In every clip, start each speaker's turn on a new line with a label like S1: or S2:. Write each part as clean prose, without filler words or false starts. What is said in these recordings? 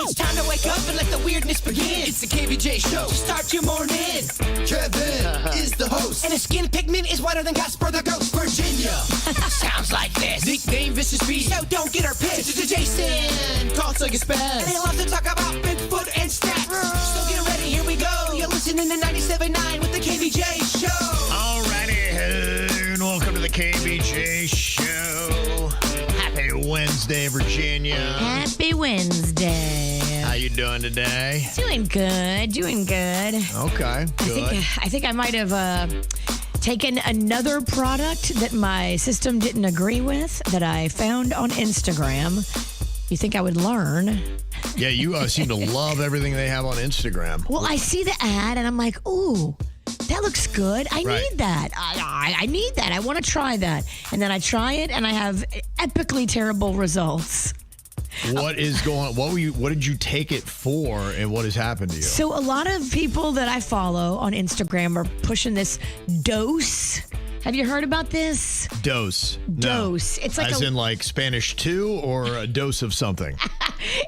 S1: It's time to wake up and let the weirdness begin. It's the KBJ Show. Start your morning. Kevin is the host. And his skin pigment is whiter than Casper the Ghost. Virginia sounds like this. Nickname Vicious Beast. So don't get her pissed. Jason talks like a spaz. And he loves to talk about Bigfoot and stats. So get ready, here we go. You're listening to 97.9 with the KBJ Show.
S2: Alrighty, hello, and welcome to the KBJ Show. Happy Wednesday, Virginia.
S3: Happy Wednesday.
S2: How you doing today?
S3: Doing good.
S2: Okay, good.
S3: I think I might have taken another product that my system didn't agree with that I found on Instagram. You think I would learn?
S2: Yeah, you seem to love everything they have on Instagram.
S3: Well, I see the ad and I'm like, ooh, that looks good. I
S2: Right.
S3: need that. I need that. I want to try that. And then I try it and I have epically terrible results.
S2: What is going on? What did you take it for, and what has happened to you?
S3: So a lot of people that I follow on Instagram are pushing this dose. Have you heard about this?
S2: Dose.
S3: Dose.
S2: No.
S3: It's like
S2: As in like Spanish 2 or a dose of something?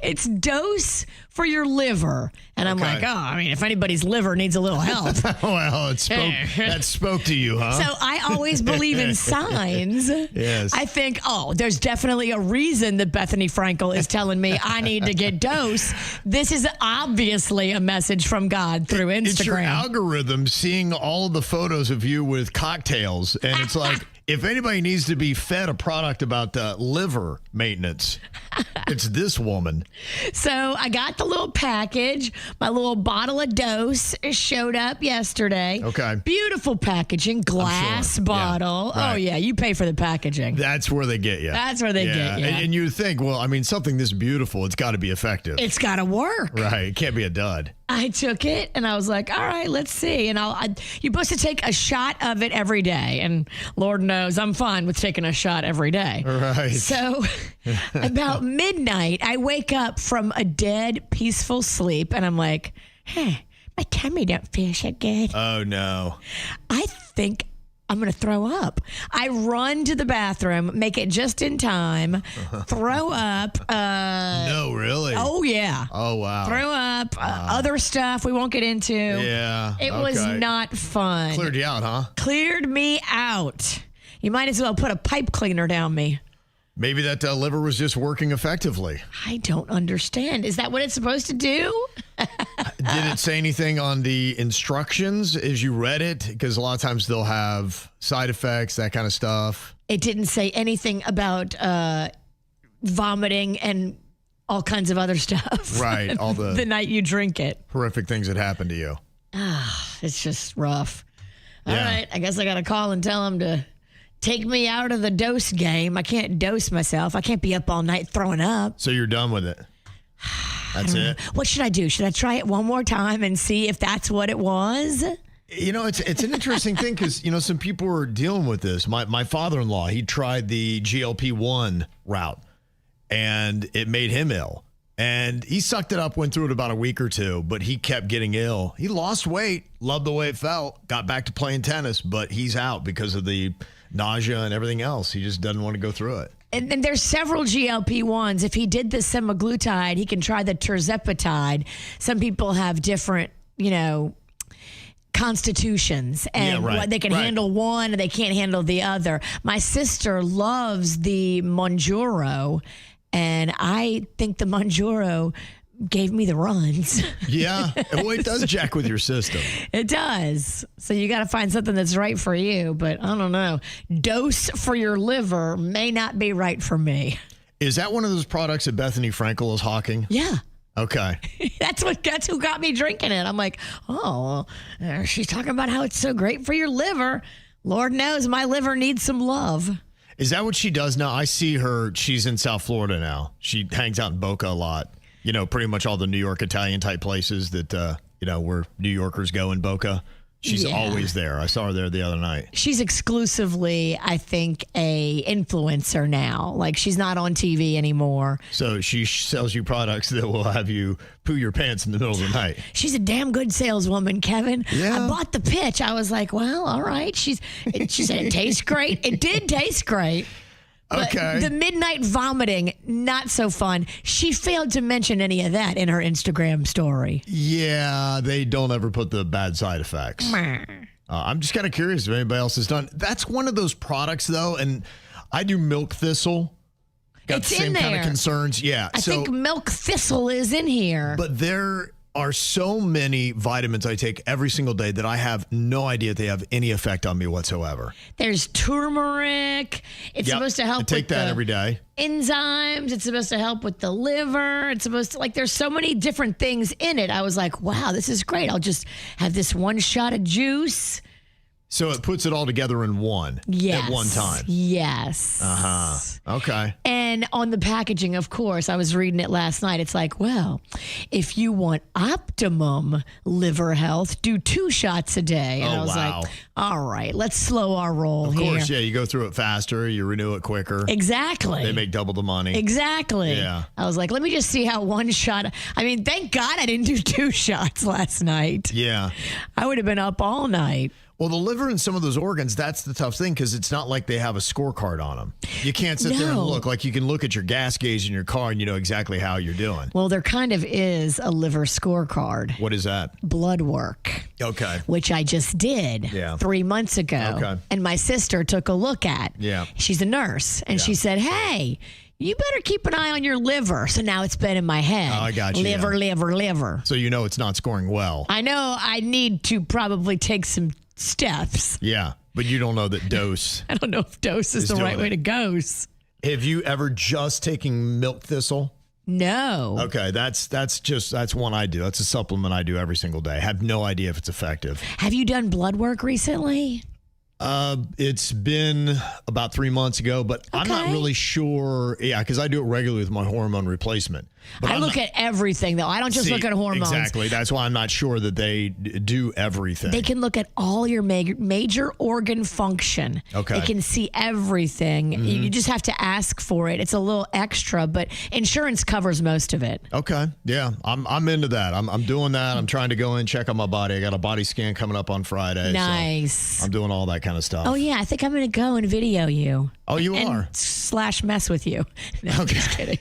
S3: It's dose for your liver. And I'm
S2: Okay.
S3: like, oh, I mean, if anybody's liver needs a little help.
S2: Well, that spoke to you, huh?
S3: So I always believe in signs.
S2: Yes.
S3: I think, there's definitely a reason that Bethany Frankel is telling me I need to get dose. This is obviously a message from God through Instagram.
S2: It's your algorithm seeing all of the photos of you with cocktails, and it's like, if anybody needs to be fed a product about liver maintenance, it's this woman.
S3: So I got the little package. My little bottle of dose showed up yesterday.
S2: Okay.
S3: Beautiful packaging, glass
S2: sure.
S3: bottle.
S2: Yeah, right.
S3: Oh, yeah, you pay for the packaging.
S2: That's where they get you.
S3: That's where they get you.
S2: And you think, well, I mean, something this beautiful, it's got to be effective.
S3: It's got to work.
S2: Right. It can't be a dud.
S3: I took it and I was like, all right, let's see. And you're supposed to take a shot of it every day. And Lord knows I'm fine with taking a shot every day.
S2: Right.
S3: So about midnight, I wake up from a dead, peaceful sleep and I'm like, hey, my tummy don't feel so good.
S2: Oh, no.
S3: I think I'm going to throw up. I run to the bathroom, make it just in time, throw up.
S2: No, really?
S3: Oh, yeah.
S2: Oh, wow.
S3: Throw up, other stuff we won't get into.
S2: Yeah.
S3: It was not fun.
S2: Cleared you out, huh?
S3: Cleared me out. You might as well put a pipe cleaner down me.
S2: Maybe that liver was just working effectively.
S3: I don't understand. Is that what it's supposed to do?
S2: Did it say anything on the instructions as you read it? Because a lot of times they'll have side effects, that kind of stuff.
S3: It didn't say anything about vomiting and all kinds of other stuff.
S2: Right. All
S3: the night you drink it.
S2: horrific things that happened to you.
S3: It's just rough. All
S2: Yeah.
S3: right. I guess I got to call and tell him to take me out of the dose game. I can't dose myself. I can't be up all night throwing up.
S2: So you're done with it. That's it.
S3: What should I do? Should I try it one more time and see if that's what it was?
S2: You know, it's an interesting thing because, you know, some people were dealing with this. My father-in-law, he tried the GLP-1 route, and it made him ill. And he sucked it up, went through it about a week or two, but he kept getting ill. He lost weight, loved the way it felt, got back to playing tennis, but he's out because of the nausea and everything else. He just doesn't want to go through it.
S3: And there's several GLP-1s. If he did the semaglutide, he can try the tirzepatide. Some people have different, constitutions, and they can handle one and they can't handle the other. My sister loves the Monjuro, and I think the Monjuro gave me the runs.
S2: Yeah. Well, it does jack with your system.
S3: It does. So you got to find something that's right for you. But I don't know. Dose for your liver may not be right for me.
S2: Is that one of those products that Bethany Frankel is hawking?
S3: Yeah.
S2: Okay.
S3: That's who got me drinking it. I'm like, she's talking about how it's so great for your liver. Lord knows my liver needs some love.
S2: Is that what she does now? I see her. She's in South Florida now. She hangs out in Boca a lot. You know, pretty much all the New York Italian type places that, where New Yorkers go in Boca. She's always there. I saw her there the other night.
S3: She's exclusively, I think, a influencer now. Like, she's not on TV anymore.
S2: So she sells you products that will have you poo your pants in the middle of the night.
S3: She's a damn good saleswoman, Kevin.
S2: Yeah.
S3: I bought the pitch. I was like, well, all right. She said it tastes great. It did taste great. But
S2: Okay.
S3: the midnight vomiting, not so fun. She failed to mention any of that in her Instagram story.
S2: Yeah, they don't ever put the bad side effects. I'm just kind of curious if anybody else has done. That's one of those products, though, and I do milk thistle. Got
S3: It's
S2: the same
S3: in
S2: kind of
S3: there.
S2: concerns. Yeah.
S3: I think milk thistle is in here.
S2: But there are so many vitamins I take every single day that I have no idea they have any effect on me whatsoever.
S3: There's turmeric. It's supposed to help
S2: I take
S3: with
S2: that
S3: the
S2: every day.
S3: enzymes. It's supposed to help with the liver. It's supposed to, there's so many different things in it. I was like, wow, this is great. I'll just have this one shot of juice.
S2: So it puts it all together in one at one time.
S3: Yes.
S2: Okay.
S3: And on the packaging, of course, I was reading it last night. It's like, well, if you want optimum liver health, do 2 shots a day. And I was like, all right, let's slow our roll here.
S2: Of course, yeah. You go through it faster. You renew it quicker.
S3: Exactly.
S2: They make double the money.
S3: Exactly.
S2: Yeah.
S3: I was like, let me just see how 1 shot. I mean, thank God I didn't do 2 shots last night.
S2: Yeah.
S3: I would have been up all night.
S2: Well, the liver and some of those organs, that's the tough thing because it's not like they have a scorecard on them. You can't sit there and look. Like you can look at your gas gauge in your car and you know exactly how you're doing.
S3: Well, there kind of is a liver scorecard.
S2: What is that?
S3: Blood work.
S2: Okay.
S3: Which I just did 3 months ago.
S2: Okay.
S3: And my sister took a look at.
S2: Yeah.
S3: She's a nurse. And she said, hey, you better keep an eye on your liver. So now it's been in my head.
S2: Oh, I got you.
S3: Liver.
S2: So you know it's not scoring well.
S3: I know I need to probably take some steps.
S2: Yeah, but you don't know that dose.
S3: I don't know if dose is the right way to go.
S2: Have you ever just taken milk thistle?
S3: No.
S2: Okay, that's one I do. That's a supplement I do every single day. I have no idea if it's effective.
S3: Have you done blood work recently?
S2: It's been about 3 months ago, but I'm not really sure. Yeah, because I do it regularly with my hormone replacement. But
S3: I look at everything, though. I don't just look at hormones.
S2: Exactly. That's why I'm not sure that they do everything.
S3: They can look at all your major organ function.
S2: Okay.
S3: They can see everything. You just have to ask for it. It's a little extra, but insurance covers most of it.
S2: Okay. Yeah, I'm into that. I'm doing that. I'm trying to go in, check on my body. I got a body scan coming up on Friday.
S3: Nice.
S2: So I'm doing all that kind of stuff.
S3: Oh, yeah. I think I'm going to go and video you.
S2: Oh, you are?
S3: / mess with you. No, I'm just kidding.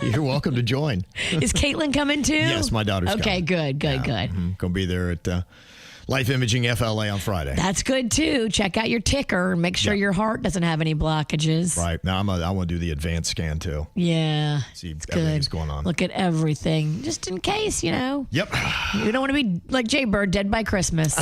S2: You're welcome to join.
S3: Is Caitlin coming too?
S2: Yes, my daughter's coming.
S3: Okay, good.
S2: Mm-hmm. Going to be there at Life Imaging FLA on Friday.
S3: That's good too. Check out your ticker and make sure your heart doesn't have any blockages.
S2: Right. Now I want to do the advanced scan too.
S3: Yeah.
S2: See everything's going on.
S3: Look at everything, just in case, Yep. You don't want to be like Jbird, dead by Christmas.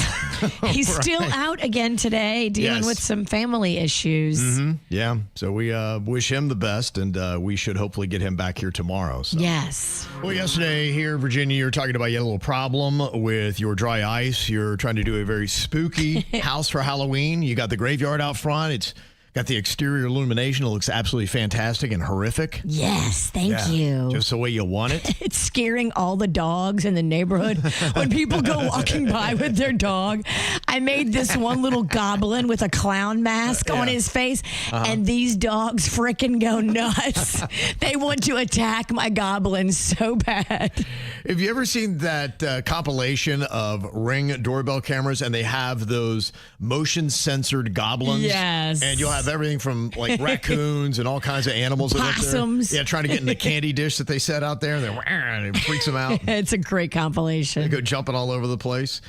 S3: He's still out again today, dealing with some family issues.
S2: Mm-hmm. Yeah. So we wish him the best, and we should hopefully get him back here tomorrow. So.
S3: Yes.
S2: Well, yesterday here in Virginia, you were talking about you had a little problem with your dry ice. You're trying to do a very spooky house for Halloween. You got the graveyard out front. It's got the exterior illumination. It looks absolutely fantastic and horrific.
S3: Yes, thank you.
S2: Just the way you want it.
S3: It's scaring all the dogs in the neighborhood. When people go walking by with their dog, I made this one little goblin with a clown mask on his face, and these dogs frickin' go nuts. They want to attack my goblin so bad.
S2: Have you ever seen that compilation of Ring doorbell cameras, and they have those motion-censored goblins?
S3: Yes.
S2: And you'll have everything from like raccoons and all kinds of animals.
S3: Possums.
S2: Yeah, trying to get in the candy dish that they set out there, and it freaks them out.
S3: It's a great compilation.
S2: They go jumping all over the place.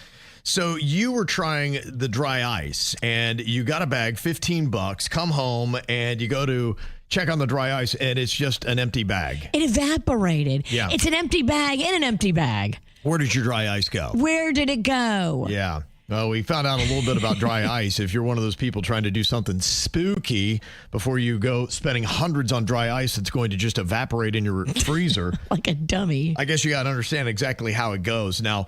S2: So you were trying the dry ice, and you got a bag, $15, come home, and you go to check on the dry ice, and it's just an empty bag.
S3: It evaporated.
S2: Yeah.
S3: It's an empty bag in an empty bag.
S2: Where did your dry ice go?
S3: Where did it go?
S2: Yeah. Well, we found out a little bit about dry ice. If you're one of those people trying to do something spooky before you go spending hundreds on dry ice that's going to just evaporate in your freezer.
S3: Like a dummy.
S2: I guess you got to understand exactly how it goes. Now,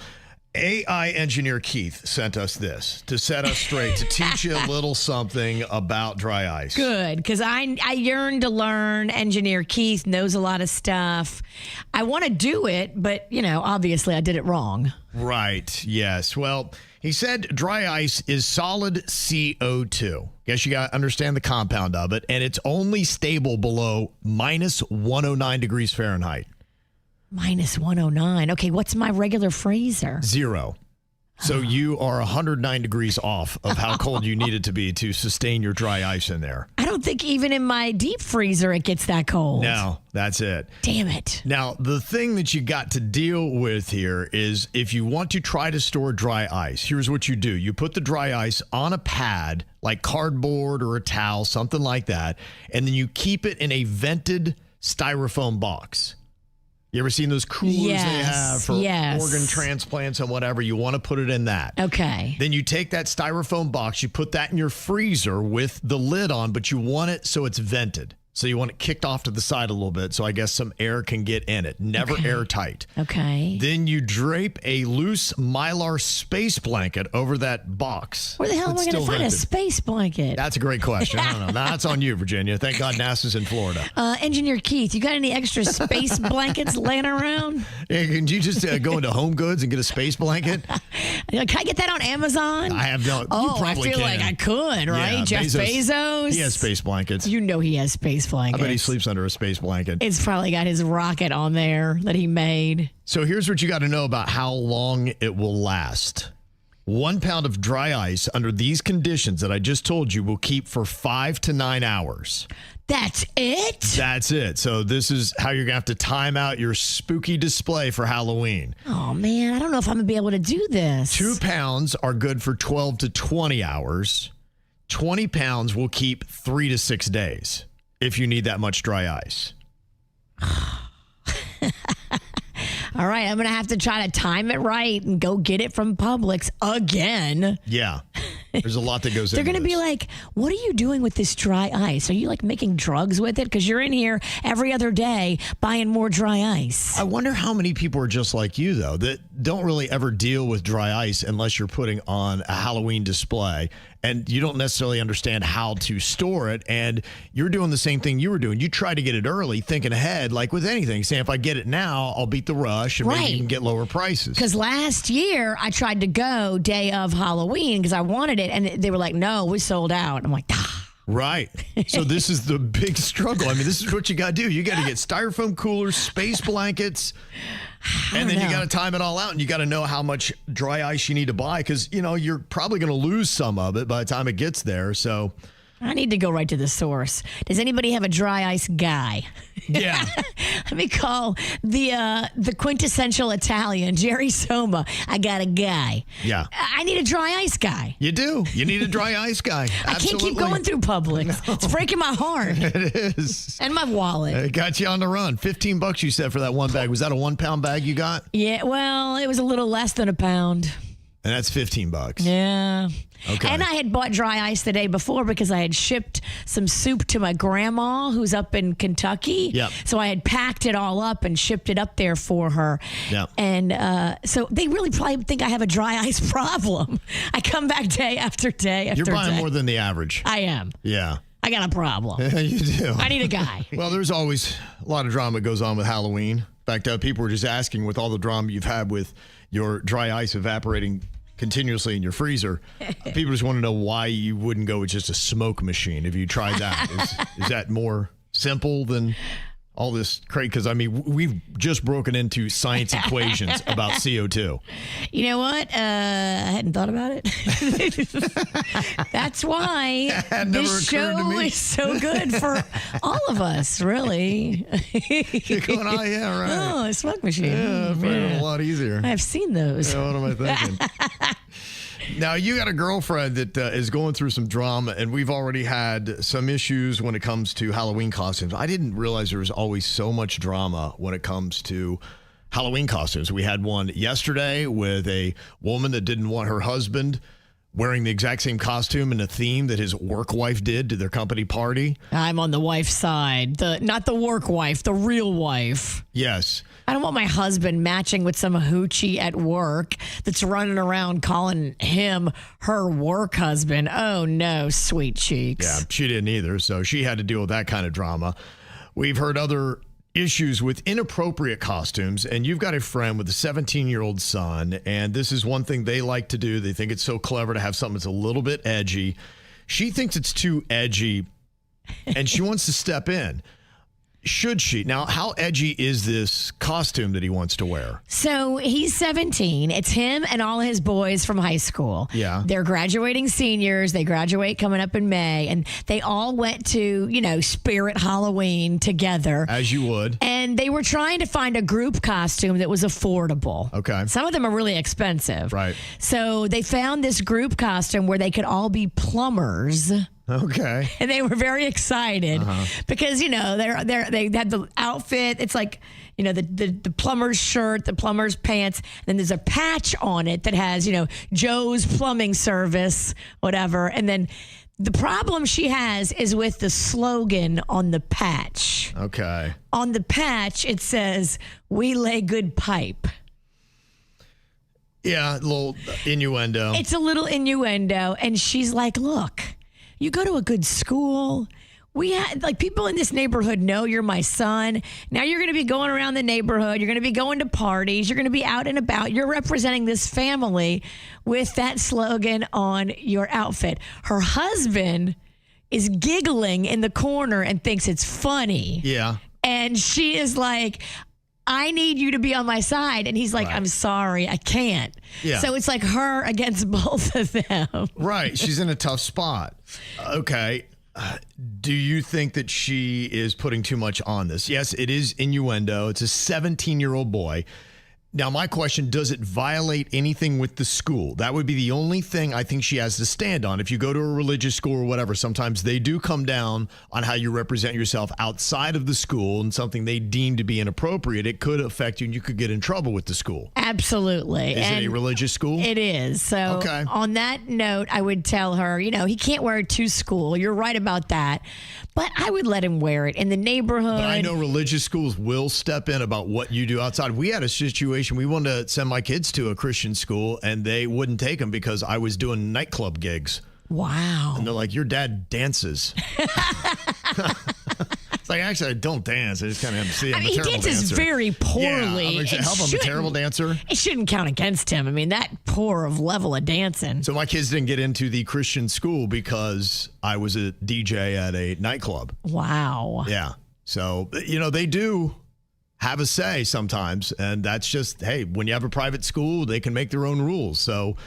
S2: AI engineer Keith sent us this to set us straight, to teach you a little something about dry ice.
S3: Good, because I yearn to learn. Engineer Keith knows a lot of stuff. I want to do it, but, obviously I did it wrong.
S2: Right, yes. Well, he said dry ice is solid CO2. Guess you got to understand the compound of it, and it's only stable below minus 109 degrees Fahrenheit.
S3: Minus 109. Okay, what's my regular freezer?
S2: 0. So you are 109 degrees off of how cold you need it to be to sustain your dry ice in there.
S3: I don't don't think even in my deep freezer it gets that cold.
S2: No, that's it.
S3: Damn it.
S2: Now, the thing that you got to deal with here is if you want to try to store dry ice, here's what you do. You put the dry ice on a pad, like cardboard or a towel, something like that, and then you keep it in a vented styrofoam box. You ever seen those coolers they have for organ transplants and whatever? You want to put it in that.
S3: Okay.
S2: Then you take that styrofoam box, you put that in your freezer with the lid on, but you want it so it's vented. So you want it kicked off to the side a little bit so I guess some air can get in it. Never airtight.
S3: Okay.
S2: Then you drape a loose Mylar space blanket over that box.
S3: Where the hell am I going to find a space blanket?
S2: That's a great question. I don't know. That's on you, Virginia. Thank God NASA's in Florida.
S3: Engineer Keith, you got any extra space blankets laying around?
S2: Yeah, can you just go into Home Goods and get a space blanket?
S3: Can I get that on Amazon?
S2: I have no.
S3: Oh,
S2: you probably
S3: I feel
S2: can.
S3: like I could, right?
S2: Yeah,
S3: Jeff Bezos.
S2: He has space blankets.
S3: You know he has space blankets.
S2: I bet he sleeps under a space blanket.
S3: It's probably got his rocket on there that he made.
S2: So here's what you got to know about how long it will last. 1 pound of dry ice under these conditions that I just told you will keep for 5 to 9 hours.
S3: That's it?
S2: That's it. So this is how you're going to have to time out your spooky display for Halloween.
S3: Oh, man. I don't know if I'm going to be able to do this.
S2: 2 pounds are good for 12 to 20 hours. 20 pounds will keep 3 to 6 days if you need that much dry ice.
S3: All right, I'm going to have to try to time it right and go get it from Publix again.
S2: Yeah. There's a lot that goes
S3: They're
S2: into
S3: going to be like, what are you doing with this dry ice? Are you like making drugs with it? Because you're in here every other day buying more dry ice.
S2: I wonder how many people are just like you, though, that don't really ever deal with dry ice unless you're putting on a Halloween display and you don't necessarily understand how to store it. And you're doing the same thing you were doing. You try to get it early, thinking ahead, like with anything, saying if I get it now, I'll beat the rush and maybe you can get lower prices.
S3: Because last year I tried to go day of Halloween because I wanted it. And they were like, no, we sold out. I'm like,
S2: Right. So this is the big struggle. I mean, this is what you got to do. You got to get styrofoam coolers, space blankets, and then you got to time it all out. And you got to know how much dry ice you need to buy because, you know, you're probably going to lose some of it by the time it gets there. So
S3: I need to go right to the source. Does anybody have a dry ice guy?
S2: Yeah.
S3: Let me call the quintessential Italian, Jerry Soma. I got a guy.
S2: Yeah.
S3: I need a dry ice guy.
S2: You do. You need a dry ice guy. Absolutely.
S3: I can't keep going through Publix. No. It's breaking my heart.
S2: It is.
S3: And my wallet.
S2: It got you on the run. $15 you said for that 1 bag. Was that a 1 pound bag you got?
S3: Yeah, well, it was a little less than a pound.
S2: And that's $15.
S3: Yeah.
S2: Okay.
S3: And I had bought dry ice the day before because I had shipped some soup to my grandma who's up in Kentucky.
S2: Yep.
S3: So I had packed it all up and shipped it up there for her.
S2: Yep.
S3: And so they really probably think I have a dry ice problem. I come back day after day after day.
S2: You're buying more than the average.
S3: I am.
S2: Yeah.
S3: I got a problem.
S2: You do.
S3: I need a guy.
S2: Well, there's always a lot of drama that goes on with Halloween. In fact, people were just asking with all the drama you've had with your dry ice evaporating continuously in your freezer. People just want to know why you wouldn't go with just a smoke machine if you tried that. Is that more simple than all this crazy? Because, I mean, we've just broken into science equations about CO2.
S3: You know what? I hadn't thought about it. That's why this show is so good for all of us, really.
S2: You're going, oh, yeah, right.
S3: Oh, a smoke machine.
S2: Yeah, a lot easier.
S3: I've seen those.
S2: Yeah, what am I thinking? Now, you got a girlfriend that is going through some drama, and we've already had some issues when it comes to Halloween costumes. I didn't realize there was always so much drama when it comes to Halloween costumes. We had one yesterday with a woman that didn't want her husband wearing the exact same costume and a theme that his work wife did to their company party.
S3: I'm on the wife's side. Not the work wife, the real wife.
S2: Yes.
S3: I don't want my husband matching with some hoochie at work that's running around calling him her work husband. Oh, no, sweet cheeks.
S2: Yeah, she didn't either, so she had to deal with that kind of drama. We've heard other issues with inappropriate costumes, and you've got a friend with a 17-year-old son, and this is one thing they like to do. They think it's so clever to have something that's a little bit edgy. She thinks it's too edgy, and she wants to step in. should she? Now, how edgy is this costume that he wants to wear?
S3: So he's 17. It's him and all his boys from high school.
S2: Yeah.
S3: They're graduating seniors. They graduate coming up in May. And they all went to, Spirit Halloween together.
S2: As you would.
S3: And they were trying to find a group costume that was affordable.
S2: Okay.
S3: Some of them are really expensive.
S2: Right.
S3: So they found this group costume where they could all be plumbers.
S2: Okay.
S3: And they were very excited because, they had the outfit. It's like, the plumber's shirt, the plumber's pants. And then there's a patch on it that has, Joe's Plumbing Service, whatever. And then the problem she has is with the slogan on the patch.
S2: Okay.
S3: On the patch, it says, "We lay good pipe."
S2: Yeah, a little innuendo.
S3: It's a little innuendo. And she's like, look, you go to a good school. We had people in this neighborhood know you're my son. Now you're going to be going around the neighborhood. You're going to be going to parties. You're going to be out and about. You're representing this family with that slogan on your outfit. Her husband is giggling in the corner and thinks it's funny.
S2: Yeah.
S3: And she is like, I need you to be on my side. And he's like, I'm sorry, I can't.
S2: Yeah.
S3: So it's like her against both of them.
S2: Right. She's in a tough spot. Okay. Do you think that she is putting too much on this? Yes, it is innuendo. It's a 17-year-old boy. Now, my question, does it violate anything with the school? That would be the only thing I think she has to stand on. If you go to a religious school or whatever, sometimes they do come down on how you represent yourself outside of the school and something they deem to be inappropriate. It could affect you and you could get in trouble with the school.
S3: Absolutely.
S2: Is it a religious school?
S3: It is. So on that note, I would tell her, he can't wear it to school. You're right about that. But I would let him wear it in the neighborhood.
S2: But I know religious schools will step in about what you do outside. We had a situation. We wanted to send my kids to a Christian school, and they wouldn't take them because I was doing nightclub gigs.
S3: Wow.
S2: And they're like, your dad dances. It's like, actually, I don't dance. I just kind of MC. I'm a terrible dancer.
S3: He dances very poorly.
S2: Yeah, I'm a terrible dancer.
S3: It shouldn't count against him. I mean, that poor of level of dancing.
S2: So my kids didn't get into the Christian school because I was a DJ at a nightclub.
S3: Wow.
S2: Yeah. So, they do have a say sometimes. And that's just, hey, when you have a private school, they can make their own rules. So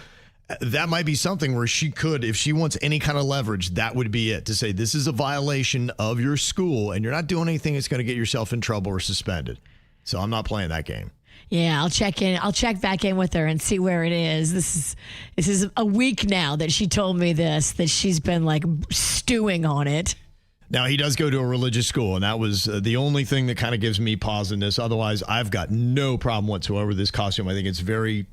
S2: that might be something where she could, if she wants any kind of leverage, that would be it, to say this is a violation of your school and you're not doing anything that's going to get yourself in trouble or suspended. So I'm not playing that game.
S3: Yeah, I'll check back in with her and see where it is. This is a week now that she told me this, that she's been like stewing on it.
S2: Now, he does go to a religious school, and that was the only thing that kind of gives me pause in this. Otherwise, I've got no problem whatsoever with this costume. I think it's very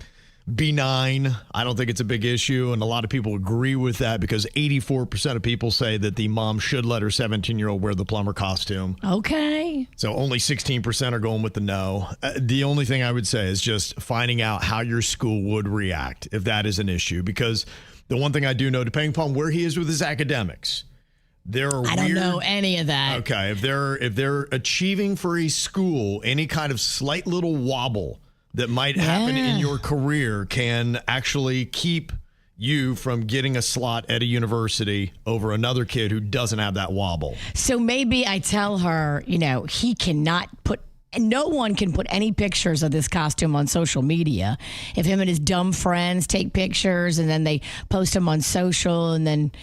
S2: benign. I don't think it's a big issue, and a lot of people agree with that because 84% of people say that the mom should let her 17-year-old wear the plumber costume.
S3: Okay.
S2: So only 16% are going with the no. The only thing I would say is just finding out how your school would react if that is an issue, because the one thing I do know, depending upon where he is with his academics, I
S3: don't know any of that.
S2: Okay, if they're achieving for a school any kind of slight little wobble that might happen in your career can actually keep you from getting a slot at a university over another kid who doesn't have that wobble.
S3: So maybe I tell her, he cannot put, no one can put any pictures of this costume on social media. If him and his dumb friends take pictures and then they post them on social and then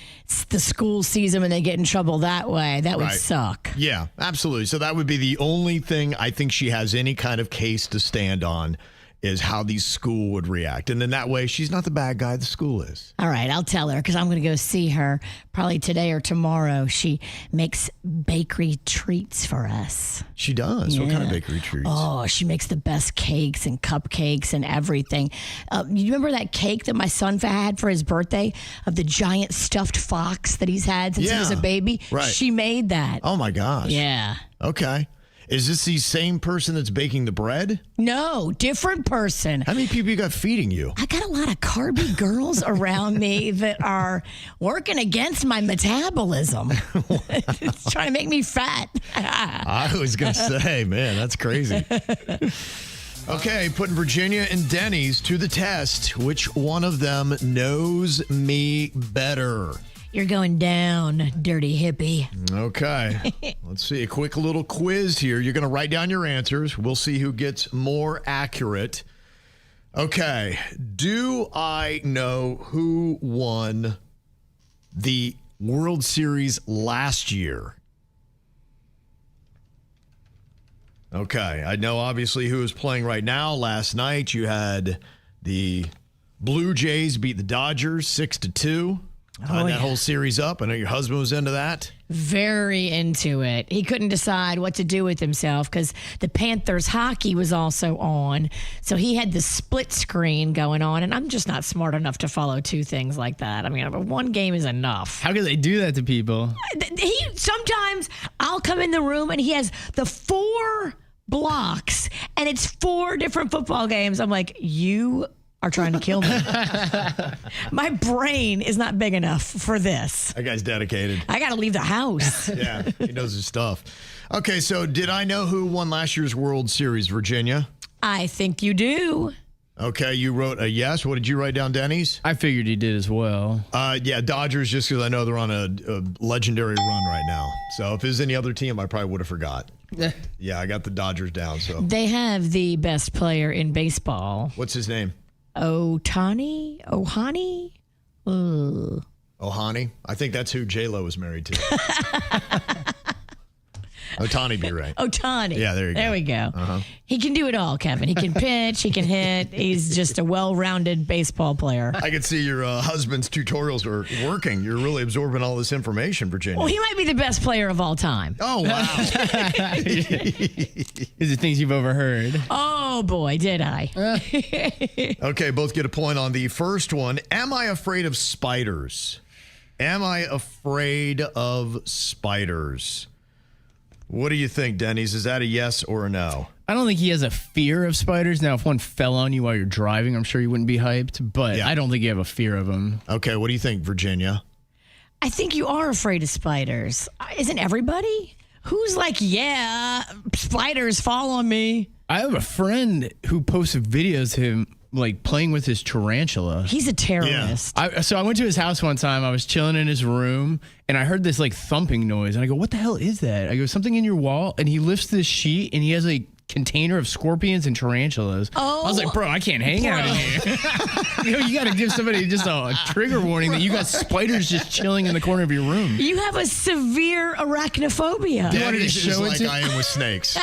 S3: the school sees them and they get in trouble that way, that would suck.
S2: Yeah, absolutely. So that would be the only thing I think she has any kind of case to stand on, is how the school would react. And then that way, she's not the bad guy, the school is.
S3: All right, I'll tell her, because I'm going to go see her probably today or tomorrow. She makes bakery treats for us.
S2: She does? Yeah. What kind of bakery treats?
S3: Oh, she makes the best cakes and cupcakes and everything. You remember that cake that my son had for his birthday of the giant stuffed fox that he's had since he was a baby?
S2: Right.
S3: She made that.
S2: Oh, my gosh.
S3: Yeah.
S2: Okay. Is this the same person that's baking the bread?
S3: No, different person.
S2: How many people you got feeding you?
S3: I got a lot of carby girls around me that are working against my metabolism. It's trying to make me fat.
S2: I was going to say, man, that's crazy. Okay, putting Virginia and Denny's to the test. Which one of them knows me better?
S3: You're going down, dirty hippie.
S2: Okay. Let's see. A quick little quiz here. You're going to write down your answers. We'll see who gets more accurate. Okay. Do I know who won the World Series last year? Okay. I know obviously who is playing right now. Last night you had the Blue Jays beat the Dodgers 6-2. Tying that whole series up. I know your husband was into that.
S3: Very into it. He couldn't decide what to do with himself because the Panthers hockey was also on. So he had the split screen going on, and I'm just not smart enough to follow two things like that. I mean, one game is enough.
S4: How can they do that to people?
S3: Sometimes I'll come in the room and he has the 4 blocks, and it's 4 different football games. I'm like, you are trying to kill me. My brain is not big enough for this.
S2: That guy's dedicated.
S3: I got to leave the house.
S2: Yeah, he knows his stuff. Okay, so did I know who won last year's World Series, Virginia?
S3: I think you do.
S2: Okay, you wrote a yes. What did you write down, Denny's?
S4: I figured he did as well.
S2: Yeah, Dodgers, just because I know they're on a legendary run right now. So if it was any other team, I probably would have forgot. Yeah, I got the Dodgers down. So
S3: they have the best player in baseball.
S2: What's his name?
S3: Ohani?
S2: Ohani? I think that's who J-Lo was married to. Otani be right.
S3: Otani.
S2: Yeah, there you go.
S3: There we go. Uh-huh. He can do it all, Kevin. He can pitch, he can hit. He's just a well-rounded baseball player.
S2: I can see your husband's tutorials are working. You're really absorbing all this information, Virginia.
S3: Well, he might be the best player of all time.
S2: Oh, wow.
S4: These are things you've overheard.
S3: Oh, boy, did I.
S2: Okay, both get a point on the first one. Am I afraid of spiders? Am I afraid of spiders? What do you think, Denny's? Is that a yes or a no?
S4: I don't think he has a fear of spiders. Now, if one fell on you while you're driving, I'm sure you wouldn't be hyped, but yeah. I don't think you have a fear of them.
S2: Okay, what do you think, Virginia?
S3: I think you are afraid of spiders. Isn't everybody? Who's like, yeah, spiders fall on me?
S4: I have a friend who posted videos of him like playing with his tarantula.
S3: He's a terrorist.
S4: Yeah. So I went to his house one time. I was chilling in his room and I heard this like thumping noise. And I go, what the hell is that? I go, something in your wall. And he lifts this sheet and he has a container of scorpions and tarantulas.
S3: Oh,
S4: I was like, bro, I can't hang out in here. You got to give somebody just a trigger warning that you got spiders just chilling in the corner of your room.
S3: You have a severe arachnophobia.
S2: Daddy is like I am with snakes.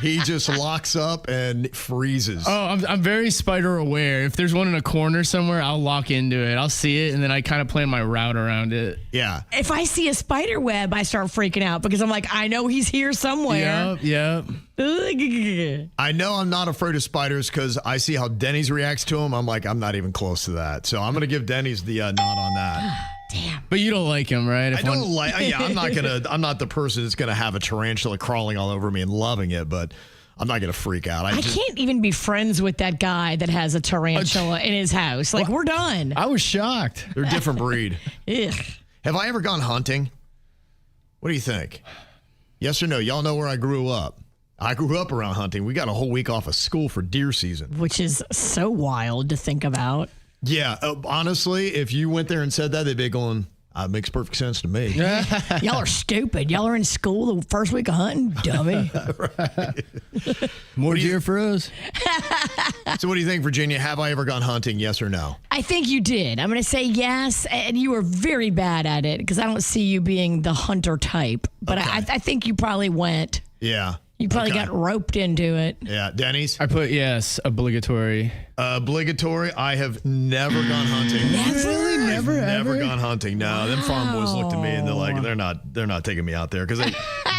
S2: He just locks up and freezes.
S4: Oh, I'm very spider aware. If there's one in a corner somewhere, I'll lock into it. I'll see it, and then I kind of plan my route around it.
S2: Yeah.
S3: If I see a spider web, I start freaking out because I'm like, I know he's here somewhere.
S4: Yep.
S2: I know I'm not afraid of spiders because I see how Denny's reacts to them. I'm like, I'm not even close to that. So I'm going to give Denny's the nod on that.
S3: Damn.
S4: But you don't like him, right?
S2: I'm not the person that's going to have a tarantula crawling all over me and loving it, but I'm not going to freak out.
S3: I can't even be friends with that guy that has a tarantula in his house. Like, we're done.
S4: I was shocked.
S2: They're a different breed.
S3: Ugh.
S2: Have I ever gone hunting? What do you think? Yes or no? Y'all know where I grew up. I grew up around hunting. We got a whole week off of school for deer season.
S3: Which is so wild to think about.
S2: Yeah. Honestly, if you went there and said that, they'd be going, it makes perfect sense to me.
S3: Y'all are stupid. Y'all are in school the first week of hunting, dummy.
S2: Right.
S4: More deer for us.
S2: So what do you think, Virginia? Have I ever gone hunting, yes or no?
S3: I think you did. I'm going to say yes, and you were very bad at it because I don't see you being the hunter type. But okay. I think you probably went.
S2: Yeah.
S3: You probably got roped into it.
S2: Yeah. Denny's?
S4: I put yes, obligatory.
S2: Obligatory. I have never gone hunting.
S3: Never?
S2: Never gone hunting. No, wow. Them farm boys looked at me and they're like, they're not taking me out there because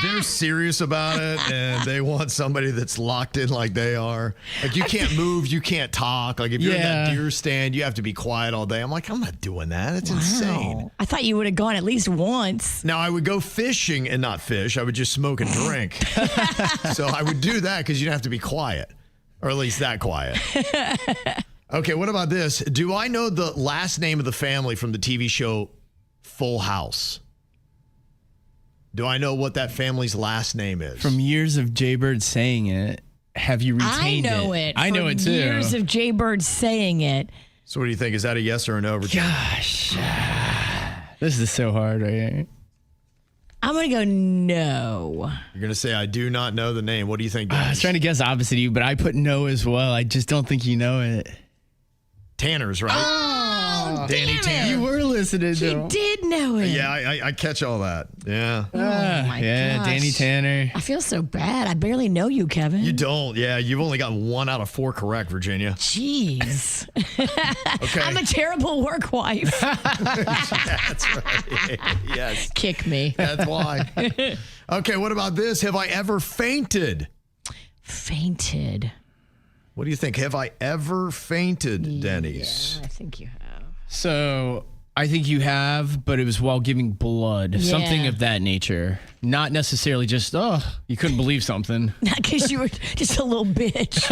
S2: they're serious about it and they want somebody that's locked in like they are. Like you can't move, you can't talk. Like if you're in that deer stand, you have to be quiet all day. I'm like, I'm not doing that. That's insane.
S3: I thought you would have gone at least once.
S2: Now I would go fishing and not fish. I would just smoke and drink. So I would do that because you'd have to be quiet, or at least that quiet. Okay, what about this? Do I know the last name of the family from the TV show Full House? Do I know what that family's last name is?
S4: From years of Jbird saying it, have you retained it?
S3: I know it.
S4: I know it too.
S3: Years of Jbird saying it.
S2: So what do you think? Is that a yes or a no?
S4: Gosh. This is so hard right here.
S3: I'm going to go no.
S2: You're going to say, I do not know the name. What do you think,
S4: I
S2: Dennis?
S4: was trying to guess opposite of you, but I put no as well. I just don't think you know it.
S2: Tanner's, right?
S3: Oh,
S2: Danny
S3: damn
S2: Tanner.
S3: it.
S4: You were listening
S3: He
S4: to him.
S3: did know it.
S2: Yeah, I catch all that. Yeah.
S3: Oh, my
S4: yeah,
S3: gosh.
S4: Danny Tanner.
S3: I feel so bad. I barely know you, Kevin.
S2: You don't. Yeah, you've only got 1 out of 4 correct, Virginia.
S3: Jeez.
S2: Okay.
S3: I'm a terrible work wife.
S2: That's right. Yes.
S3: Kick me.
S2: That's why. Okay, what about this? Have I ever fainted?
S3: Fainted.
S2: What do you think? Have I ever fainted, Denny's?
S3: Yeah, I think you have.
S4: So I think you have, but it was while giving blood.
S3: Yeah.
S4: Something of that nature. Not necessarily just, you couldn't believe something.
S3: Not because you were just a little bitch.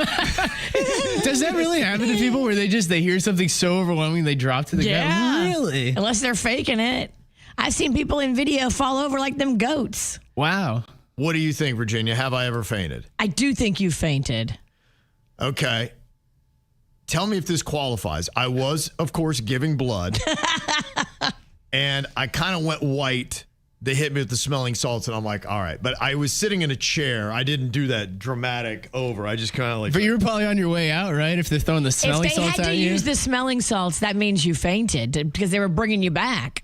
S4: Does that really happen to people where they hear something so overwhelming they drop to the ground? Really?
S3: Unless they're faking it. I've seen people in video fall over like them goats.
S4: Wow.
S2: What do you think, Virginia? Have I ever fainted?
S3: I do think you fainted.
S2: Okay. Tell me if this qualifies. I was, of course, giving blood. And I kind of went white. They hit me with the smelling salts, and I'm like, all right. But I was sitting in a chair. I didn't do that dramatic over. I just kind of like.
S4: But you were probably on your way out, right? If they're throwing the smelling
S3: If they
S4: salts
S3: had
S4: at
S3: to
S4: you.
S3: use the smelling salts, that means you fainted because they were bringing you back.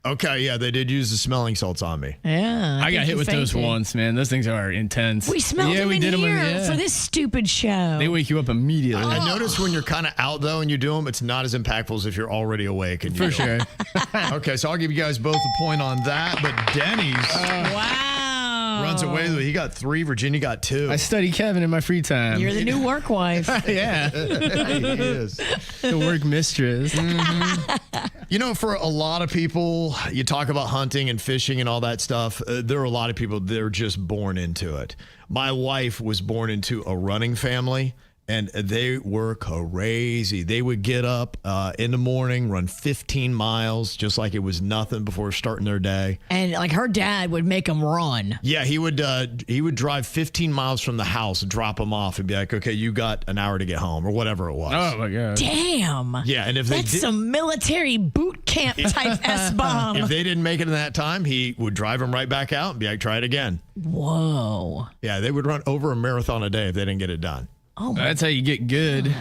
S2: Okay, yeah, they did use the smelling salts on me.
S3: Yeah.
S4: I got
S3: think
S4: hit
S3: you
S4: with those
S3: fainted.
S4: once, man. Those things are intense.
S3: We smelled them in here for this stupid show.
S4: They wake you up immediately.
S2: I noticed when you're kind of out, though, and you do them, it's not as impactful as if you're already awake. And
S4: For sure.
S2: Okay, so I'll give you guys both a point on that. But Denny's
S3: Wow.
S2: runs away with it. He got 3. Virginia got 2.
S4: I study Kevin in my free time.
S3: You're the new work wife.
S4: yeah.
S2: He is.
S4: The work mistress.
S2: You know, for a lot of people, you talk about hunting and fishing and all that stuff. There are a lot of people that are just born into it. My wife was born into a running family, and they were crazy. They would get up in the morning, run 15 miles, just like it was nothing before starting their day.
S3: And like her dad would make them run.
S2: Yeah, he would drive 15 miles from the house, drop them off, and be like, okay, you got an hour to get home, or whatever it was.
S4: Oh, my God.
S3: Damn.
S2: Yeah, and if they
S3: That's
S2: did,
S3: some military boot camp type S-bomb.
S2: if they didn't make it in that time, he would drive them right back out and be like, try it again.
S3: Whoa.
S2: Yeah, they would run over a marathon a day if they didn't get it done.
S3: Oh my.
S4: That's how you get good.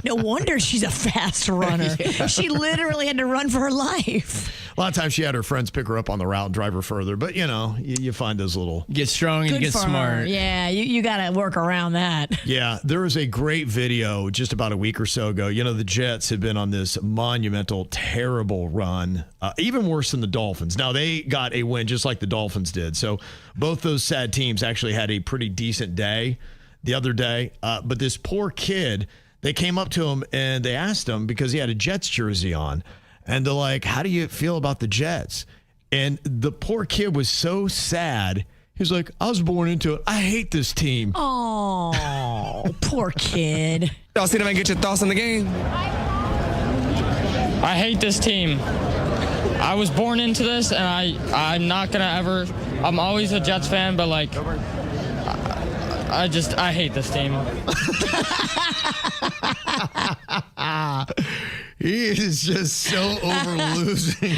S3: No wonder she's a fast runner. She literally had to run for her life.
S2: A lot of times she had her friends pick her up on the route and drive her further. But, you know, you find those little...
S4: Get strong and
S3: Good
S4: you get
S3: for
S4: smart.
S3: her. Yeah, you got to work around that.
S2: Yeah, there was a great video just about a week or so ago. You know, the Jets have been on this monumental, terrible run, even worse than the Dolphins. Now, they got a win just like the Dolphins did. So both those sad teams actually had a pretty decent day the other day. But this poor kid, they came up to him and they asked him because he had a Jets jersey on. And they're like, how do you feel about the Jets? And the poor kid was so sad. He was like, I was born into it. I hate this team.
S3: Oh, poor kid.
S5: Y'all see them and get your thoughts on the game.
S6: I hate this team. I was born into this, and I'm not gonna ever. I'm always a Jets fan, but like, I hate this team.
S2: He is just so over losing.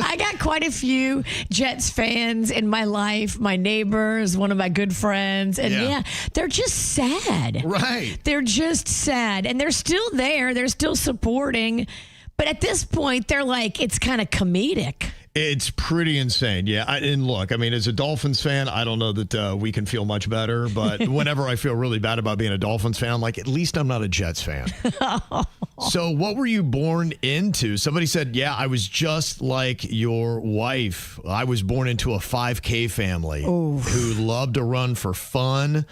S3: I got quite a few Jets fans in my life, my neighbors, one of my good friends. And yeah, they're just sad.
S2: Right.
S3: They're just sad. And they're still there. They're still supporting. But at this point, they're like, it's kind of comedic.
S2: It's pretty insane. Yeah. And look, I mean, as a Dolphins fan, I don't know that we can feel much better. But whenever I feel really bad about being a Dolphins fan, I'm like, at least I'm not a Jets fan. So what were you born into? Somebody said, yeah, I was just like your wife. I was born into a 5K family who loved to run for fun.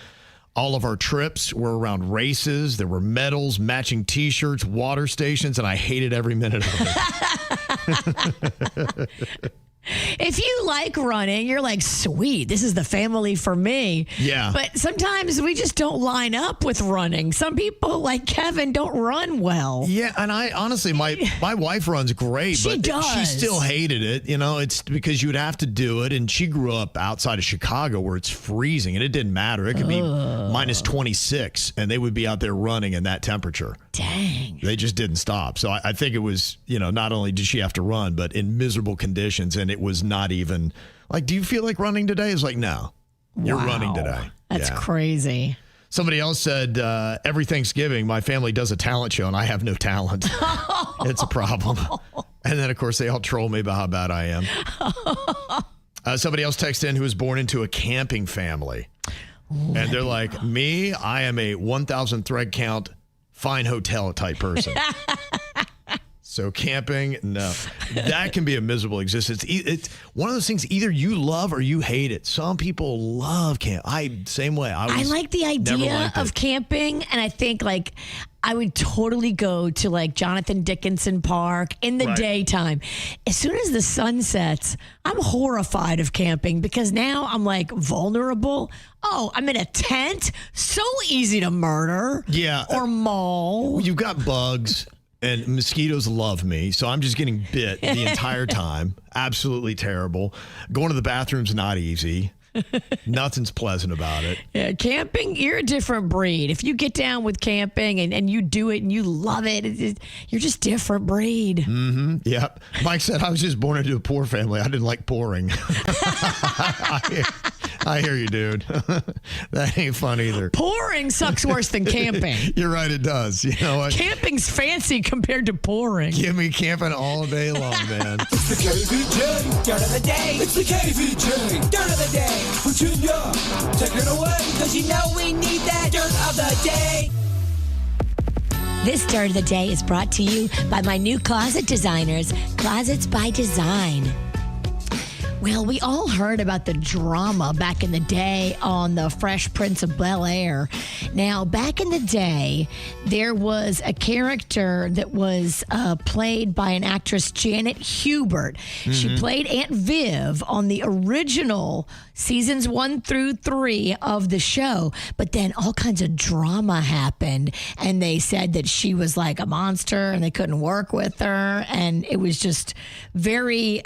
S2: All of our trips were around races. There were medals, matching T-shirts, water stations, and I hated every minute of it.
S3: If you like running, you're like, sweet, this is the family for me.
S2: Yeah.
S3: But sometimes we just don't line up with running. Some people, like Kevin, don't run well.
S2: Yeah, and I honestly, my wife runs great,
S3: She
S2: but
S3: does.
S2: she still hated it. You know, it's because you'd have to do it, and she grew up outside of Chicago where it's freezing, and it didn't matter. It could be minus 26, and they would be out there running in that temperature.
S3: Dang.
S2: They just didn't stop. So I think it was, not only did she have to run, but in miserable conditions. And it was not even like, do you feel like running today? It's like, no, you're running today.
S3: That's crazy.
S2: Somebody else said, every Thanksgiving, my family does a talent show and I have no talent. It's a problem. And then, of course, they all troll me about how bad I am. Somebody else texted in who was born into a camping family. And they're like, me, I am a 1,000 thread count, fine hotel type person. So camping, no. That can be a miserable existence. It's one of those things, either you love or you hate it. Some people love camp. Same way. I
S3: like the idea of camping, and I think I would totally go to Jonathan Dickinson Park in the daytime. As soon as the sun sets, I'm horrified of camping because now I'm vulnerable. Oh, I'm in a tent. So easy to murder.
S2: Yeah.
S3: Or maul.
S2: You've got bugs. And mosquitoes love me, so I'm just getting bit the entire time. Absolutely terrible. Going to the bathroom's not easy. Nothing's pleasant about it.
S3: Yeah, camping, you're a different breed. If you get down with camping and you do it and you love it, you're just different breed.
S2: Mm-hmm. Yep. Mike said, I was just born into a poor family. I didn't like pouring. I hear you, dude. That ain't fun either.
S3: Pouring sucks worse than camping.
S2: You're right, it does. You know what?
S3: Camping's fancy compared to pouring.
S2: Give me camping all day long, man.
S1: It's the KVJ dirt of the day. It's the KVJ dirt of the day. Virginia, take it away, because you know we need that dirt of the day.
S3: This Dirt of the Day is brought to you by my new closet designers, Closets by Design. Well, we all heard about the drama back in the day on the Fresh Prince of Bel-Air. Now, back in the day, there was a character that was played by an actress, Janet Hubert. Mm-hmm. She played Aunt Viv on the original seasons 1 through 3 of the show. But then all kinds of drama happened, and they said that she was like a monster and they couldn't work with her. And it was just very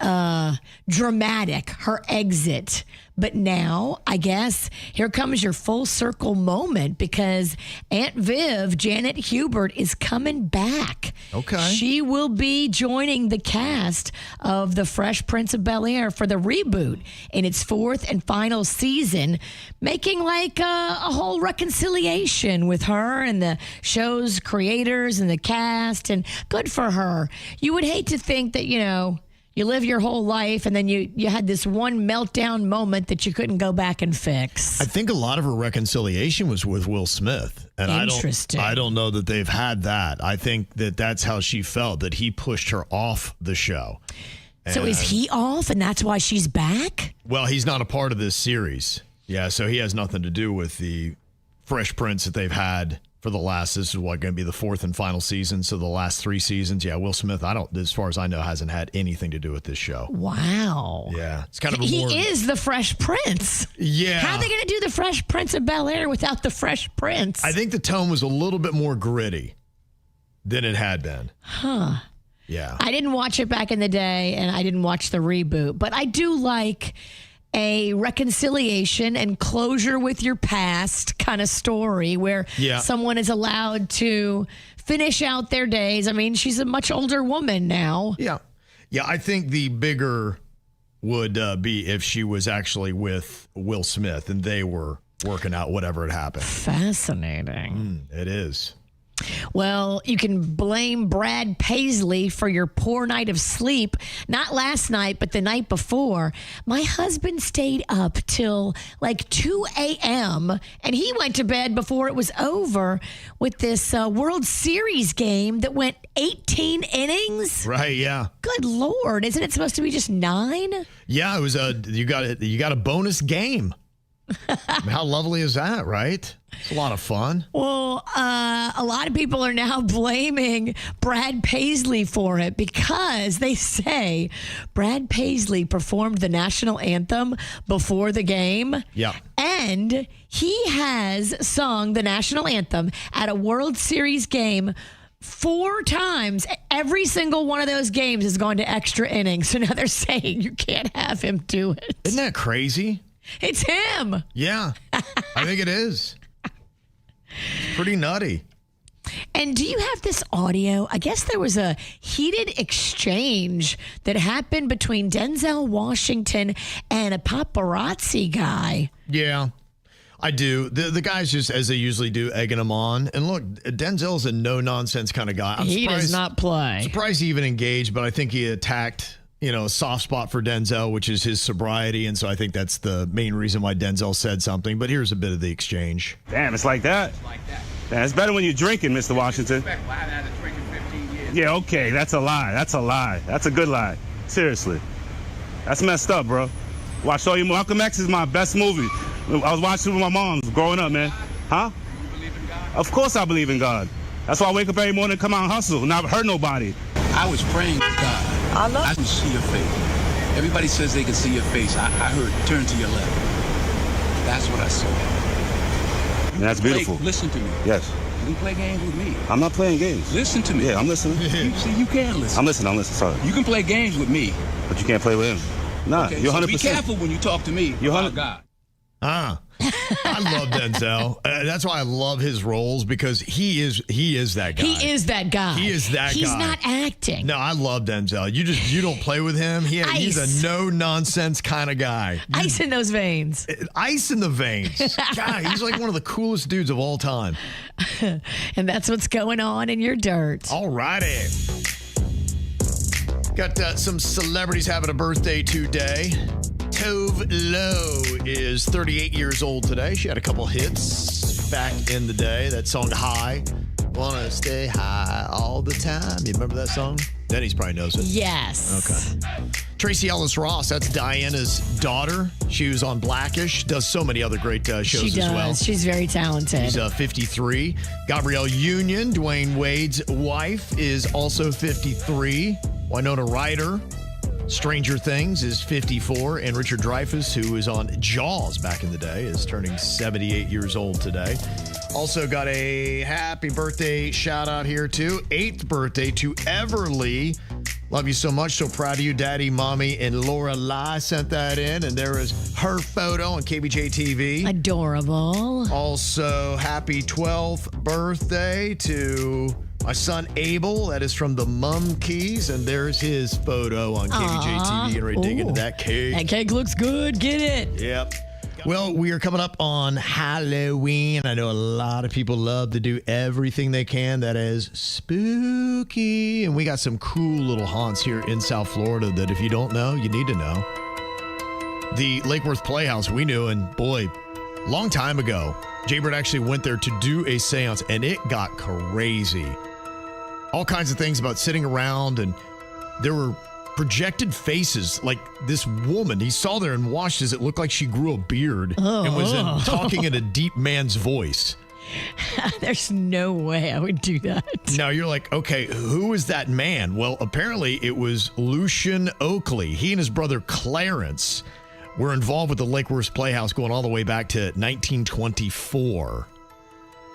S3: dramatic, her exit. But now, I guess, here comes your full circle moment because Aunt Viv, Janet Hubert, is coming back.
S2: Okay.
S3: She will be joining the cast of The Fresh Prince of Bel-Air for the reboot in its 4th and final season, making a whole reconciliation with her and the show's creators and the cast, and good for her. You would hate to think that, you live your whole life and then you had this one meltdown moment that you couldn't go back and fix.
S2: I think a lot of her reconciliation was with Will Smith. And
S3: Interesting.
S2: I don't know that they've had that. I think that that's how she felt, that he pushed her off the show.
S3: So is he off and that's why she's back?
S2: Well, he's not a part of this series. Yeah, so he has nothing to do with the Fresh Prince that they've had for this is going to be the 4th and final season. So the last 3 seasons, Will Smith, as far as I know, hasn't had anything to do with this show.
S3: Wow.
S2: Yeah. It's kind of
S3: He is the Fresh Prince.
S2: Yeah.
S3: How are they going to do the Fresh Prince of Bel-Air without the Fresh Prince?
S2: I think the tone was a little bit more gritty than it had been.
S3: Huh.
S2: Yeah.
S3: I didn't watch it back in the day, and I didn't watch the reboot, but I do like a reconciliation and closure with your past kind of story where someone is allowed to finish out their days. I mean, she's a much older woman now.
S2: Yeah. Yeah, I think the bigger would be if she was actually with Will Smith and they were working out whatever had happened.
S3: Fascinating.
S2: It is.
S3: Well, you can blame Brad Paisley for your poor night of sleep. Not last night, but the night before. My husband stayed up till 2 a.m. and he went to bed before it was over with this World Series game that went 18 innings.
S2: Right, yeah.
S3: Good Lord. Isn't it supposed to be just 9?
S2: Yeah, it was you got a bonus game. I mean, how lovely is that, right? It's a lot of fun.
S3: Well, a lot of people are now blaming Brad Paisley for it because they say Brad Paisley performed the national anthem before the game.
S2: Yeah.
S3: And he has sung the national anthem at a World Series game 4 times. Every single one of those games has gone to extra innings. So now they're saying you can't have him do it.
S2: Isn't that crazy?
S3: It's him.
S2: Yeah, I think it is. It's pretty nutty.
S3: And do you have this audio? I guess there was a heated exchange that happened between Denzel Washington and a paparazzi guy.
S2: Yeah, I do. The guys just, as they usually do, egging him on. And look, Denzel's a no-nonsense kind of guy.
S3: He does not play.
S2: Surprised he even engaged, but I think he attacked, a soft spot for Denzel, which is his sobriety. And so I think that's the main reason why Denzel said something. But here's a bit of the exchange.
S7: Damn, it's like that? Man, it's better when you're drinking, Mr. Washington.
S8: I haven't had a drink in 15 years.
S7: Yeah, okay, that's a lie. That's a lie. That's a good lie. Seriously. That's messed up, bro. Well, I show you, Malcolm X is my best movie. I was watching with my mom growing up, man. Huh?
S8: You believe in God?
S7: Of course I believe in God. That's why I wake up every morning and come out and hustle, not hurt nobody.
S8: I was praying to God. I can see your face. Everybody says they can see your face. I heard, turn to your left. That's what I saw.
S7: And that's beautiful.
S8: Listen to me.
S7: Yes.
S8: You can play games with me.
S7: I'm not playing games.
S8: Listen to me.
S7: Yeah, I'm listening.
S8: You can listen.
S7: I'm listening, sorry.
S8: You can play games with me.
S7: But you can't play with him. Nah,
S8: Okay,
S7: you're 100%.
S8: so be careful when you talk to me about God.
S2: I love Denzel. That's why I love his roles, because he is that guy.
S3: He is that guy.
S2: He is that guy.
S3: He's not acting.
S2: No, I love Denzel. You don't play with him. He's a no-nonsense kind of guy.
S3: Ice in those veins.
S2: Ice in the veins. God, he's like one of the coolest dudes of all time.
S3: And that's what's going on in your dirt.
S2: All righty. Got some celebrities having a birthday today. Tove Lo is 38 years old today. She had a couple hits back in the day. That song, High. Wanna stay high all the time. You remember that song? Denny's probably knows it.
S3: Yes.
S2: Okay. Tracy Ellis Ross, that's Diana's daughter. She was on Blackish, does so many other great shows as well.
S3: She's very talented.
S2: She's 53. Gabrielle Union, Dwayne Wade's wife, is also 53. Winona Ryder, Stranger Things, is 54. And Richard Dreyfuss, who was on Jaws back in the day, is turning 78 years old today. Also got a happy birthday shout out here too. 8th birthday to Everly. Love you so much. So proud of you, Daddy, Mommy, and Laura Lai sent that in. And there is her photo on KBJ TV.
S3: Adorable.
S2: Also, happy 12th birthday to my son Abel. That is from the Mum Keys. And there's his photo on KBJ TV. And we're digging into that cake.
S3: That cake looks good. Get it.
S2: Yep. Well, we are coming up on Halloween. I know a lot of people love to do everything they can that is spooky. And we got some cool little haunts here in South Florida that if you don't know, you need to know. The Lake Worth Playhouse we knew, and boy, long time ago, Jbird actually went there to do a seance, and it got crazy. All kinds of things about sitting around, and there were projected faces, like this woman he saw there and watched as it looked like she grew a beard and was talking in a deep man's voice.
S3: There's no way I would do that.
S2: Now you're like, okay, who is that man? Well, apparently it was Lucian Oakley. He and his brother Clarence were involved with the Lake Worth Playhouse going all the way back to 1924.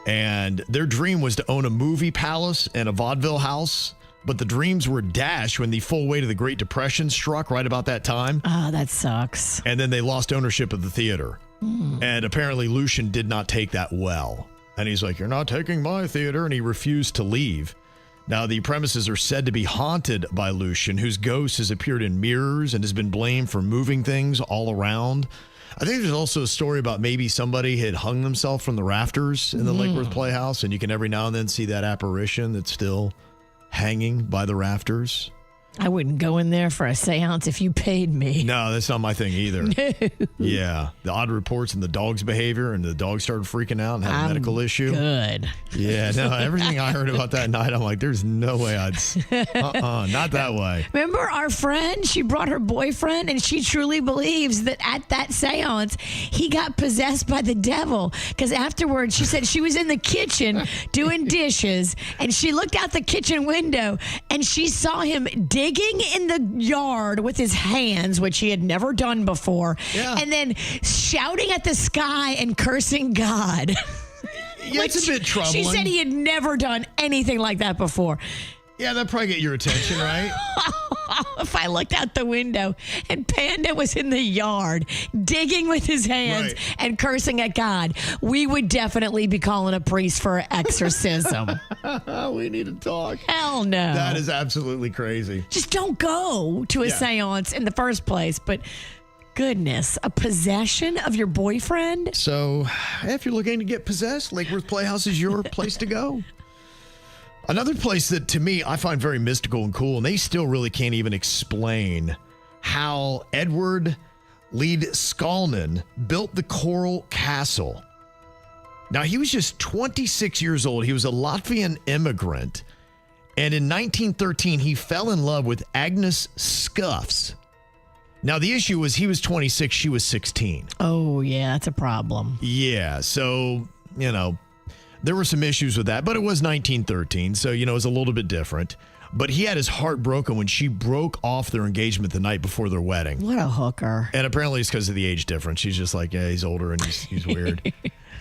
S2: And their dream was to own a movie palace and a vaudeville house. But the dreams were dashed when the full weight of the Great Depression struck right about that time.
S3: Oh, that sucks.
S2: And then they lost ownership of the theater. And apparently Lucian did not take that well. And he's like, you're not taking my theater. And he refused to leave. Now, the premises are said to be haunted by Lucian, whose ghost has appeared in mirrors and has been blamed for moving things all around. I think there's also a story about maybe somebody had hung themselves from the rafters in the Lake Worth Playhouse. And you can every now and then see that apparition that's still hanging by the rafters.
S3: I wouldn't go in there for a seance if you paid me.
S2: No, that's not my thing either. No. Yeah. The odd reports and the dog's behavior, and the dog started freaking out and had a medical issue.
S3: Good.
S2: Yeah. No, everything I heard about that night, I'm like, there's no way not that way.
S3: Remember our friend? She brought her boyfriend, and she truly believes that at that seance, he got possessed by the devil. Because afterwards, she said she was in the kitchen doing dishes, and she looked out the kitchen window, and she saw him digging in the yard with his hands, which he had never done before, and then shouting at the sky and cursing God.
S2: Yeah, it's a bit troubling.
S3: She said he had never done anything like that before.
S2: Yeah, that'd probably get your attention, right?
S3: if I looked out the window and Panda was in the yard digging with his hands and cursing at God, we would definitely be calling a priest for an exorcism.
S2: We need to talk.
S3: Hell no.
S2: That is absolutely crazy.
S3: Just don't go to a seance in the first place. But goodness, a possession of your boyfriend?
S2: So if you're looking to get possessed, Lake Worth Playhouse is your place to go. Another place that, to me, I find very mystical and cool, and they still really can't even explain how Edward Lead Skalman built the Coral Castle. Now, he was just 26 years old. He was a Latvian immigrant, and in 1913, he fell in love with Agnes Scuffs. Now, the issue was he was 26, she was 16.
S3: Oh, yeah, that's a problem.
S2: Yeah, so, there were some issues with that, but it was 1913, so, it was a little bit different. But he had his heart broken when she broke off their engagement the night before their wedding.
S3: What a hooker.
S2: And apparently it's because of the age difference. She's just like, yeah, he's older and he's weird.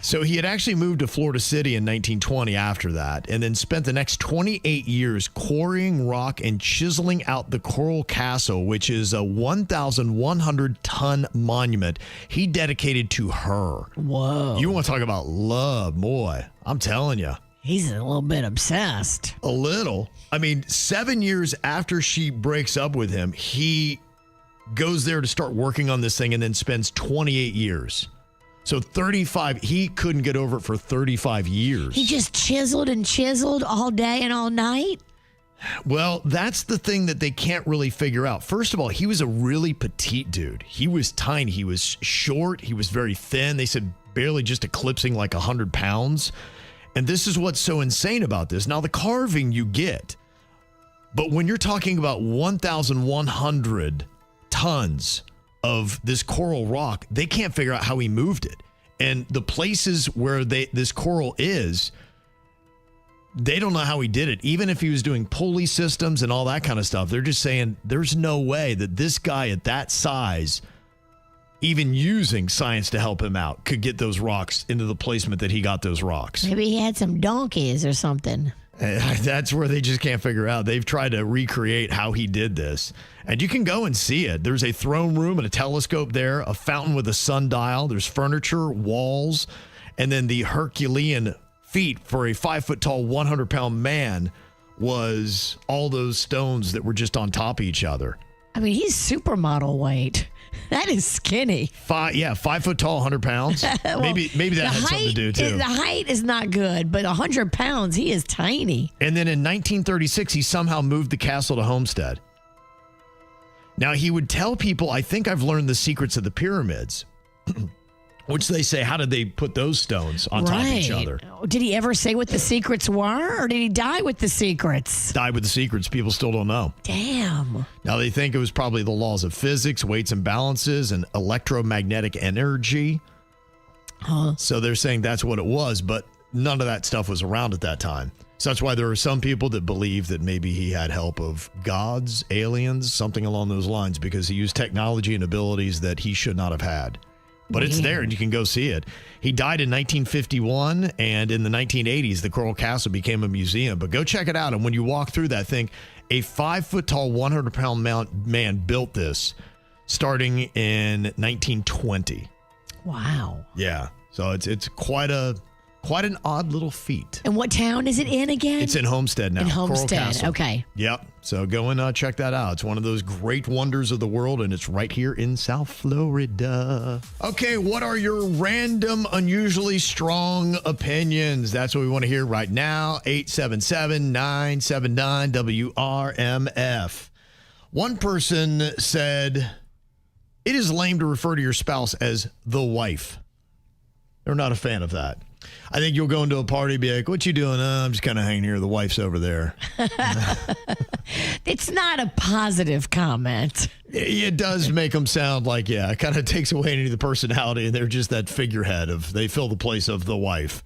S2: So he had actually moved to Florida City in 1920 after that, and then spent the next 28 years quarrying rock and chiseling out the Coral Castle, which is a 1,100-ton monument he dedicated to her.
S3: Whoa.
S2: You want to talk about love, boy. I'm telling you.
S3: He's a little bit obsessed.
S2: A little. 7 years after she breaks up with him, he goes there to start working on this thing and then spends 28 years. So 35, he couldn't get over it for 35 years.
S3: He just chiseled and chiseled all day and all night?
S2: Well, that's the thing that they can't really figure out. First of all, he was a really petite dude. He was tiny. He was short. He was very thin. They said barely just eclipsing like 100 pounds. And this is what's so insane about this. Now, the carving you get, but when you're talking about 1,100 tons of this coral rock, they can't figure out how he moved it. And the places where this coral is, they don't know how he did it. Even if he was doing pulley systems and all that kind of stuff, they're just saying there's no way that this guy at that size, even using science to help him out, could get those rocks into the placement that he got those rocks.
S3: Maybe he had some donkeys or something.
S2: That's where they just can't figure out. They've tried to recreate how he did this. And you can go and see it. There's a throne room and a telescope there, a fountain with a sundial. There's furniture, walls, and then the Herculean feat for a 5-foot-tall, 100-pound man was all those stones that were just on top of each other.
S3: He's supermodel weight. That is skinny.
S2: 5 foot tall, 100 pounds.
S3: Well,
S2: maybe that had something to do too.
S3: The height is not good, but 100 pounds, he is tiny.
S2: And then in 1936, he somehow moved the castle to Homestead. Now, he would tell people, I think I've learned the secrets of the pyramids, which they say, how did they put those stones on top of each other?
S3: Did he ever say what the secrets were, or did he die with the secrets?
S2: Died with the secrets. People still don't know.
S3: Damn.
S2: Now, they think it was probably the laws of physics, weights and balances, and electromagnetic energy. So they're saying that's what it was, but none of that stuff was around at that time. So that's why there are some people that believe that maybe he had help of gods, aliens, something along those lines, because he used technology and abilities that he should not have had. But it's there, and you can go see it. He died in 1951, and in the 1980s, the Coral Castle became a museum. But go check it out, and when you walk through that thing, a 5-foot-tall, 100-pound man built this starting in 1920.
S3: Wow.
S2: Yeah, so it's quite an odd little feat.
S3: And what town is it in again?
S2: It's in Homestead now.
S3: In Homestead,
S2: Coral Castle.
S3: okay.
S2: Yep. So go and check that out. It's one of those great wonders of the world, and it's right here in South Florida. Okay, what are your random, unusually strong opinions? That's what we want to hear right now. 877-979-WRMF. One person said, it is lame to refer to your spouse as the wife. They're not a fan of that. I think you'll go into a party and be like, what you doing? I'm just kind of hanging here. The wife's over there.
S3: It's not a positive comment.
S2: It does make them sound like, it kind of takes away any of the personality, and they're just that figurehead of, they fill the place of the wife.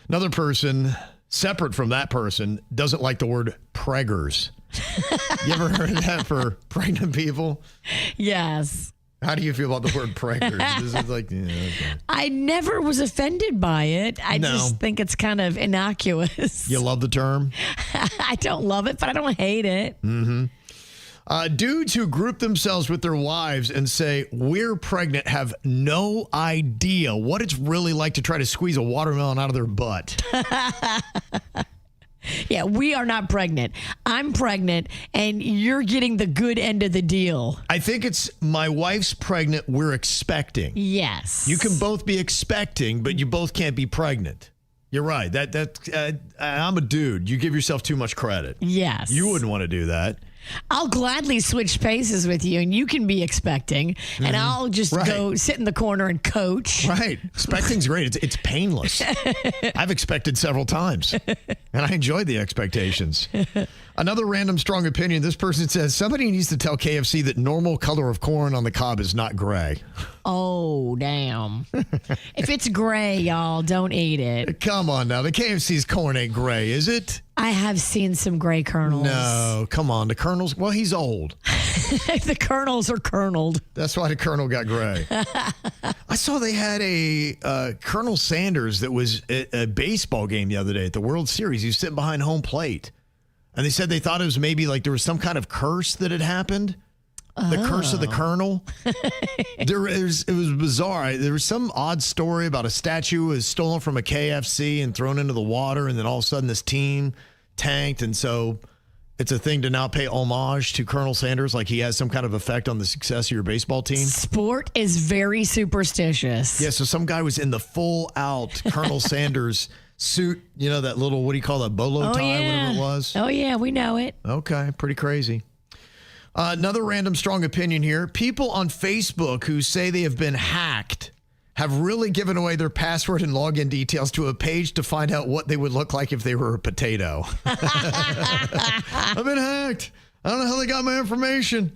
S2: Another person, separate from that person, doesn't like the word preggers. You ever heard of that for pregnant people?
S3: Yes.
S2: How do you feel about the word preggers? This is like, okay.
S3: I never was offended by it. I just think it's kind of innocuous.
S2: You love the term?
S3: I don't love it, but I don't hate it.
S2: Mm-hmm. Dudes who group themselves with their wives and say, we're pregnant, have no idea what it's really like to try to squeeze a watermelon out of their butt.
S3: Yeah, we are not pregnant. I'm pregnant, and you're getting the good end of the deal.
S2: I think it's my wife's pregnant, we're expecting.
S3: Yes.
S2: You can both be expecting, but you both can't be pregnant. You're right. I'm a dude. You give yourself too much credit.
S3: Yes.
S2: You wouldn't want to do that.
S3: I'll gladly switch places with you, and you can be expecting, and I'll just go sit in the corner and coach.
S2: Right. Expecting's great. It's painless. I've expected several times, and I enjoyed the expectations. Another random strong opinion. This person says, somebody needs to tell KFC that normal color of corn on the cob is not gray.
S3: Oh, damn. If it's gray, y'all, don't eat it.
S2: Come on now. The KFC's corn ain't gray, is it?
S3: I have seen some gray kernels.
S2: No, come on. The kernels, well, he's old.
S3: The kernels are kerneled.
S2: That's why the kernel got gray. I saw they had a Colonel Sanders that was at a baseball game the other day at the World Series. He was sitting behind home plate. And they said they thought it was maybe like there was some kind of curse that had happened. The curse of the Colonel. It was bizarre. There was some odd story about a statue was stolen from a KFC and thrown into the water, and then all of a sudden this team tanked, and so it's a thing to now pay homage to Colonel Sanders, like he has some kind of effect on the success of your baseball team.
S3: Sport is very superstitious.
S2: Yeah, so some guy was in the full-out Colonel Sanders suit, you know, that little, what do you call that, bolo tie, whatever it was?
S3: Oh, yeah, we know it.
S2: Okay, pretty crazy. Another random strong opinion here. People on Facebook who say they have been hacked have really given away their password and login details to a page to find out what they would look like if they were a potato. I've been hacked. I don't know how they got my information.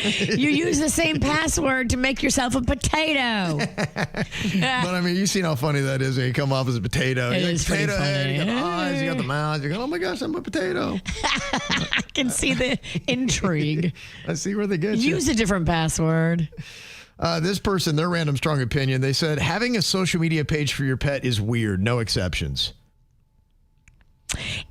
S3: You use the same password to make yourself a potato.
S2: But I mean, you've seen how funny that is when you come off as a potato.
S3: It is pretty
S2: potato head, you got the
S3: funny.
S2: eyes, you got the mouth. You're going, oh my gosh, I'm a potato.
S3: I can see the intrigue.
S2: I see where they get you.
S3: Use a different password.
S2: This person, their random strong opinion, they said, having a social media page for your pet is weird. No exceptions.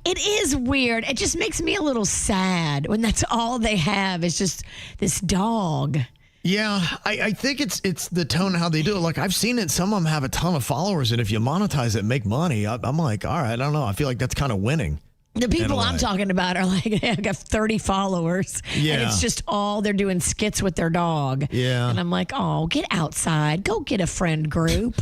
S3: It is weird. It just makes me a little sad when that's all they have is just this dog.
S2: Yeah, I think it's the tone how they do it. Like, I've seen it. Some of them have a ton of followers, and if you monetize it, make money. I'm like, all right, I don't know. I feel like that's kind of winning.
S3: The people I'm talking about are like, I got 30 followers.
S2: Yeah.
S3: And it's just all they're doing skits with their dog.
S2: Yeah.
S3: And I'm like, oh, get outside. Go get a friend group.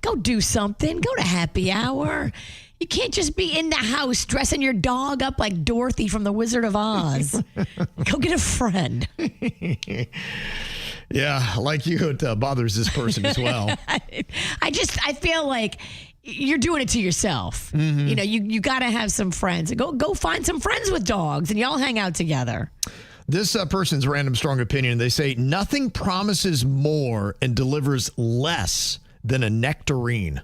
S3: Go do something. Go to happy hour. You can't just be in the house dressing your dog up like Dorothy from The Wizard of Oz. Go get a friend.
S2: Yeah, like you, it bothers this person as well.
S3: I feel like you're doing it to yourself.
S2: Mm-hmm.
S3: You know, you got to have some friends. Go find some friends with dogs and y'all hang out together.
S2: This person's random strong opinion, they say nothing promises more and delivers less than a nectarine.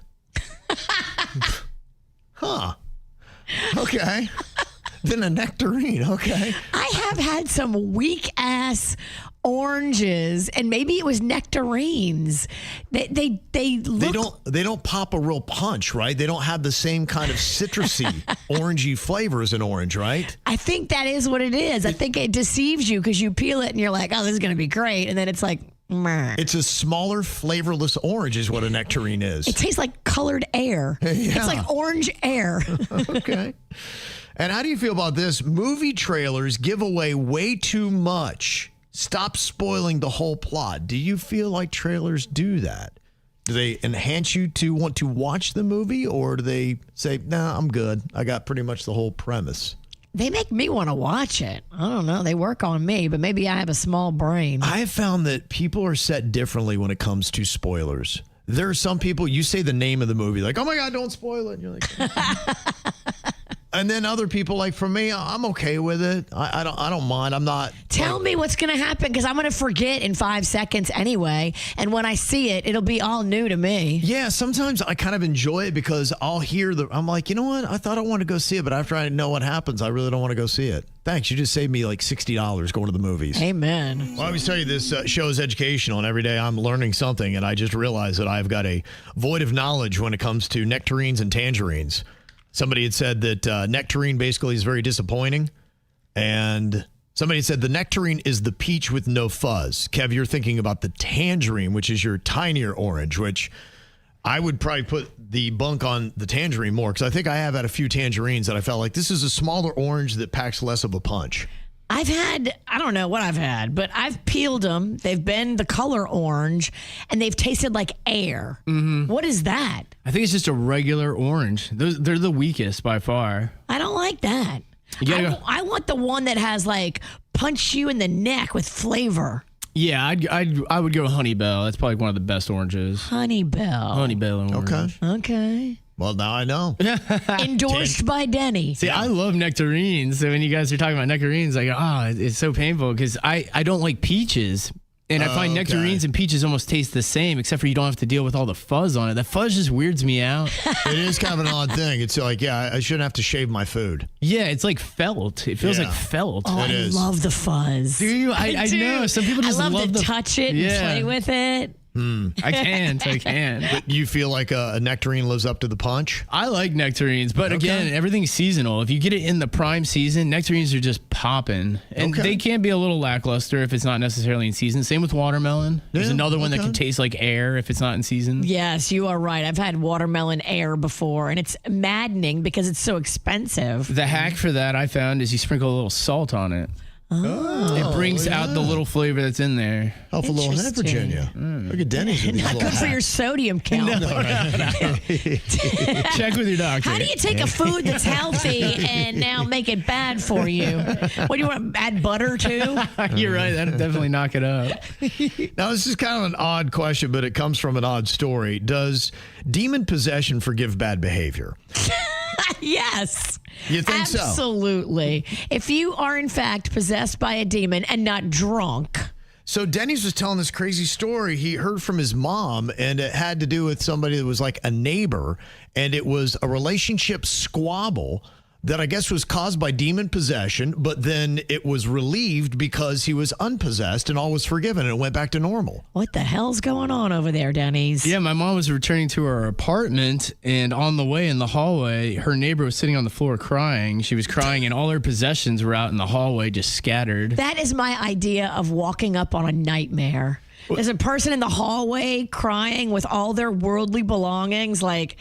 S2: Huh. Okay. Then a nectarine. Okay.
S3: I have had some weak ass oranges, and maybe it was nectarines. They
S2: don't pop a real punch, right? They don't have the same kind of citrusy, orangey flavor as an orange, right?
S3: I think that is what it is. I think it deceives you because you peel it and you're like, oh, this is going to be great, and then it's like, meh.
S2: It's a smaller, flavorless orange is what a nectarine is.
S3: It tastes like colored air.
S2: Yeah.
S3: It's like orange air.
S2: Okay. And how do you feel about this? Movie trailers give away way too much. Stop spoiling the whole plot. Do you feel like trailers do that? Do they enhance you to want to watch the movie, or do they say, nah, I'm good. I got pretty much the whole premise?
S3: They make me want to watch it. I don't know. They work on me, but maybe I have a small brain.
S2: I have found that people are set differently when it comes to spoilers. There are some people, you say the name of the movie, like, oh my God, don't spoil it. And you're like, and then other people, like for me, I'm okay with it. I don't mind. I'm not.
S3: Tell me what's going to happen, because I'm going to forget in 5 seconds anyway. And when I see it, it'll be all new to me.
S2: Yeah, sometimes I kind of enjoy it because I'll hear I'm like, you know what? I thought I wanted to go see it, but after I know what happens, I really don't want to go see it. Thanks. You just saved me like $60 going to the movies.
S3: Amen.
S2: Well, I always tell you this show is educational, and every day I'm learning something, and I just realized that I've got a void of knowledge when it comes to nectarines and tangerines. Somebody had said that nectarine basically is very disappointing, and Somebody said the nectarine is the peach with no fuzz. Kev, you're thinking about the tangerine, which is your tinier orange, which I would probably put the bunk on the tangerine more because I think I have had a few tangerines that I felt like this is a smaller orange that packs less of a punch.
S3: I don't know what I've had, but I've peeled them. They've been the color orange, and they've tasted like air. Mm-hmm. What is that?
S4: I think it's just a regular orange. They're the weakest by far.
S3: I don't like that. I want the one that has like punch you in the neck with flavor.
S4: Yeah, I would go Honeybell. That's probably one of the best oranges.
S3: Honeybell
S4: orange.
S3: Okay.
S2: Well, now I know.
S3: Endorsed by Denny.
S4: See, I love nectarines. So when you guys are talking about nectarines, like, it's so painful because I don't like peaches. And I find nectarines and peaches almost taste the same, except for you don't have to deal with all the fuzz on it. The fuzz just weirds me out.
S2: It is kind of an odd thing. It's like, I shouldn't have to shave my food.
S4: Yeah, it's like felt. It feels like felt.
S3: Oh, I love the fuzz.
S4: Do you? I know. Some people just
S3: love to touch it and play with it.
S4: I can.
S2: But you feel like a nectarine lives up to the punch?
S4: I like nectarines, but again, everything's seasonal. If you get it in the prime season, nectarines are just popping. And they can be a little lackluster if it's not necessarily in season. Same with watermelon. There's another one that can taste like air if it's not in season.
S3: Yes, you are right. I've had watermelon air before, and it's maddening because it's so expensive.
S4: The hack for that I found is you sprinkle a little salt on it. Oh, it brings out the little flavor that's in there.
S2: Helpful little hint, Virginia. Look at Denny's.
S3: Not good for your sodium count.
S4: No. Check with your doctor.
S3: How do you take a food that's healthy and now make it bad for you? What do you want to add butter to?
S4: You're right. That'd definitely knock it up.
S2: Now, this is kind of an odd question, but it comes from an odd story. Does demon possession forgive bad behavior?
S3: Yes.
S2: You think so?
S3: Absolutely. If you are, in fact, possessed by a demon and not drunk.
S2: So Denny's was telling this crazy story he heard from his mom, and it had to do with somebody that was like a neighbor, and it was a relationship squabble that I guess was caused by demon possession, but then it was relieved because he was unpossessed and all was forgiven and it went back to normal.
S3: What the hell's going on over there, Denny's?
S4: Yeah, my mom was returning to her apartment, and on the way in the hallway, her neighbor was sitting on the floor crying. She was crying, and all her possessions were out in the hallway, just scattered.
S3: That is my idea of walking up on a nightmare. There's a person in the hallway crying with all their worldly belongings, like...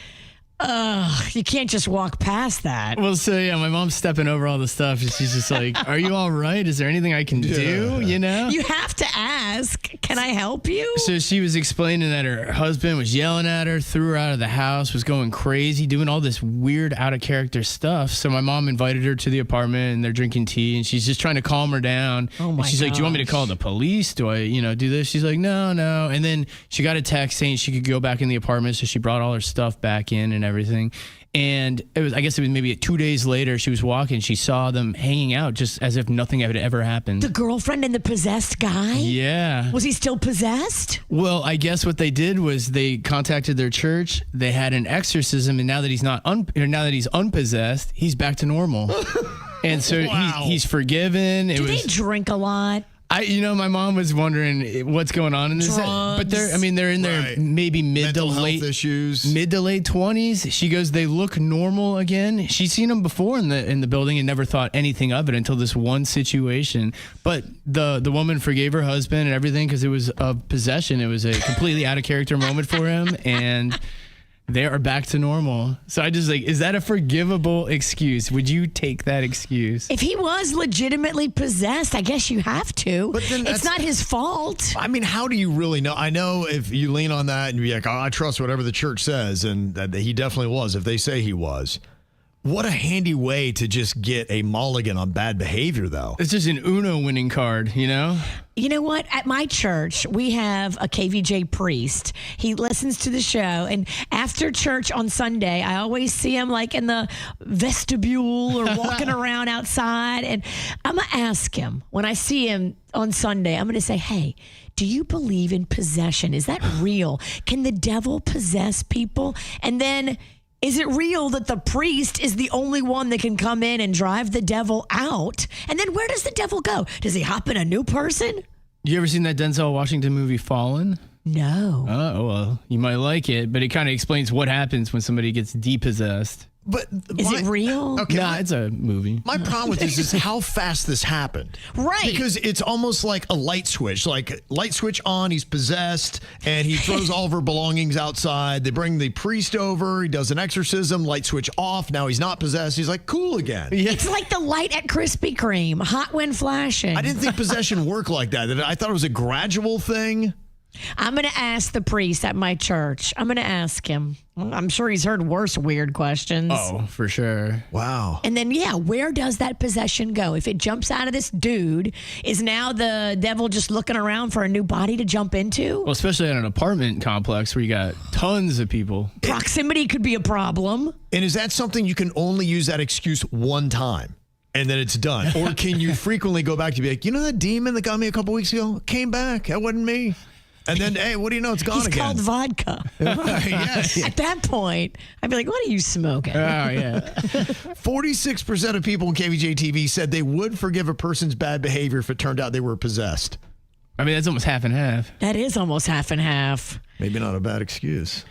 S3: you can't just walk past that.
S4: Well, so yeah, my mom's stepping over all the stuff, and she's just like, "Are you all right? Is there anything I can do?" You know,
S3: you have to ask. Can I help you?
S4: So she was explaining that her husband was yelling at her, threw her out of the house, was going crazy, doing all this weird, out of character stuff. So my mom invited her to the apartment, and they're drinking tea, and she's just trying to calm her down.
S3: Oh my!
S4: And she's like, "Do you want me to call the police? Do I, do this?" She's like, "No." And then she got a text saying she could go back in the apartment, so she brought all her stuff back in and everything. And I guess it was maybe 2 days later, she was walking, she saw them hanging out just as if nothing had ever happened.
S3: The girlfriend and the possessed guy?
S4: Yeah.
S3: Was he still possessed?
S4: Well, I guess what they did was they contacted their church, they had an exorcism, and now that he's unpossessed, he's back to normal. And so he's forgiven.
S3: Do they drink a lot?
S4: My mom was wondering what's going on in this.
S3: Drugs.
S4: But they're in their maybe mid to late 20s. She goes, they look normal again. She's seen them before in the building and never thought anything of it until this one situation. But the woman forgave her husband and everything because it was a possession. It was a completely out of character moment for him, and they are back to normal. So I just is that a forgivable excuse? Would you take that excuse?
S3: If he was legitimately possessed, I guess you have to. But then it's not his fault.
S2: I mean, how do you really know? I know if you lean on that and you're like, I trust whatever the church says, and that he definitely was, if they say he was. What a handy way to just get a mulligan on bad behavior, though.
S4: It's just an Uno winning card, You
S3: know what? At my church, we have a KVJ priest. He listens to the show, and after church on Sunday, I always see him like in the vestibule or walking around outside, and I'm going to ask him when I see him on Sunday, I'm going to say, hey, do you believe in possession? Is that real? Can the devil possess people? And then... is it real that the priest is the only one that can come in and drive the devil out? And then where does the devil go? Does he hop in a new person?
S4: You ever seen that Denzel Washington movie, Fallen?
S3: No.
S4: Oh, well, you might like it, but it kind of explains what happens when somebody gets depossessed.
S2: But
S3: is it real?
S2: Okay,
S4: nah, it's a movie.
S2: My problem with this is how fast this happened.
S3: Right.
S2: Because it's almost like a light switch. Like, light switch on, he's possessed, and he throws all of her belongings outside. They bring the priest over. He does an exorcism. Light switch off. Now he's not possessed. He's like, cool again.
S4: Yeah.
S3: It's like the light at Krispy Kreme, hot when flashing.
S2: I didn't think possession worked like that. I thought it was a gradual thing.
S3: I'm going to ask the priest at my church. I'm going to ask him. I'm sure he's heard worse weird questions.
S4: Oh, for sure.
S2: Wow.
S3: And then, where does that possession go? If it jumps out of this dude, is now the devil just looking around for a new body to jump into?
S4: Well, especially at an apartment complex where you got tons of people.
S3: Proximity could be a problem.
S2: And is that something you can only use that excuse one time? And then it's done? Or can you frequently go back to be like, you know that demon that got me a couple weeks ago? Came back. That wasn't me. And then, hey, what do you know? It's gone
S3: He's
S2: again.
S3: called vodka.
S2: Yes.
S3: At that point, I'd be like, what are you smoking?
S4: Oh, yeah.
S2: 46% of people in KVJ TV said they would forgive a person's bad behavior if it turned out they were possessed.
S4: I mean, that's almost half and half.
S3: That is almost half and half.
S2: Maybe not a bad excuse.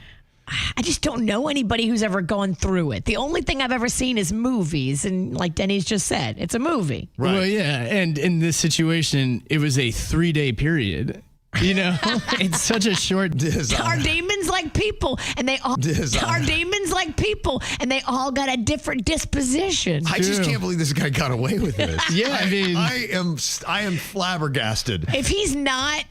S3: I just don't know anybody who's ever gone through it. The only thing I've ever seen is movies. And like Denny's just said, it's a movie.
S2: Right.
S4: Well, yeah. And in this situation, it was a 3-day period. You know, it's such a short
S3: Are demons like people? And they all are demons like people, and they all got a different disposition.
S2: I just can't believe this guy got away with this.
S4: Yeah, I mean,
S2: I am flabbergasted.
S3: If he's not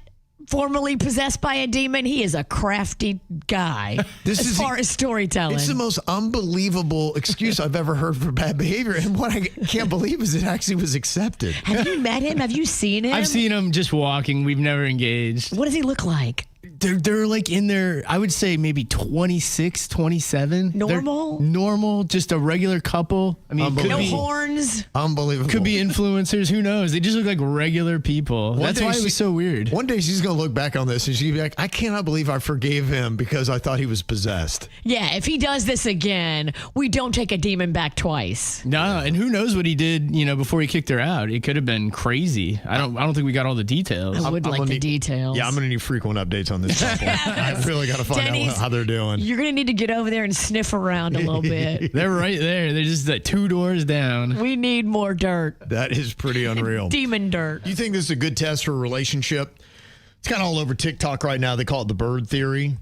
S3: formerly possessed by a demon, he is a crafty guy as far as storytelling.
S2: It's the most unbelievable excuse I've ever heard for bad behavior. And what I can't believe is it actually was accepted.
S3: Have you met him? Have you seen him?
S4: I've seen him just walking. We've never engaged.
S3: What does he look like?
S4: They're like in their, I would say maybe 26, 27.
S3: Normal?
S4: They're normal, just a regular couple. I mean,
S3: No horns.
S2: Unbelievable.
S4: Could be influencers. Who knows? They just look like regular people. That's why it was so weird.
S2: One day she's going to look back on this and she'll be like, I cannot believe I forgave him because I thought he was possessed.
S3: Yeah, if he does this again, we don't take a demon back twice.
S4: No, and who knows what he did, before he kicked her out. It could have been crazy. I don't think we got all the details.
S3: I would like the details.
S2: Yeah, I'm going to need frequent updates on this couple. I really got to find out how they're doing.
S3: You're going to need to get over there and sniff around a little bit.
S4: They're right there. They're just like 2 doors down.
S3: We need more dirt.
S2: That is pretty unreal.
S3: Demon dirt.
S2: You think this is a good test for a relationship? It's kind of all over TikTok right now. They call it the bird theory.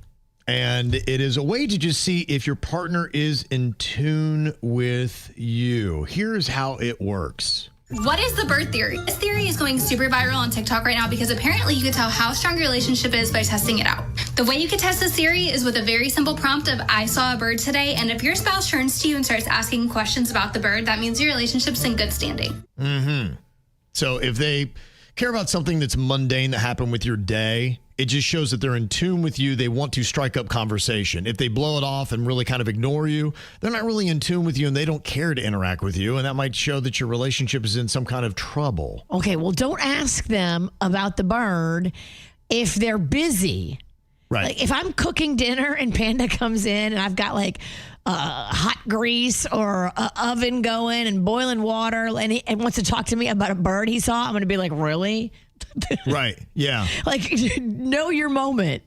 S2: And it is a way to just see if your partner is in tune with you. Here's how it works.
S9: What is the bird theory? This theory is going super viral on TikTok right now because apparently you can tell how strong your relationship is by testing it out. The way you can test this theory is with a very simple prompt of I saw a bird today, and if your spouse turns to you and starts asking questions about the bird, that means your relationship's in good standing.
S2: Mm-hmm. So if they care about something that's mundane that happened with your day, it just shows that they're in tune with you. They want to strike up conversation. If they blow it off and really kind of ignore you, they're not really in tune with you and they don't care to interact with you. And that might show that your relationship is in some kind of trouble.
S3: Okay, well, don't ask them about the bird if they're busy.
S2: Right.
S3: Like if I'm cooking dinner and Panda comes in and I've got like hot grease or an oven going and boiling water and wants to talk to me about a bird he saw, I'm going to be like, really?
S2: Right. Yeah.
S3: Like, know your moment.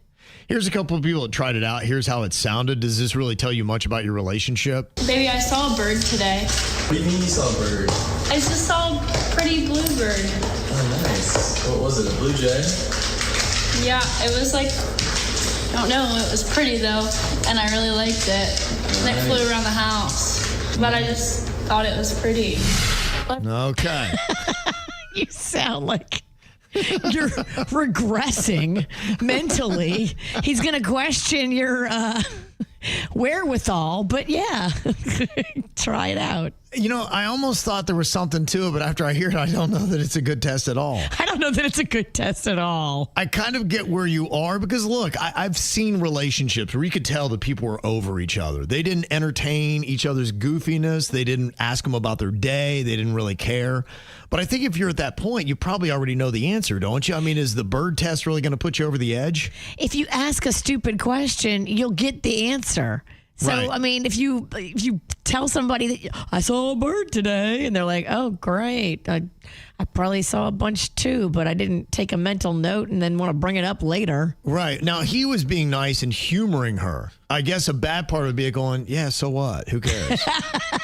S2: Here's a couple of people that tried it out. Here's how it sounded. Does this really tell you much about your relationship?
S10: Baby, I saw a bird today.
S11: What do you mean you saw a bird?
S10: I just saw a pretty blue bird.
S11: Oh, nice. What was it, a blue jay?
S10: Yeah, it was like, I don't know, it was pretty though, and I really liked it. And it flew around the house, but I just thought it was pretty.
S2: Okay.
S3: You sound like you're regressing mentally. He's going to question your wherewithal, but yeah, try it out.
S2: I almost thought there was something to it, but after I hear it, I don't know that it's a good test at all.
S3: I don't know that it's a good test at all.
S2: I kind of get where you are because, look, I've seen relationships where you could tell that people were over each other. They didn't entertain each other's goofiness. They didn't ask them about their day. They didn't really care. But I think if you're at that point, you probably already know the answer, don't you? I mean, is the bird test really going to put you over the edge?
S3: If you ask a stupid question, you'll get the answer. So,
S2: Right.
S3: I mean, if you tell somebody that I saw a bird today, and they're like, oh, great. I probably saw a bunch too, but I didn't take a mental note and then want to bring it up later.
S2: Right. Now, he was being nice and humoring her. I guess a bad part would be going, yeah, so what? Who cares?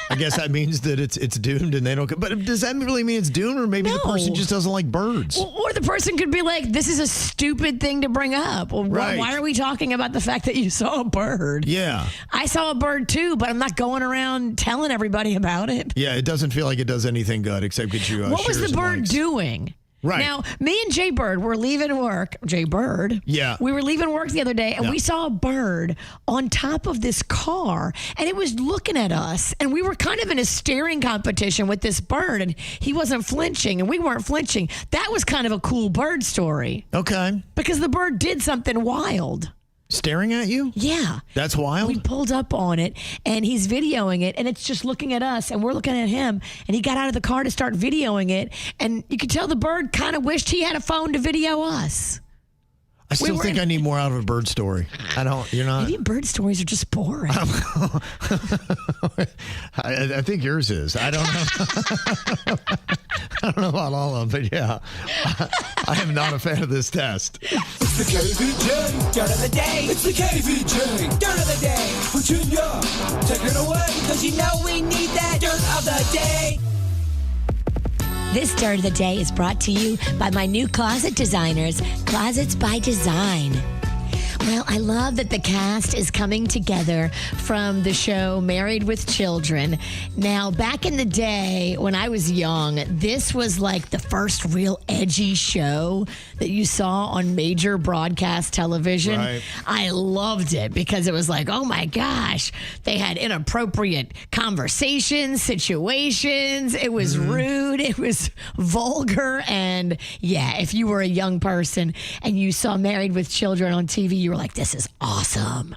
S2: I guess that means that it's doomed and they don't. But does that really mean it's doomed, or maybe the person just doesn't like birds?
S3: Or the person could be like, this is a stupid thing to bring up. Well,
S2: right.
S3: Why are we talking about the fact that you saw a bird?
S2: Yeah.
S3: I saw a bird too, but I'm not going around telling everybody about it.
S2: Yeah, it doesn't feel like it does anything good except get you
S3: what was the bird doing?
S2: Right.
S3: Now, me and Jbird were leaving work. Jbird.
S2: Yeah.
S3: We were leaving work the other day, and we saw a bird on top of this car, and it was looking at us, and we were kind of in a staring competition with this bird, and he wasn't flinching, and we weren't flinching. That was kind of a cool bird story.
S2: Okay.
S3: Because the bird did something wild.
S2: Staring at you?
S3: Yeah.
S2: That's wild.
S3: We pulled up on it, and he's videoing it, and it's just looking at us, and we're looking at him, and he got out of the car to start videoing it, and you could tell the bird kind of wished he had a phone to video us.
S2: I still think I need more out of a bird story. I don't, you're not.
S3: Maybe bird stories are just boring.
S2: I think yours is. I don't know. I don't know about all of them, but yeah. I am not a fan of this test.
S1: It's the KVJ Dirt of the Day. It's the KVJ Dirt of the Day. Virginia, take it away, because you know we need that Dirt of the Day.
S3: This Dirt of the Day is brought to you by my new closet designers, Closets by Design. Well, I love that the cast is coming together from the show Married with Children. Now, back in the day when I was young, this was like the first real edgy show that you saw on major broadcast television.
S2: Right.
S3: I loved it because it was like, oh my gosh, they had inappropriate conversations, situations. It was rude. It was vulgar. And yeah, if you were a young person and you saw Married with Children on TV, you were like, this is awesome.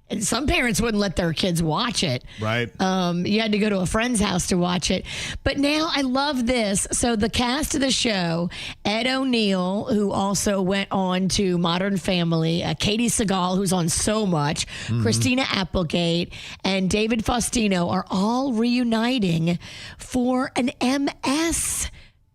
S3: And some parents wouldn't let their kids watch it.
S2: Right.
S3: You had to go to a friend's house to watch it. But now I love this. So the cast of the show, Ed O'Neill, who also went on to Modern Family, Katie Seagal, who's on so much, Christina Applegate, and David Faustino are all reuniting for an MS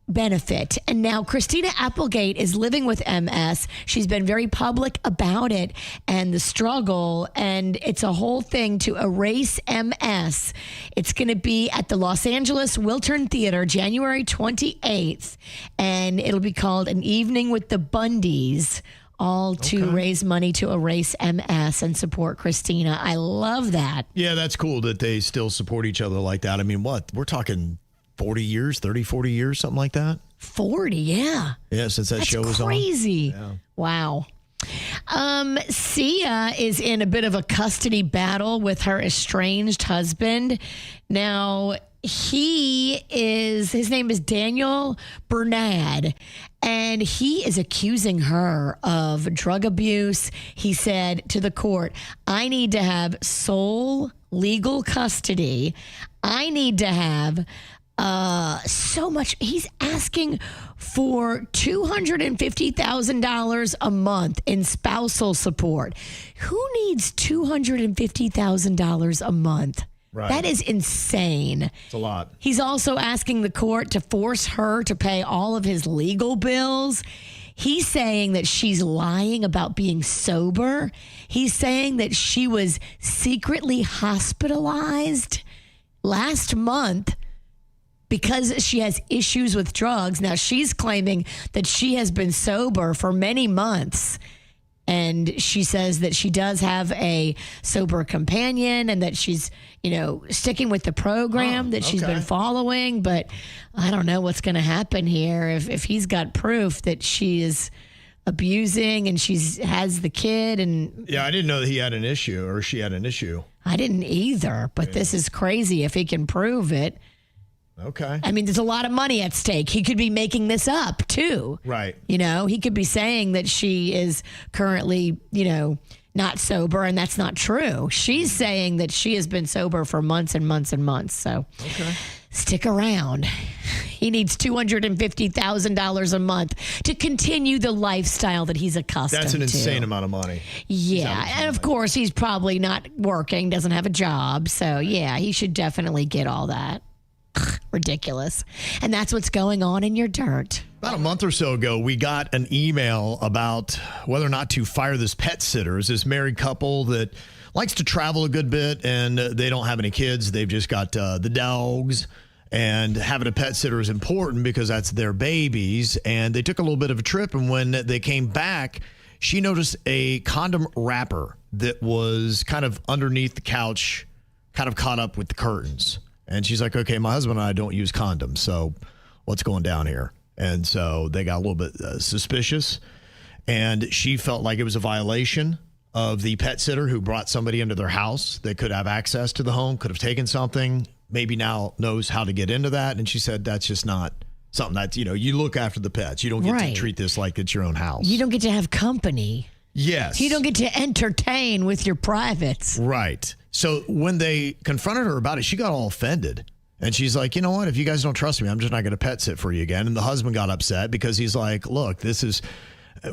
S3: benefit. And now Christina Applegate is living with MS. She's been very public about it and the struggle, and it's a whole thing to erase MS. It's going to be at the Los Angeles Wiltern Theater January 28th, and it'll be called An Evening with the Bundys, all to raise money to erase MS and support Christina. I love that.
S2: Yeah, that's cool that they still support each other like that. I mean, what? We're talking 40 years, 30, 40 years, something like that?
S3: 40, yeah.
S2: Yeah, since that show was on.
S3: That's crazy.
S2: Yeah.
S3: Wow. Sia is in a bit of a custody battle with her estranged husband. Now, his name is Daniel Bernard, and he is accusing her of drug abuse. He said to the court, I need to have sole legal custody. I need to have so much. He's asking for $250,000 a month in spousal support. Who needs $250,000 a month?
S2: Right.
S3: That is insane.
S2: It's a lot.
S3: He's also asking the court to force her to pay all of his legal bills. He's saying that she's lying about being sober. He's saying that she was secretly hospitalized last month because she has issues with drugs. Now, she's claiming that she has been sober for many months. And she says that she does have a sober companion and that she's, sticking with the program that she's been following. But I don't know what's going to happen here if he's got proof that she is abusing and has the kid. And
S2: yeah, I didn't know that he had an issue or she had an issue.
S3: I didn't either, but this is crazy if he can prove it.
S2: Okay.
S3: I mean, there's a lot of money at stake. He could be making this up too.
S2: Right.
S3: He could be saying that she is currently, not sober, and that's not true. She's saying that she has been sober for months and months and months. So stick around. He needs $250,000 a month to continue the lifestyle that he's accustomed to.
S2: That's an insane amount of money.
S3: Yeah. And of course, he's probably not working, doesn't have a job. So, yeah, he should definitely get all that. Ridiculous. And that's what's going on in your dirt.
S2: About a month or so ago, we got an email about whether or not to fire this pet sitter. It's this married couple that likes to travel a good bit, and they don't have any kids. They've just got the dogs, and having a pet sitter is important because that's their babies. And they took a little bit of a trip, and when they came back, she noticed a condom wrapper that was kind of underneath the couch, kind of caught up with the curtains. And she's like, okay, my husband and I don't use condoms, so what's going down here? And so they got a little bit suspicious, and she felt like it was a violation of the pet sitter who brought somebody into their house that could have access to the home, could have taken something, maybe now knows how to get into that. And she said that's just not something that, you look after the pets. You don't get to treat this like it's your own house.
S3: You don't get to have company.
S2: Yes.
S3: You don't get to entertain with your privates.
S2: Right. So when they confronted her about it, she got all offended. And she's like, you know what? If you guys don't trust me, I'm just not going to pet sit for you again. And the husband got upset because he's like, look,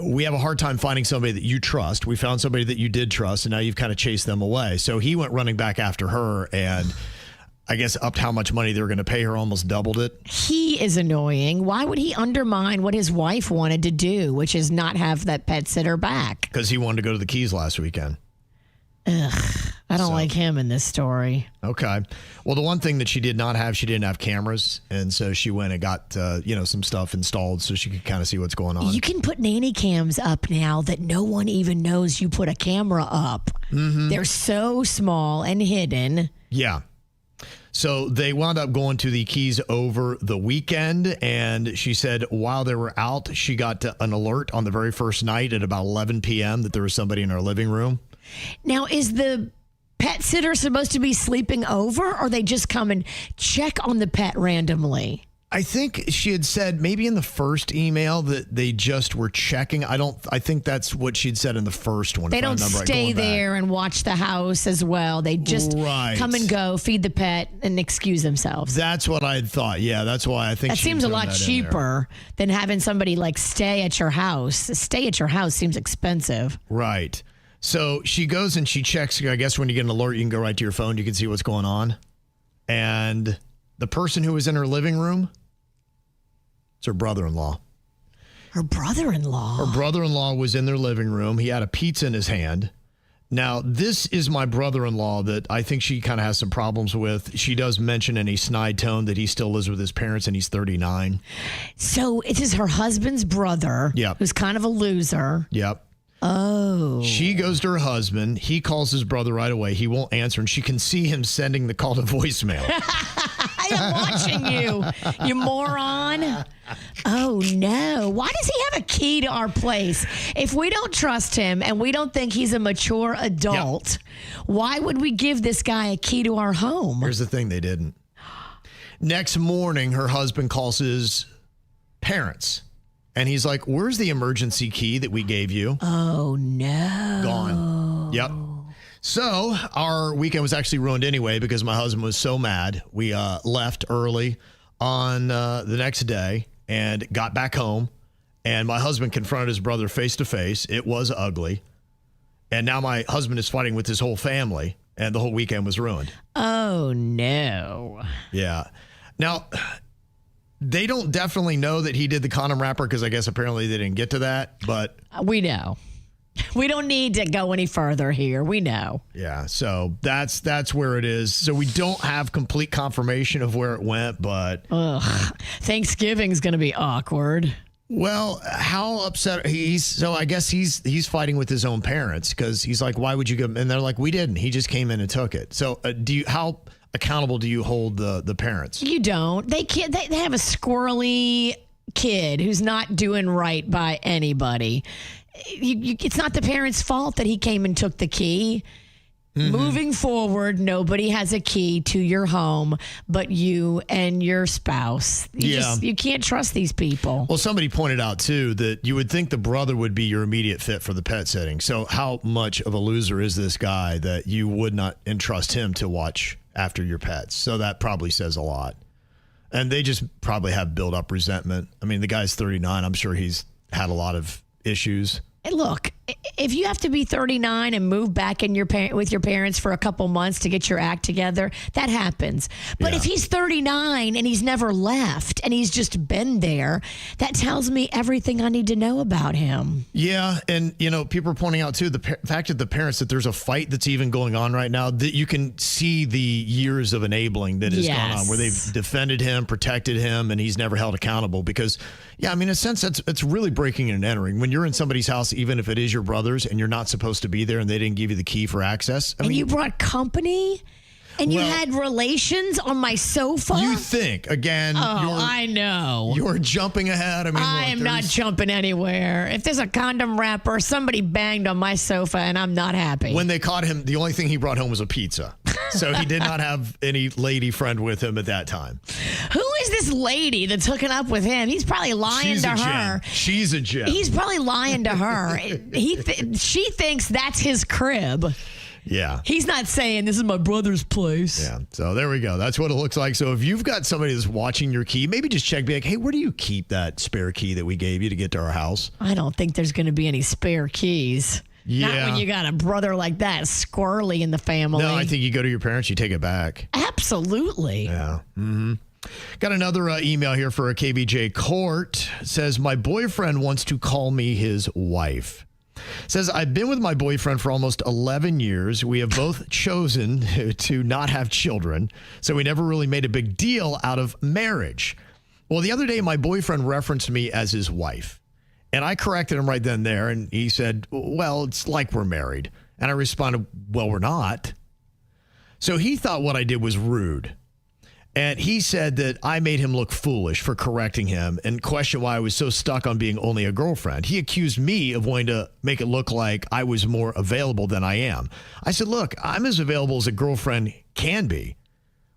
S2: we have a hard time finding somebody that you trust. We found somebody that you did trust, and now you've kind of chased them away. So he went running back after her and I guess upped how much money they were going to pay her, almost doubled it.
S3: He is annoying. Why would he undermine what his wife wanted to do, which is not have that pet sitter back?
S2: Because he wanted to go to the Keys last weekend.
S3: Ugh, I don't like him in this story.
S2: Okay. Well, the one thing that she didn't have cameras. And so she went and got, some stuff installed so she could kind of see what's going on.
S3: You can put nanny cams up now that no one even knows you put a camera up. Mm-hmm. They're so small and hidden.
S2: Yeah. So they wound up going to the Keys over the weekend, and she said while they were out, she got an alert on the very first night at about 11 p.m. that there was somebody in her living room.
S3: Now, is the pet sitter supposed to be sleeping over, or they just come and check on the pet randomly?
S2: I think she had said maybe in the first email that they just were checking. I think that's what she'd said in the first one.
S3: They don't stay there and watch the house as well. They just come and go, feed the pet, and excuse themselves.
S2: That's what I had thought. Yeah, that's why I think
S3: that seems a lot cheaper than having somebody stay at your house. Stay at your house seems expensive.
S2: Right. So she goes and she checks. I guess when you get an alert, you can go right to your phone. You can see what's going on. And the person who was in her living room, it's her brother-in-law.
S3: Her brother-in-law?
S2: Her brother-in-law was in their living room. He had a pizza in his hand. Now, this is my brother-in-law that I think she kind of has some problems with. She does mention in a snide tone that he still lives with his parents and he's 39.
S3: So it is her husband's brother, who's kind of a loser.
S2: Yep.
S3: Oh.
S2: She goes to her husband. He calls his brother right away. He won't answer, and she can see him sending the call to voicemail.
S3: I am watching you, you moron. Oh, no. Why does he have a key to our place? If we don't trust him and we don't think he's a mature adult, why would we give this guy a key to our home?
S2: Here's the thing, they didn't. Next morning, her husband calls his parents. And he's like, where's the emergency key that we gave you?
S3: Oh, no.
S2: Gone. Yep. So our weekend was actually ruined anyway because my husband was so mad. We left early on the next day and got back home. And my husband confronted his brother face to face. It was ugly. And now my husband is fighting with his whole family. And the whole weekend was ruined.
S3: Oh, no.
S2: Yeah. Now, they don't definitely know that he did the condom wrapper because I guess apparently they didn't get to that, but
S3: we know. We don't need to go any further here. We know.
S2: Yeah, so that's where it is. So we don't have complete confirmation of where it went, but
S3: Thanksgiving's going to be awkward.
S2: Well, how upset so I guess he's fighting with his own parents because he's like, why would you give him? And they're like, we didn't. He just came in and took it. So how accountable do you hold the parents?
S3: You don't. They can't. They have a squirrely kid who's not doing right by anybody. It's not the parents' fault that he came and took the key. Mm-hmm. Moving forward, nobody has a key to your home but you and your spouse. You can't trust these people.
S2: Well, somebody pointed out, too, that you would think the brother would be your immediate fit for the pet sitting. So how much of a loser is this guy that you would not entrust him to watch after your pets? So that probably says a lot. And they just probably have built up resentment. I mean, the guy's 39. I'm sure he's had a lot of issues.
S3: And look, if you have to be 39 and move back in with your parents for a couple months to get your act together, that happens. But if he's 39 and he's never left and he's just been there, that tells me everything I need to know about him.
S2: Yeah, and people are pointing out too the fact that the parents that there's a fight that's even going on right now, that you can see the years of enabling that has gone on, where they've defended him, protected him, and he's never held accountable. Because in a sense, it's really breaking and entering when you're in somebody's house, even if it is your brother's and you're not supposed to be there and they didn't give you the key for access. I mean,
S3: you brought company and you had relations on my sofa?
S2: You think, again,
S3: I know.
S2: You're jumping ahead.
S3: I am not jumping anywhere. If there's a condom wrapper, somebody banged on my sofa and I'm not happy.
S2: When they caught him, the only thing he brought home was a pizza. So he did not have any lady friend with him at that time.
S3: Who is this lady that's hooking up with him? He's probably lying to her.
S2: She's a gem.
S3: He's probably lying to her. She thinks that's his crib.
S2: Yeah.
S3: He's not saying this is my brother's place.
S2: Yeah. So there we go. That's what it looks like. So if you've got somebody that's watching your key, maybe just check, be like, hey, where do you keep that spare key that we gave you to get to our house?
S3: I don't think there's going to be any spare keys.
S2: Yeah.
S3: Not when you got a brother like that, squirrely in the family.
S2: No, I think you go to your parents, you take it back.
S3: Absolutely.
S2: Yeah. Mm-hmm. Got another email here for a KBJ Court. It says, my boyfriend wants to call me his wife. Says, I've been with my boyfriend for almost 11 years. We have both chosen to not have children, so we never really made a big deal out of marriage. Well, the other day, my boyfriend referenced me as his wife, and I corrected him right then and there, and he said, well, it's like we're married. And I responded, well, we're not. So he thought what I did was rude. And he said that I made him look foolish for correcting him and questioned why I was so stuck on being only a girlfriend. He accused me of wanting to make it look like I was more available than I am. I said, look, I'm as available as a girlfriend can be,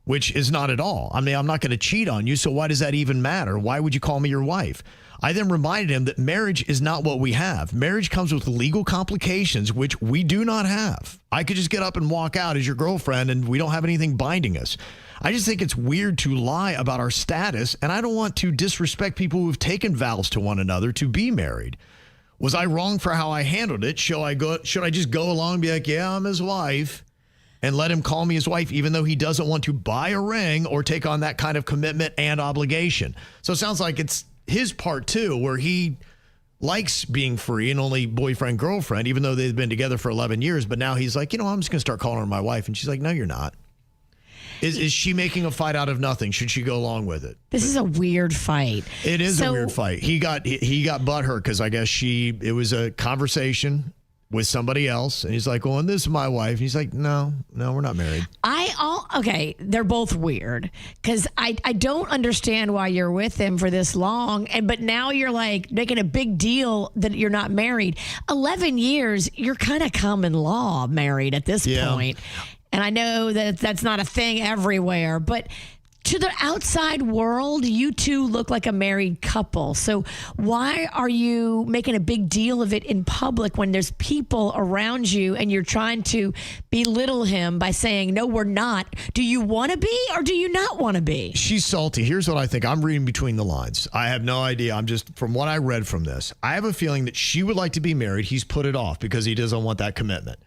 S2: which is not at all. I mean, I'm not going to cheat on you, so why does that even matter? Why would you call me your wife? I then reminded him that marriage is not what we have. Marriage comes with legal complications, which we do not have. I could just get up and walk out as your girlfriend, and we don't have anything binding us. I just think it's weird to lie about our status, and I don't want to disrespect people who have taken vows to one another to be married. Was I wrong for how I handled it? Should I just go along and be like, yeah, I'm his wife, and let him call me his wife, even though he doesn't want to buy a ring or take on that kind of commitment and obligation? So it sounds like it's his part too, where he likes being free and only boyfriend, girlfriend, even though they've been together for 11 years. But now he's like, I'm just going to start calling her my wife. And she's like, no, you're not. Is she making a fight out of nothing? Should she go along with it?
S3: This is a weird fight.
S2: It is a weird fight. He got butthurt because I guess it was a conversation with somebody else, and he's like, well, and this is my wife. And he's like, no, we're not married.
S3: Okay, they're both weird because I don't understand why you're with him for this long, but now you're like making a big deal that you're not married. 11 years, you're kind of common law married at this point. And I know that that's not a thing everywhere, but to the outside world, you two look like a married couple. So why are you making a big deal of it in public when there's people around you and you're trying to belittle him by saying, no, we're not? Do you want to be or do you not want to be?
S2: She's salty. Here's what I think. I'm reading between the lines. I have no idea. I'm just, from what I read from this, I have a feeling that she would like to be married. He's put it off because he doesn't want that commitment.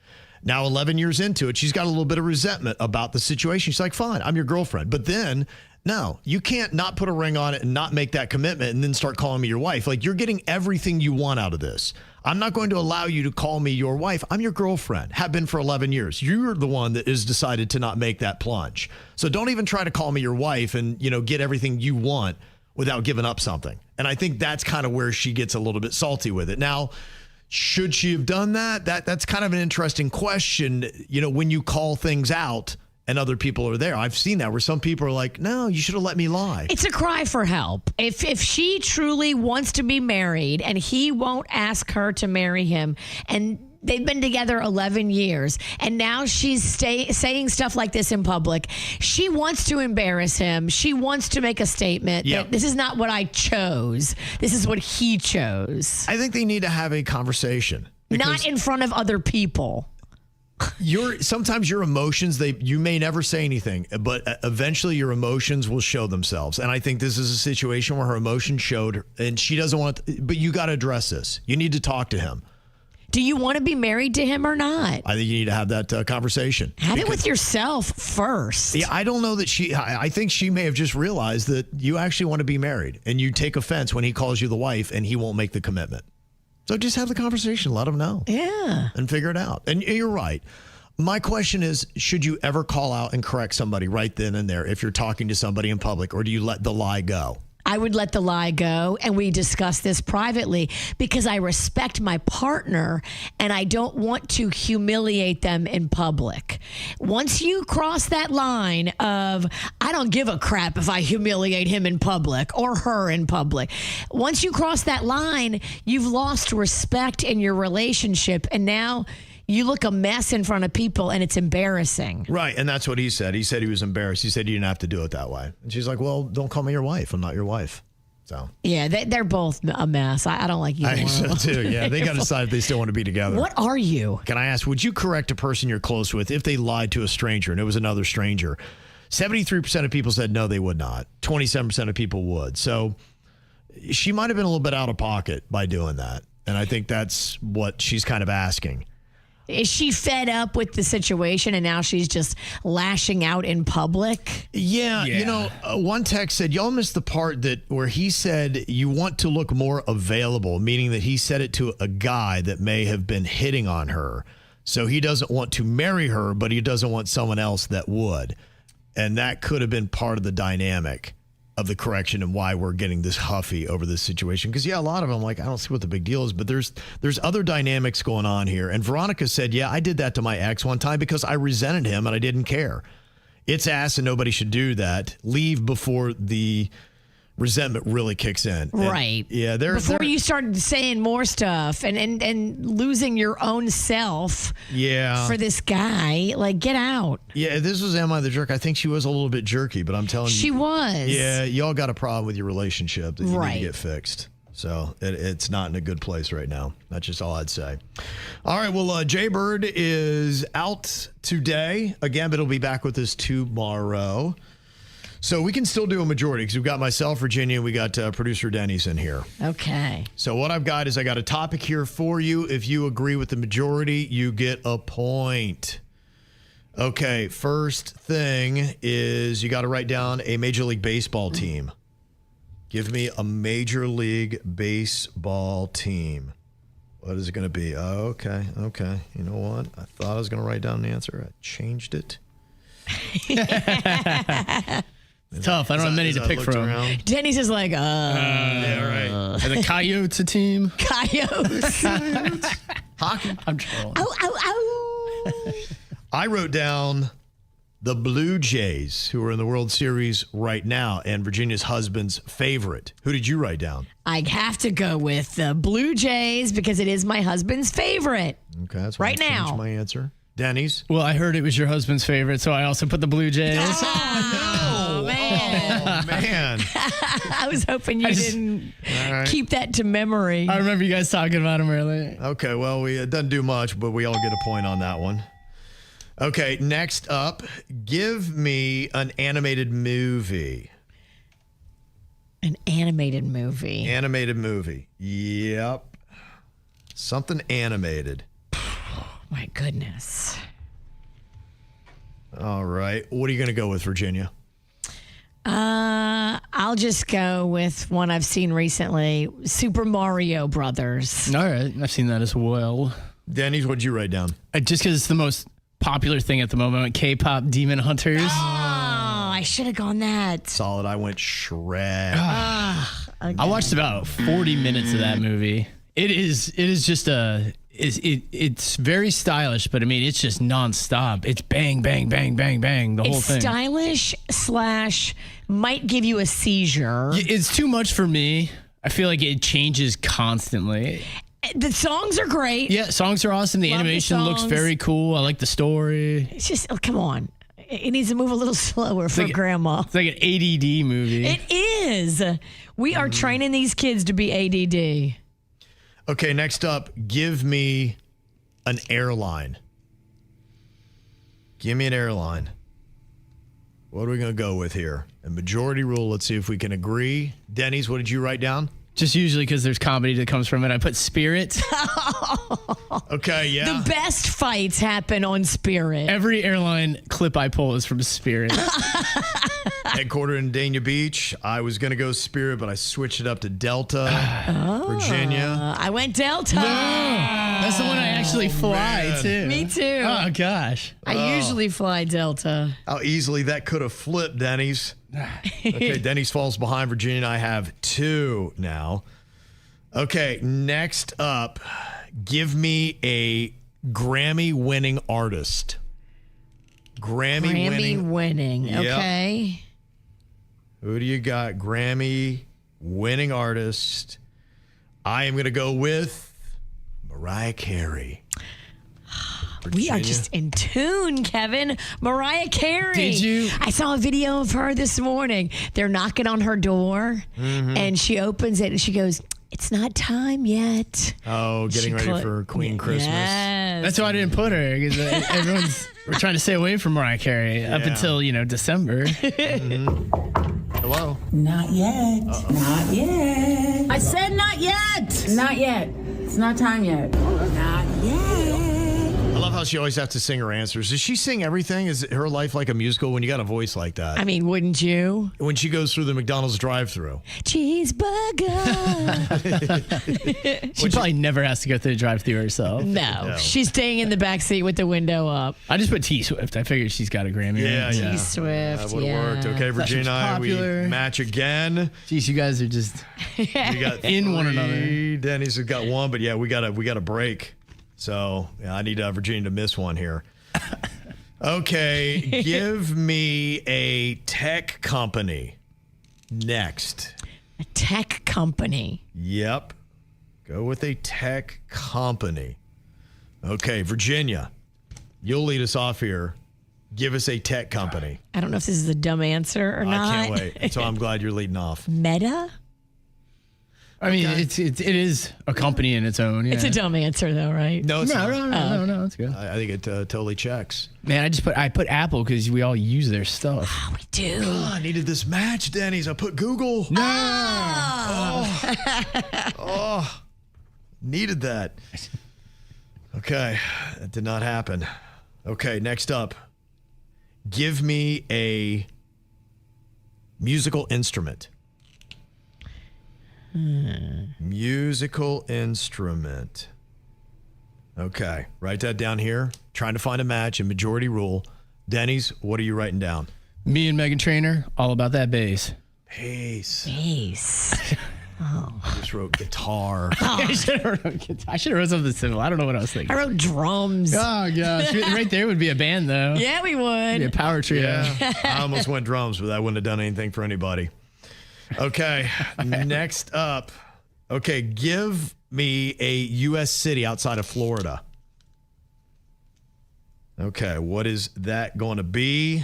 S2: Now, 11 years into it, she's got a little bit of resentment about the situation. She's like, fine, I'm your girlfriend. But then, no, you can't not put a ring on it and not make that commitment and then start calling me your wife. Like, you're getting everything you want out of this. I'm not going to allow you to call me your wife. I'm your girlfriend, have been for 11 years. You're the one that has decided to not make that plunge. So don't even try to call me your wife and, get everything you want without giving up something. And I think that's kind of where she gets a little bit salty with it. Now, should she have done that? That's kind of an interesting question, when you call things out and other people are there. I've seen that where some people are like, no, you should have let me lie.
S3: It's a cry for help. If she truly wants to be married and he won't ask her to marry him, and they've been together 11 years, and now she's saying stuff like this in public. She wants to embarrass him. She wants to make a statement that this is not what I chose. This is what he chose.
S2: I think they need to have a conversation.
S3: Not in front of other people.
S2: Sometimes your emotions, you may never say anything, but eventually your emotions will show themselves. And I think this is a situation where her emotions showed, and she doesn't want, but you got to address this. You need to talk to him.
S3: Do you want to be married to him or not?
S2: I think you need to have that conversation.
S3: Have it with yourself first.
S2: Yeah, I don't know that I think she may have just realized that you actually want to be married, and you take offense when he calls you the wife and he won't make the commitment. So just have the conversation. Let him know.
S3: Yeah.
S2: And figure it out. And you're right. My question is, should you ever call out and correct somebody right then and there if you're talking to somebody in public, or do you let the lie go?
S3: I would let the lie go, and we discuss this privately because I respect my partner and I don't want to humiliate them in public. Once you cross that line of, I don't give a crap if I humiliate him in public or her in public. Once you cross that line, you've lost respect in your relationship, and now you look a mess in front of people, and it's embarrassing.
S2: Right, and that's what he said. He said he was embarrassed. He said you didn't have to do it that way. And she's like, well, don't call me your wife. I'm not your wife. So
S3: yeah, they're both a mess. I don't like either
S2: I think so, too. Yeah, they got to decide if they still want to be together.
S3: What are you?
S2: Can I ask, would you correct a person you're close with if they lied to a stranger and it was another stranger? 73% of people said no, they would not. 27% of people would. So she might have been a little bit out of pocket by doing that. And I think that's what she's kind of asking.
S3: Is she fed up with the situation and now she's just lashing out in public?
S2: Yeah. You know, one text said, y'all missed the part where he said you want to look more available, meaning that he said it to a guy that may have been hitting on her. So he doesn't want to marry her, but he doesn't want someone else that would. And that could have been part of the dynamic of the correction and why we're getting this huffy over this situation. Because, yeah, a lot of them, like, I don't see what the big deal is, but there's other dynamics going on here. And Veronica said, yeah, I did that to my ex one time because I resented him and I didn't care. It's ass and nobody should do that. Leave before the resentment really kicks in.
S3: Right.
S2: And,
S3: before you start saying more stuff and losing your own self for this guy, like, get out.
S2: Yeah, this was Am I the Jerk? I think she was a little bit jerky, but I'm telling you.
S3: She was.
S2: Yeah, y'all got a problem with your relationship that you need to get fixed. So it's not in a good place right now. That's just all I'd say. All right, well, Jbird is out today. Again, but he'll be back with us tomorrow. So we can still do a majority because we've got myself, Virginia, and we got producer Denny's in here.
S3: Okay.
S2: So what I've got is I got a topic here for you. If you agree with the majority, you get a point. Okay, first thing is you got to write down a Major League Baseball team. Give me a Major League Baseball team. What is it going to be? Okay. You know what? I thought I was going to write down the answer. I changed it.
S4: It's tough. I don't have many to pick from.
S3: Denny's is like,
S2: yeah, right.
S4: Are the Coyotes a team?
S3: Coyotes.
S2: Hockey.
S4: I'm trolling.
S2: I wrote down the Blue Jays, who are in the World Series right now, and Virginia's husband's favorite. Who did you write down?
S3: I have to go with the Blue Jays because it is my husband's favorite.
S2: Okay, that's why I changed my answer. Denny's?
S4: Well, I heard it was your husband's favorite, so I also put the Blue Jays.
S3: Oh, man.
S2: Oh, man.
S3: I was hoping you didn't keep that to memory.
S4: I remember you guys talking about him earlier.
S2: Okay, well, it doesn't do much, but we all get a point on that one. Okay, next up, give me an animated movie.
S3: An animated movie.
S2: Animated movie. Yep. Something animated.
S3: My goodness.
S2: All right. What are you going to go with, Virginia?
S3: I'll just go with one I've seen recently, Super Mario Brothers.
S4: All right. I've seen that as well.
S2: Denny's, what'd you write down?
S4: Just because it's the most popular thing at the moment, K-pop Demon Hunters.
S3: Oh, I should have gone that.
S2: Solid. I went Shrek.
S4: I watched about 40 minutes of that movie. It is just it's very stylish, but I mean, it's just nonstop. It's bang, bang, bang, bang, bang, the whole thing.
S3: It's stylish / might give you a seizure.
S4: It's too much for me. I feel like it changes constantly.
S3: The songs are great.
S4: Yeah, songs are awesome. The animation looks very cool. I like the story.
S3: It's just, come on. It needs to move a little slower for Grandma.
S4: It's like an ADD movie.
S3: It is. We are training these kids to be ADD.
S2: Okay, next up, give me an airline. Give me an airline. What are we going to go with here? A majority rule. Let's see if we can agree. Denny's, what did you write down?
S4: Just usually because there's comedy that comes from it. I put Spirit.
S2: Okay, yeah.
S3: The best fights happen on Spirit.
S4: Every airline clip I pull is from Spirit.
S2: Headquartered in Dania Beach. I was going to go Spirit, but I switched it up to Delta, Virginia.
S3: I went Delta.
S4: No, that's the one I actually fly too.
S3: Me too.
S4: Oh, gosh.
S3: I usually fly Delta.
S2: How easily that could have flipped, Denny's. Okay, Denny's falls behind Virginia, and I have 2 now. Okay, next up, give me a Grammy-winning artist.
S3: Grammy-winning.
S2: Yep.
S3: Okay.
S2: Who do you got? Grammy-winning artist. I am going to go with Mariah Carey.
S3: We are just in tune, Kevin. Mariah Carey.
S4: Did you?
S3: I saw a video of her this morning. They're knocking on her door, and she opens it, and she goes, "It's not time yet."
S2: Oh, getting ready for Queen Christmas.
S3: Yes.
S4: That's why I didn't put her, because we're trying to stay away from Mariah Carey up until, December.
S2: Hello?
S12: Not yet. Not yet. I said not yet. Not yet. It's not time yet. Not yet.
S2: I love how she always has to sing her answers. Does she sing everything? Is her life like a musical when you got a voice like that?
S3: I mean, wouldn't you?
S2: When she goes through the McDonald's drive-thru.
S3: Cheeseburger.
S4: She probably never has to go through the drive-thru herself.
S3: No, she's staying in the back seat with the window up.
S4: I just put T Swift. I figured she's got a Grammy.
S2: Yeah.
S3: T Swift.
S2: That would have worked. Okay, Virginia and I, we match again.
S4: Jeez, you guys are just
S2: We got
S4: in one another.
S2: Denny's has got 1, but yeah, we got a break. So yeah, I need Virginia to miss one here. Okay, give me a tech company next.
S3: A tech company.
S2: Yep. Go with a tech company. Okay, Virginia, you'll lead us off here. Give us a tech company.
S3: I don't know if this is a dumb answer or not.
S2: I can't wait. So I'm glad you're leading off.
S3: Meta?
S4: I mean, it is a company in its own. Yeah.
S3: It's a dumb answer, though, right?
S2: No, it's not.
S4: No, that's good.
S2: I think it totally checks.
S4: Man, I put Apple because we all use their stuff.
S3: Oh, we do.
S2: I needed this match, Denny's. I put Google.
S4: No.
S2: Oh, needed that. Okay, that did not happen. Okay, next up. Give me a musical instrument. Musical instrument. Okay, write that down here. Trying to find a match in majority rule. Denny's, what are you writing down?
S4: Me and Megan Trainor, all about that bass.
S3: Bass. Oh.
S2: I just wrote guitar.
S4: I should have wrote something simple. I don't know what I was thinking.
S3: I wrote drums.
S4: Oh, gosh. Right there would be a band, though.
S3: Yeah, we would.
S4: Be a power trio.
S2: Yeah. I almost went drums, but that wouldn't have done anything for anybody. Okay, next up. Okay, give me a U.S. city outside of Florida. Okay, what is that going to be?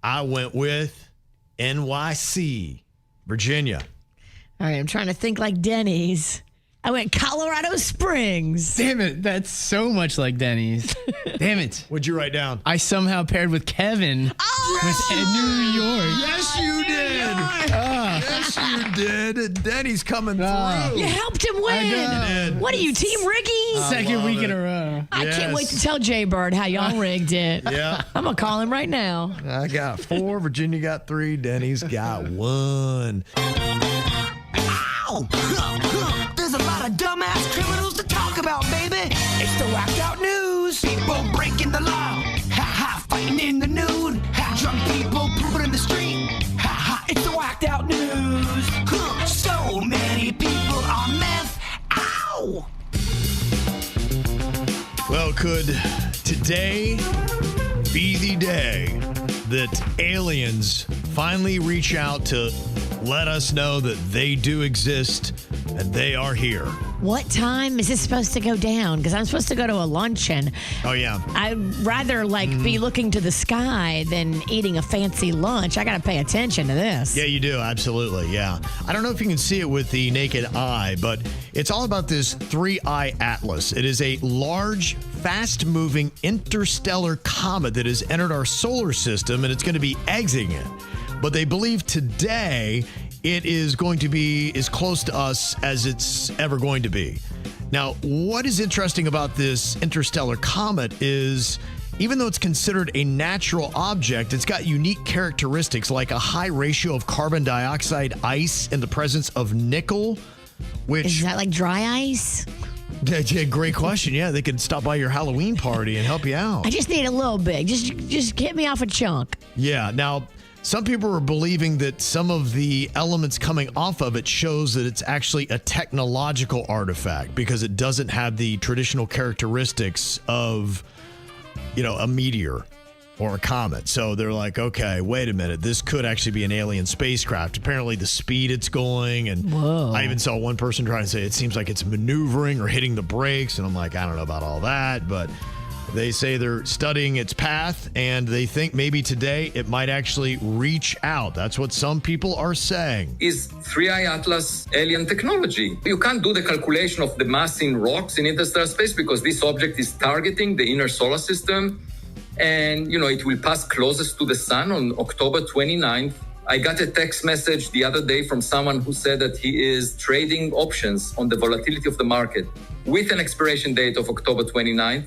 S2: I went with NYC, Virginia.
S3: All right, I'm trying to think like Denny's. I went Colorado Springs.
S4: Damn it, that's so much like Denny's. Damn it.
S2: What'd you write down?
S4: I somehow paired with Kevin with New York.
S2: Yes, you did. Yes, you did. Denny's coming through.
S3: You helped him win. What are you, Team Riggy?
S4: Second week in a row.
S3: I can't wait to tell Jbird how y'all rigged it.
S2: Yeah.
S3: I'm going to call him right now.
S2: I got 4. Virginia got 3. Denny's got 1.
S1: There's a lot of dumbass criminals to talk about, baby. It's the whacked out news. People breaking the law. Ha ha, fighting in the nude. Ha, drunk people pooping in the street. Ha ha, it's the whacked out news. So many people on meth. Ow!
S2: Well, could today be the day that aliens finally reach out to let us know that they do exist and they are here.
S3: What time is this supposed to go down? Because I'm supposed to go to a luncheon.
S2: Oh, yeah.
S3: I'd rather be looking to the sky than eating a fancy lunch. I got to pay attention to this.
S2: Yeah, you do. Absolutely. Yeah. I don't know if you can see it with the naked eye, but it's all about this 3-eye atlas. It is a large, fast-moving interstellar comet that has entered our solar system, and it's going to be exiting it. But they believe today it is going to be as close to us as it's ever going to be. Now, what is interesting about this interstellar comet is even though it's considered a natural object, it's got unique characteristics like a high ratio of carbon dioxide ice in the presence of nickel, which...
S3: Is that like dry ice?
S2: Yeah, great question. Yeah, they could stop by your Halloween party and help you out.
S3: I just need a little bit. Just get me off a chunk.
S2: Yeah, now... Some people are believing that some of the elements coming off of it shows that it's actually a technological artifact because it doesn't have the traditional characteristics of, a meteor or a comet. So they're like, okay, wait a minute. This could actually be an alien spacecraft. Apparently the speed it's going. And I even saw one person trying to say it seems like it's maneuvering or hitting the brakes. And I'm like, I don't know about all that, but... They say they're studying its path, and they think maybe today it might actually reach out. That's what some people are saying.
S13: Is 3-eye atlas alien technology? You can't do the calculation of the mass in rocks in interstellar space because this object is targeting the inner solar system, and, it will pass closest to the sun on October 29th. I got a text message the other day from someone who said that he is trading options on the volatility of the market with an expiration date of October 29th.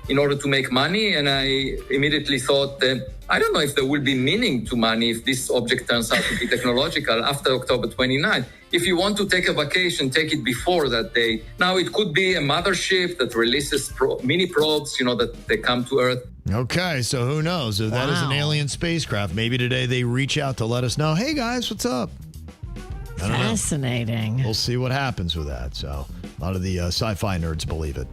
S13: In order to make money, and I immediately thought that I don't know if there will be meaning to money if this object turns out to be technological after October 29th. If you want to take a vacation, take it before that day. Now, it could be a mothership that releases mini probes, that they come to Earth.
S2: Okay, so who knows? If that is an alien spacecraft, maybe today they reach out to let us know, hey, guys, what's up?
S3: Fascinating.
S2: We'll see what happens with that. So a lot of the sci-fi nerds believe it.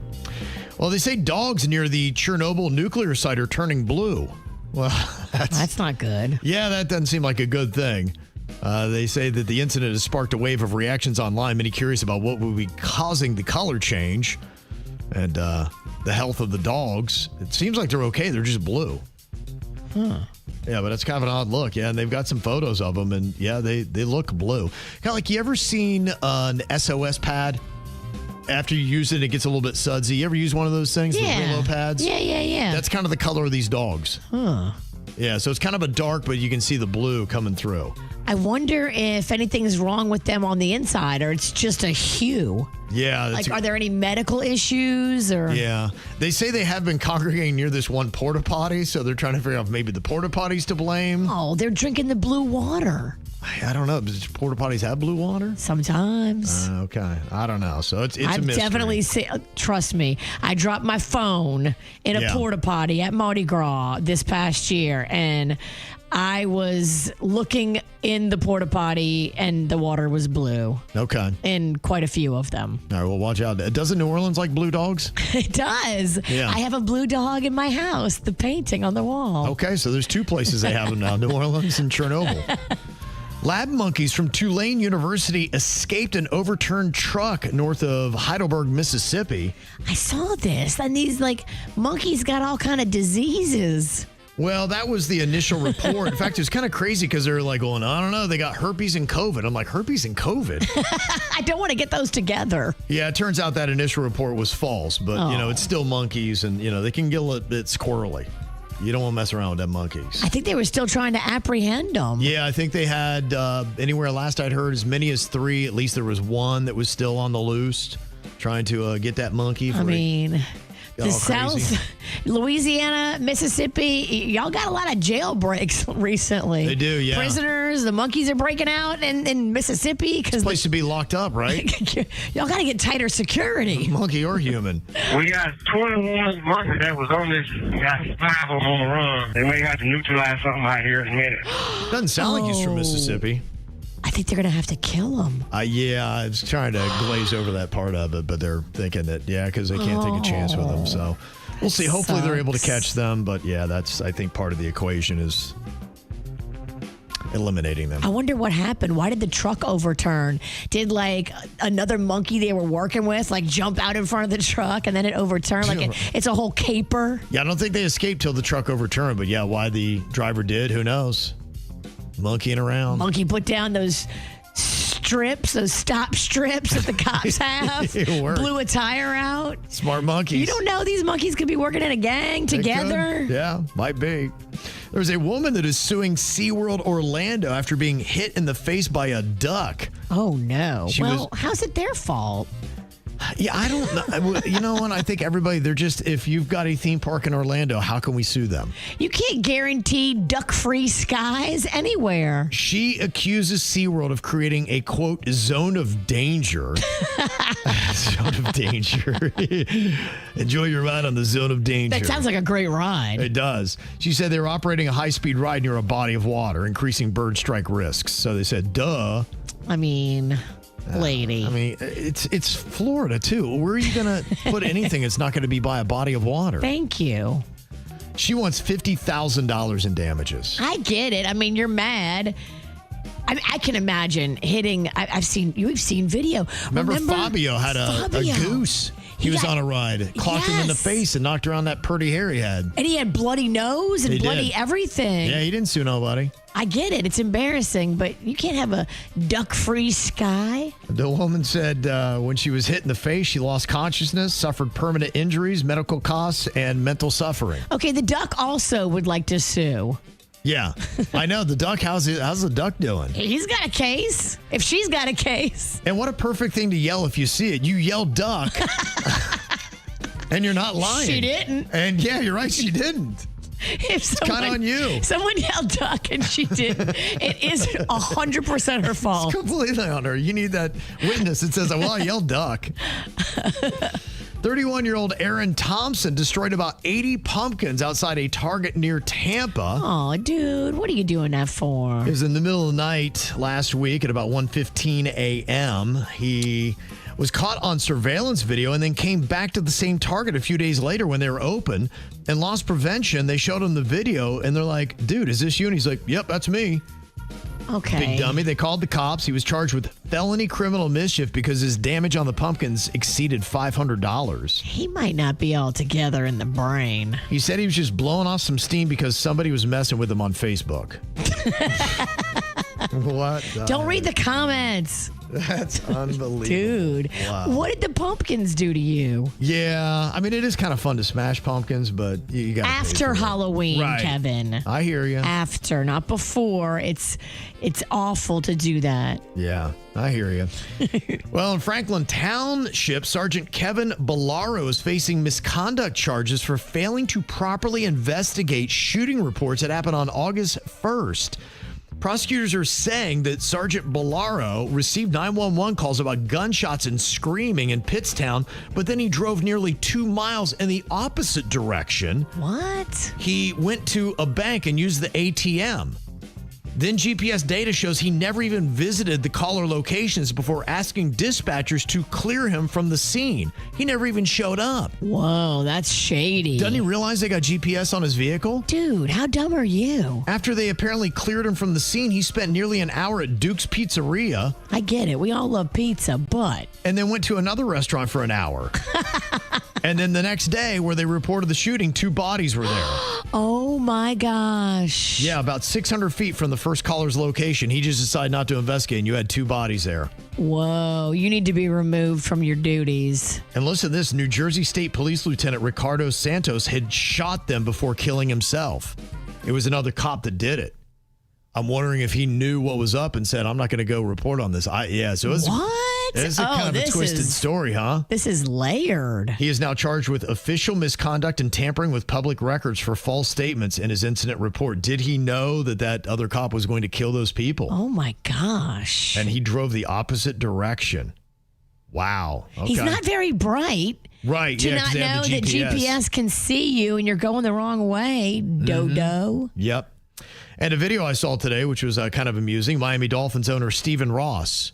S2: Well, they say dogs near the Chernobyl nuclear site are turning blue. Well,
S3: that's not good.
S2: Yeah, that doesn't seem like a good thing. They say that the incident has sparked a wave of reactions online, many curious about what would be causing the color change and the health of the dogs. It seems like they're okay. They're just blue.
S3: Huh.
S2: Yeah, but it's kind of an odd look. Yeah, and they've got some photos of them, and yeah, they look blue. Kind of like, you ever seen an SOS pad? After you use it, it gets a little bit sudsy. You ever use one of those things, the Brillo pads?
S3: Yeah.
S2: That's kind of the color of these dogs.
S3: Huh.
S2: Yeah, so it's kind of a dark, but you can see the blue coming through.
S3: I wonder if anything's wrong with them on the inside, or it's just a hue.
S2: Yeah.
S3: Are there any medical issues? Or
S2: Yeah. They say they have been congregating near this one porta potty, so they're trying to figure out if maybe the porta potty's to blame.
S3: Oh, they're drinking the blue water.
S2: I don't know. Does porta potties have blue water?
S3: Sometimes.
S2: Okay. I don't know. So it's
S3: I've
S2: a mystery.
S3: definitely trust me, I dropped my phone in a porta potty at Mardi Gras this past year, and I was looking in the porta potty and the water was blue.
S2: Okay.
S3: In quite a few of them.
S2: All right, well, watch out. Doesn't New Orleans like blue dogs?
S3: It does.
S2: Yeah.
S3: I have a blue dog in my house, the painting on the wall.
S2: Okay, so there's two places they have them now, New Orleans and Chernobyl. Lab monkeys from Tulane University escaped an overturned truck north of Heidelberg, Mississippi.
S3: I saw this, and these monkeys got all kind of diseases.
S2: Well, that was the initial report. In fact, it was kind of crazy because they're like going, I don't know, they got herpes and COVID. I'm like, herpes and COVID?
S3: I don't want to get those together.
S2: Yeah, it turns out that initial report was false, but it's still monkeys, and they can get a little bit squirrely. You don't want to mess around with them monkeys.
S3: I think they were still trying to apprehend them.
S2: Yeah, I think they had, anywhere last I'd heard, as many as 3. At least there was one that was still on the loose, trying to get that monkey.
S3: The South, Louisiana, Mississippi, y'all got a lot of jailbreaks recently.
S2: They do, yeah.
S3: Prisoners, the monkeys are breaking out in Mississippi.
S2: It's a place to be locked up, right?
S3: Y'all got to get tighter security.
S2: Monkey or human.
S14: We got 21 monkeys that was on this. We got 5 of them on the run. They may have to neutralize something out here in a minute.
S2: Doesn't sound like he's from Mississippi.
S3: I think they're going to have to kill him.
S2: Yeah, I was trying to glaze over that part of it, but they're thinking that, because they can't take a chance with them. So we'll see. Hopefully they're able to catch them. But, yeah, that's, I think, part of the equation is eliminating them.
S3: I wonder what happened. Why did the truck overturn? Did like another monkey they were working with like jump out in front of the truck and then it overturned? Like it's a whole caper?
S2: Yeah, I don't think they escaped till the truck overturned. But yeah, why the driver did, who knows? Monkeying around.
S3: Monkey put down those strips, those stop strips that the cops have. Blew a tire out.
S2: Smart monkeys.
S3: You don't know these monkeys could be working in a gang together.
S2: Yeah, might be. There's a woman that is suing SeaWorld Orlando after being hit in the face by a duck.
S3: Oh, no. How's it their fault?
S2: Yeah, I don't know. You know what? I think everybody, they're just, if you've got a theme park in Orlando, how can we sue them?
S3: You can't guarantee duck-free skies anywhere.
S2: She accuses SeaWorld of creating a, quote, zone of danger. Zone of danger. Enjoy your ride on the zone of danger.
S3: That sounds like a great ride.
S2: It does. She said they were operating a high-speed ride near a body of water, increasing bird strike risks. So they said, duh.
S3: I mean... lady.
S2: I mean, it's Florida, too. Where are you going to put anything that's not going to be by a body of water?
S3: Thank you.
S2: She wants $50,000 in damages.
S3: I get it. I mean, you're mad. I can imagine hitting. We've seen video.
S2: Remember Fabio had a goose. He was on a ride, clocked him in the face and knocked around that pretty hair he had.
S3: And he had bloody nose and bloody everything.
S2: Yeah, he didn't sue nobody.
S3: I get it. It's embarrassing, but you can't have a duck-free sky.
S2: The woman said when she was hit in the face, she lost consciousness, suffered permanent injuries, medical costs, and mental suffering.
S3: Okay, the duck also would like to sue.
S2: Yeah, I know. The duck, how's the duck doing?
S3: He's got a case. If she's got a case.
S2: And what a perfect thing to yell if you see it. You yell duck, and you're not lying.
S3: She didn't.
S2: And yeah, you're right, she didn't. It's kind of on you.
S3: Someone yelled duck and she didn't. It is 100% her fault.
S2: It's completely on her. You need that witness that says, well, I yelled duck. 31-year-old Aaron Thompson destroyed about 80 pumpkins outside a Target near Tampa.
S3: Oh, dude, what are you doing that for?
S2: It was in the middle of the night last week at about 1:15 a.m. He was caught on surveillance video and then came back to the same Target a few days later when they were open. And loss prevention, they showed him the video and they're like, dude, is this you? And he's like, yep, that's me.
S3: Okay.
S2: Big dummy. They called the cops. He was charged with felony criminal mischief because his damage on the pumpkins exceeded $500.
S3: He might not be all together in the brain.
S2: He said he was just blowing off some steam because somebody was messing with him on Facebook. What?
S3: Don't read the comments.
S2: That's unbelievable.
S3: Dude,
S2: wow. What
S3: did the pumpkins do to you?
S2: Yeah, I mean, it is kind of fun to smash pumpkins, but you got
S3: after Halloween, right. Kevin.
S2: I hear you.
S3: After, not before. It's awful to do that.
S2: Yeah, I hear you. Well, in Franklin Township, Sergeant Kevin Bellaro is facing misconduct charges for failing to properly investigate shooting reports that happened on August 1st. Prosecutors are saying that Sergeant Bellaro received 911 calls about gunshots and screaming in Pittstown, but then he drove nearly 2 miles in the opposite direction.
S3: What?
S2: He went to a bank and used the ATM. Then GPS data shows he never even visited the caller locations before asking dispatchers to clear him from the scene. He never even showed up.
S3: Whoa, that's shady.
S2: Doesn't he realize they got GPS on his vehicle?
S3: Dude, how dumb are you?
S2: After they apparently cleared him from the scene, he spent nearly an hour at Duke's Pizzeria.
S3: I get it. We all love pizza, but...
S2: And then went to another restaurant for an hour. And then the next day, where they reported the shooting, 2 bodies were there.
S3: Oh, my gosh.
S2: Yeah, about 600 feet from the first caller's location. He just decided not to investigate, and you had 2 bodies there.
S3: Whoa, you need to be removed from your duties.
S2: And listen to this. New Jersey State Police Lieutenant Ricardo Santos had shot them before killing himself. It was another cop that did it. I'm wondering if he knew what was up and said, I'm not going to go report on this. So it's
S3: what?
S2: It's kind of a twisted story, huh?
S3: This is layered.
S2: He is now charged with official misconduct and tampering with public records for false statements in his incident report. Did he know that other cop was going to kill those people?
S3: Oh, my gosh.
S2: And he drove the opposite direction. Wow. Okay.
S3: He's not very bright.
S2: Right.
S3: To not know that GPS can see you and you're going the wrong way, dodo.
S2: Yep. And a video I saw today, which was kind of amusing, Miami Dolphins owner Stephen Ross.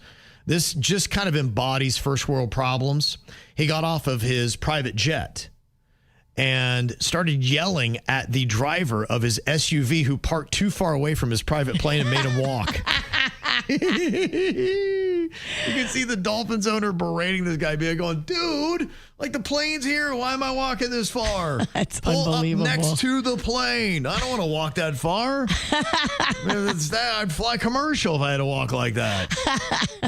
S2: This just kind of embodies first world problems. He got off of his private jet and started yelling at the driver of his SUV who parked too far away from his private plane and made him walk. You can see the Dolphins owner berating this guy, being going, dude, like the plane's here. Why am I walking this far?
S3: That's
S2: Pull
S3: unbelievable.
S2: up next to the plane. I don't want to walk that far. I'd fly commercial if I had to walk like that.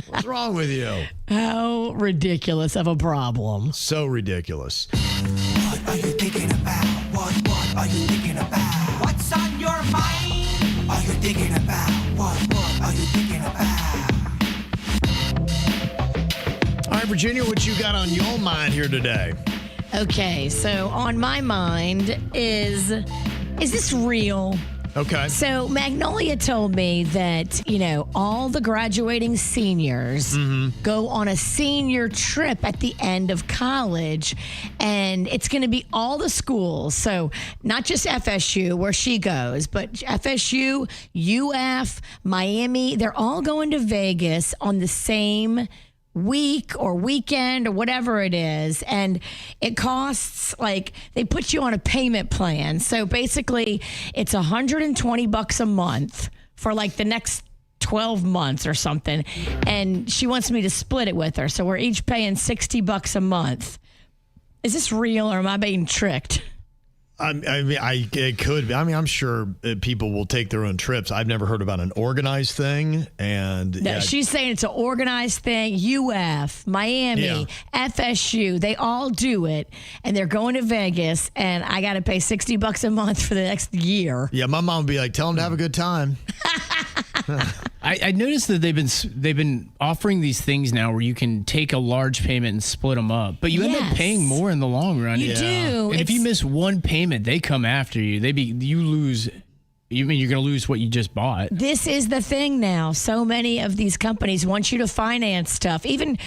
S2: What's wrong with you?
S3: How ridiculous of a problem.
S2: So ridiculous.
S1: What are you thinking about? What are you thinking about? What's on your mind? Are you thinking about? What are you thinking about?
S2: All right, Virginia, what you got on your mind here today?
S3: Okay, so on my mind is this real?
S2: Okay.
S3: So Magnolia told me that, all the graduating seniors go on a senior trip at the end of college, and it's going to be all the schools. So not just FSU, where she goes, but FSU, UF, Miami, they're all going to Vegas on the same week or weekend or whatever it is, and it costs, they put you on a payment plan. So basically it's $120 a month for the next 12 months or something, and she wants me to split it with her, so we're each paying $60 a month. Is this real, or am I being tricked?
S2: It could be. I'm sure people will take their own trips. I've never heard about an organized thing. And
S3: no, she's saying it's an organized thing. UF, Miami, FSU, they all do it, and they're going to Vegas, and I got to pay $60 a month for the next year.
S2: Yeah, my mom would be like, tell them to have a good time.
S4: I noticed that they've been offering these things now where you can take a large payment and split them up, but you end up paying more in the long run.
S3: You do.
S4: And if you miss one payment, they come after you. You lose. You mean you're going to lose what you just bought?
S3: This is the thing now. So many of these companies want you to finance stuff, even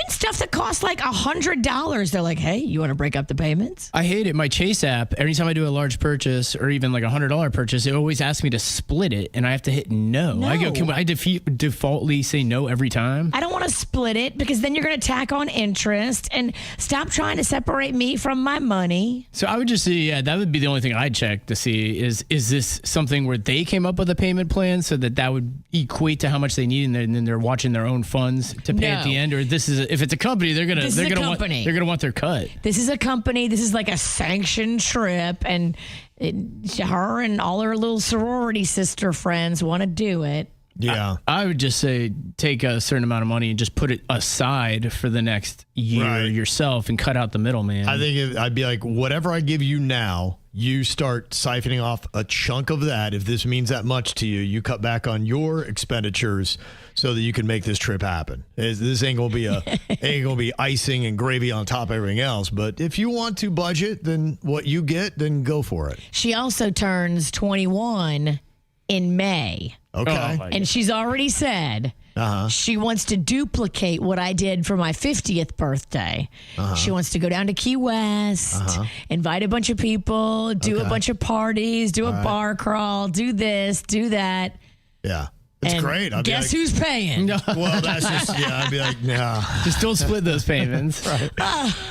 S3: stuff that costs like $100. They're like, hey, you want to break up the payments?
S4: I hate it. My Chase app, every time I do a large purchase or even like $100 purchase, it always asks me to split it, and I have to hit no. I go, can I defaultly say no every time?
S3: I don't want to split it, because then you're going to tack on interest, and stop trying to separate me from my money.
S4: So I would just say, that would be the only thing I'd check to see is this something where they came up with a payment plan so that would equate to how much they need, and then they're watching their own funds to pay at the end, or this is if it's a company, they're gonna want their cut.
S3: This is a company. This is like a sanctioned trip, and her and all her little sorority sister friends want to do it.
S2: Yeah,
S4: I would just say take a certain amount of money and just put it aside for the next year yourself, and cut out the middleman.
S2: I think I'd be like, whatever I give you now, you start siphoning off a chunk of that. If this means that much to you, you cut back on your expenditures so that you can make this trip happen. This ain't gonna be icing and gravy on top of everything else. But if you want to budget, then what you get, then go for it.
S3: She also turns 21 in May.
S2: Okay.
S3: And she's already said she wants to duplicate what I did for my 50th birthday. She wants to go down to Key West, invite a bunch of people, do a bunch of parties, do a bar crawl, do this, do that.
S2: Yeah. It's great.
S3: Guess who's paying?
S2: Well, that's just, I'd be like, nah.
S4: Just don't split those payments.
S2: Right.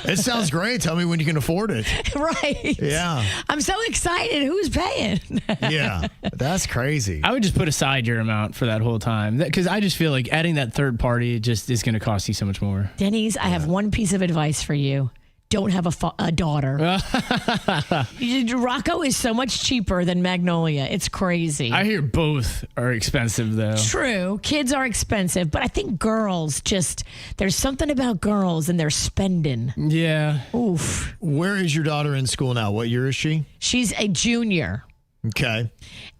S2: It sounds great. Tell me when you can afford it.
S3: Right.
S2: Yeah.
S3: I'm so excited. Who's paying?
S2: Yeah. That's crazy.
S4: I would just put aside your amount for that whole time, because I just feel like adding that third party just is going to cost you so much more.
S3: Denny's, I have one piece of advice for you. Don't have a daughter. Rocco is so much cheaper than Magnolia. It's crazy.
S4: I hear both are expensive, though.
S3: True. Kids are expensive, but I think girls there's something about girls and they're spending.
S4: Yeah.
S3: Oof.
S2: Where is your daughter in school now? What year is she?
S3: She's a junior.
S2: Okay.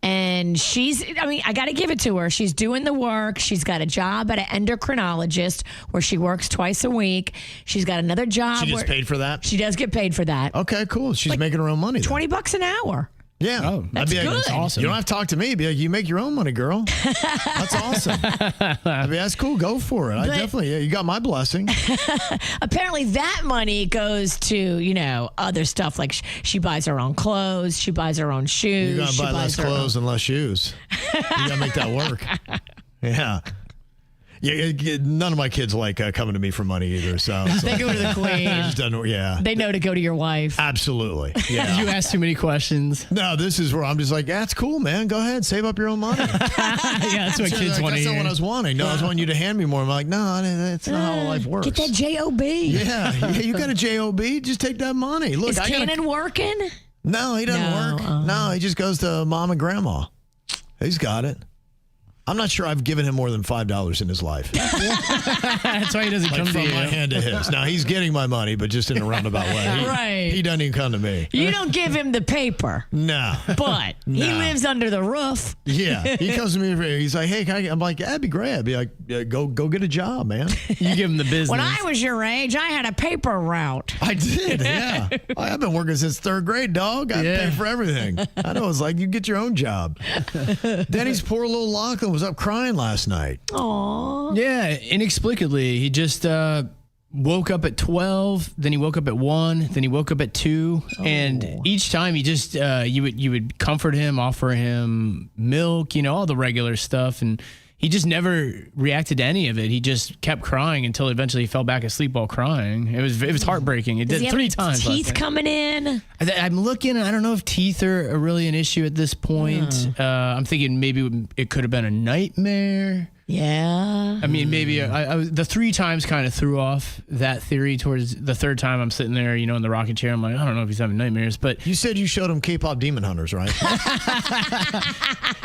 S3: And I got to give it to her. She's doing the work. She's got a job at an endocrinologist where she works twice a week. She's got another job.
S2: She gets paid for that?
S3: She does get paid for that.
S2: Okay, cool. She's making her own money.
S3: $20 an hour.
S2: Yeah.
S4: Oh,
S3: that's good.
S2: That's awesome. You don't have to talk to me. Be like, you make your own money, girl. That's awesome. That's cool. Go for it. I definitely, you got my blessing.
S3: Apparently that money goes to, other stuff, like she buys her own clothes. She buys her own shoes.
S2: You're going to buy less clothes and less shoes. You got to make that work. Yeah. Yeah, none of my kids like coming to me for money either. So
S3: they go to the queen.
S2: Yeah.
S3: They know to go to your wife.
S2: Absolutely. Yeah.
S4: You ask too many questions.
S2: No, this is where I'm just like, that's cool, man. Go ahead, save up your own money.
S4: Yeah, that's what kids want to hear.
S2: That's not what I was wanting. No, I was wanting you to hand me more. I'm like, no, that's not how life works.
S3: Get that job.
S2: Yeah, you got a job. Just take that money. Look,
S3: is Cannon working?
S2: No, he doesn't work. No, he just goes to mom and grandma. He's got it. I'm not sure I've given him more than $5 in his life.
S4: That's why he doesn't come
S2: from
S4: to you.
S2: my hand to his. Now, he's getting my money, but just in a roundabout way.
S3: Right.
S2: He doesn't even come to me.
S3: You don't give him the paper.
S2: No.
S3: But he lives under the roof.
S2: Yeah. He comes to me. He's like, hey, I'm like, that'd be great. I'd be like, go get a job, man.
S4: You give him the business.
S3: When I was your age, I had a paper route.
S2: I did, yeah. I've been working since third grade, dog. I pay for everything. I know. It's like, you get your own job. Denny's poor little Lachlan was up crying last night.
S3: Aww.
S4: Yeah, inexplicably. He just woke up at 12, then he woke up at 1, then he woke up at 2. And each time he just, you would comfort him, offer him milk, all the regular stuff. And he just never reacted to any of it. He just kept crying until eventually he fell back asleep while crying. It was heartbreaking. It did 3 times.
S3: Teeth coming in.
S4: I'm looking. I don't know if teeth are really an issue at this point. I'm thinking maybe it could have been a nightmare.
S3: Yeah.
S4: I mean, maybe the 3 times kind of threw off that theory. Towards the 3rd time, I'm sitting there, in the rocking chair. I'm like, I don't know if he's having nightmares. But
S2: you said you showed him K-pop Demon Hunters, right?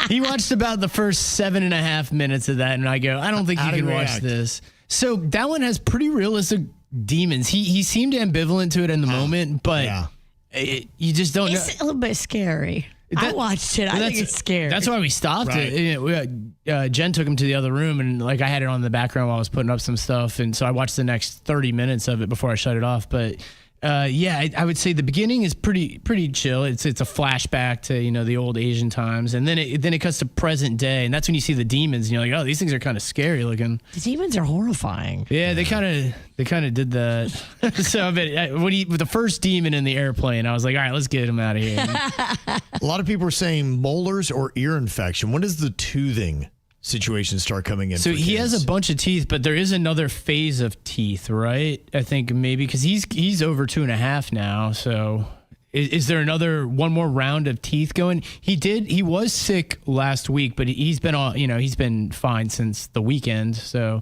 S4: He watched about the first 7.5 minutes of that, and I go, I don't think you can watch this. So that one has pretty realistic demons. He seemed ambivalent to it in the moment, but you just don't know.
S3: It's a little bit scary. I watched it. I think it's scary.
S4: That's why we stopped it. Jen took him to the other room, and I had it on in the background while I was putting up some stuff, and so I watched the next 30 minutes of it before I shut it off. But I would say the beginning is pretty chill. It's a flashback to the old Asian times, and then it cuts to present day, and that's when you see the demons, and you're like, oh, these things are kind of scary looking.
S3: The demons are horrifying.
S4: Yeah, they kind of did that. So, but with the first demon in the airplane, I was like, all right, let's get him out of here.
S2: A lot of people are saying molars or ear infection. When does the toothing situation start coming in?
S4: So he has a bunch of teeth, but there is another phase of teeth, right? I think maybe because he's over 2.5 now. So is there one more round of teeth going? He was sick last week, but he's been he's been fine since the weekend. So